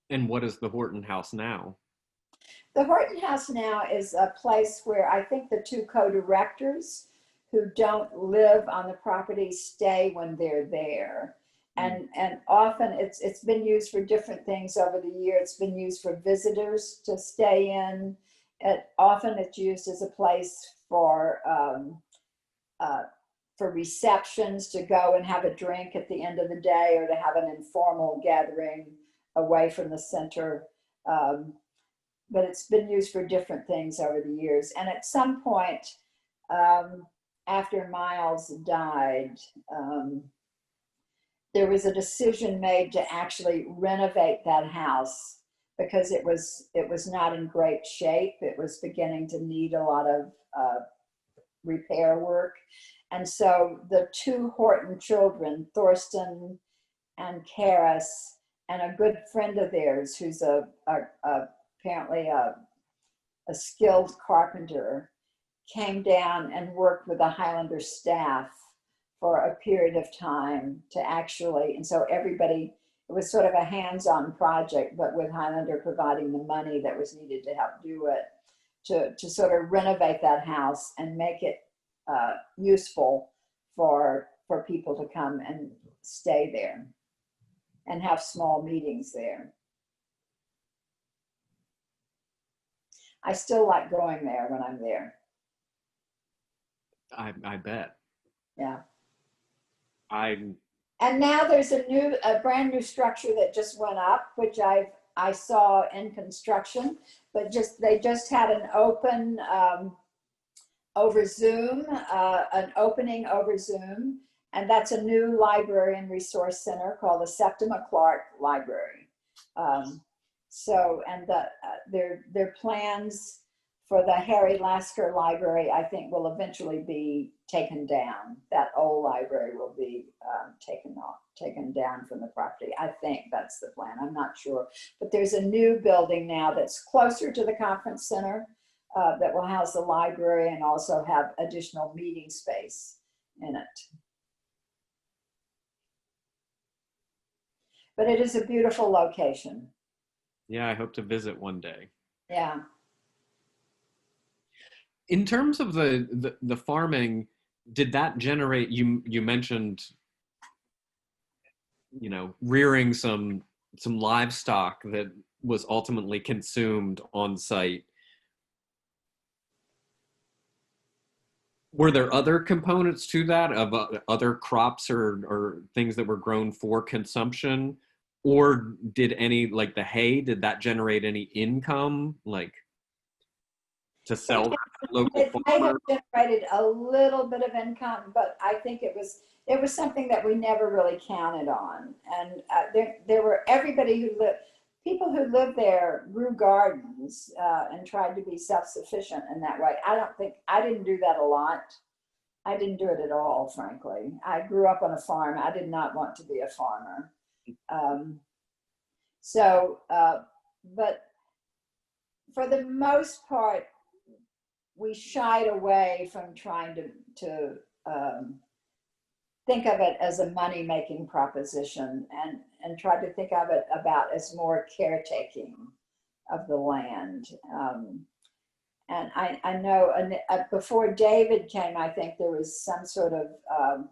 [SPEAKER 2] And what is the Horton House now?
[SPEAKER 3] The Horton House now is a place where I think the two co-directors who don't live on the property stay when they're there. And often it's been used for different things over the year. It's been used for visitors to stay in. Often it's used as a place for receptions, to go and have a drink at the end of the day, or to have an informal gathering away from the center. But it's been used for different things over the years. And at some point, after Miles died, there was a decision made to actually renovate that house, because it was not in great shape. It was beginning to need a lot of repair work. And so the two Horton children, Thorsten and Karis, and a good friend of theirs who's apparently a skilled carpenter, came down and worked with the Highlander staff for a period of time to actually, and so everybody, it was sort of a hands-on project, but with Highlander providing the money that was needed to help do it, to sort of renovate that house and make it useful for people to come and stay there and have small meetings there. I still like going there when I'm there.
[SPEAKER 2] I bet.
[SPEAKER 3] Yeah.
[SPEAKER 2] I'm
[SPEAKER 3] And now there's a brand new structure that just went up, which I saw in construction, but they just had an open over Zoom, an opening over Zoom, and that's a new library and resource center called the Septima Clark Library. Their plans for the Harry Lasker Library, I think, will eventually be taken down. That old library will be taken down from the property. I think that's the plan. I'm not sure. But there's a new building now that's closer to the conference center that will house the library and also have additional meeting space in it. But it is a beautiful location.
[SPEAKER 2] Yeah, I hope to visit one day.
[SPEAKER 3] Yeah.
[SPEAKER 2] In terms of the farming, did that generate, you mentioned, rearing some livestock that was ultimately consumed on site. Were there other components to that, of other crops or things that were grown for consumption? Or did any, like the hay, did that generate any income, like to sell to local
[SPEAKER 3] It may have
[SPEAKER 2] farmers?
[SPEAKER 3] generated a little bit of income, but I think it was something that we never really counted on. And there were people who lived there grew gardens and tried to be self-sufficient in that way. I didn't do that a lot. I didn't do it at all, frankly. I grew up on a farm. I did not want to be a farmer. But for the most part, we shied away from trying to think of it as a money-making proposition, and tried to think of it about as more caretaking of the land. And I know before David came, I think there was some sort of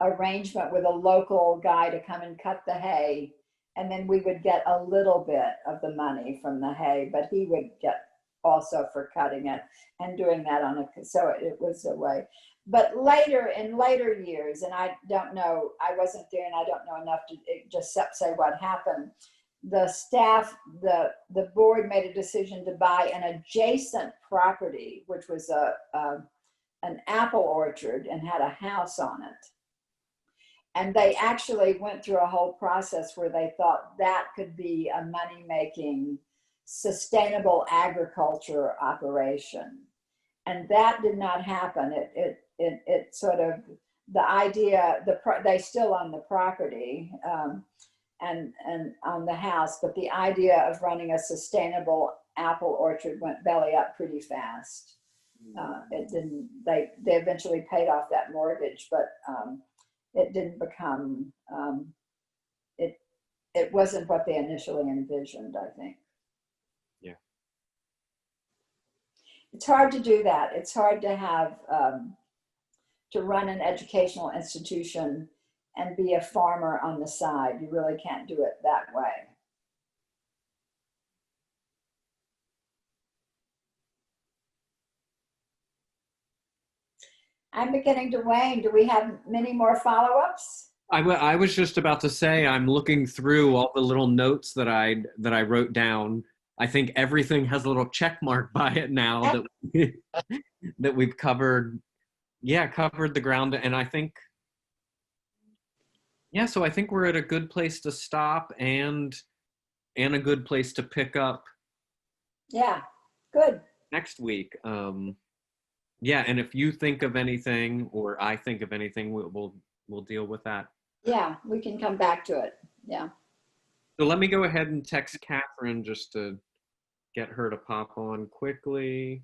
[SPEAKER 3] arrangement with a local guy to come and cut the hay, and then we would get a little bit of the money from the hay, but he would get also for cutting it and doing that so it was a way. But in later years, and I don't know, I wasn't there and I don't know enough to just say what happened, the staff, the board made a decision to buy an adjacent property, which was an apple orchard and had a house on it. And they actually went through a whole process where they thought that could be a money-making, sustainable agriculture operation. And that did not happen. It sort of, the idea, they still own the property and on the house, but the idea of running a sustainable apple orchard went belly up pretty fast. It didn't, they eventually paid off that mortgage, but it didn't become, it wasn't what they initially envisioned, I think.
[SPEAKER 2] Yeah.
[SPEAKER 3] It's hard to do that. It's hard to have, to run an educational institution and be a farmer on the side. You really can't do it that way. I'm beginning to wane. Do we have many more follow-ups?
[SPEAKER 2] I was just about to say, I'm looking through all the little notes that I wrote down. I think everything has a little check mark by it now that we've covered. Yeah, covered the ground. And I think, yeah, so I think we're at a good place to stop and a good place to pick up.
[SPEAKER 3] Yeah, good.
[SPEAKER 2] Next week. Yeah, and if you think of anything or I think of anything, we'll deal with that.
[SPEAKER 3] Yeah, we can come back to it. Yeah.
[SPEAKER 2] So let me go ahead and text Catherine just to get her to pop on quickly.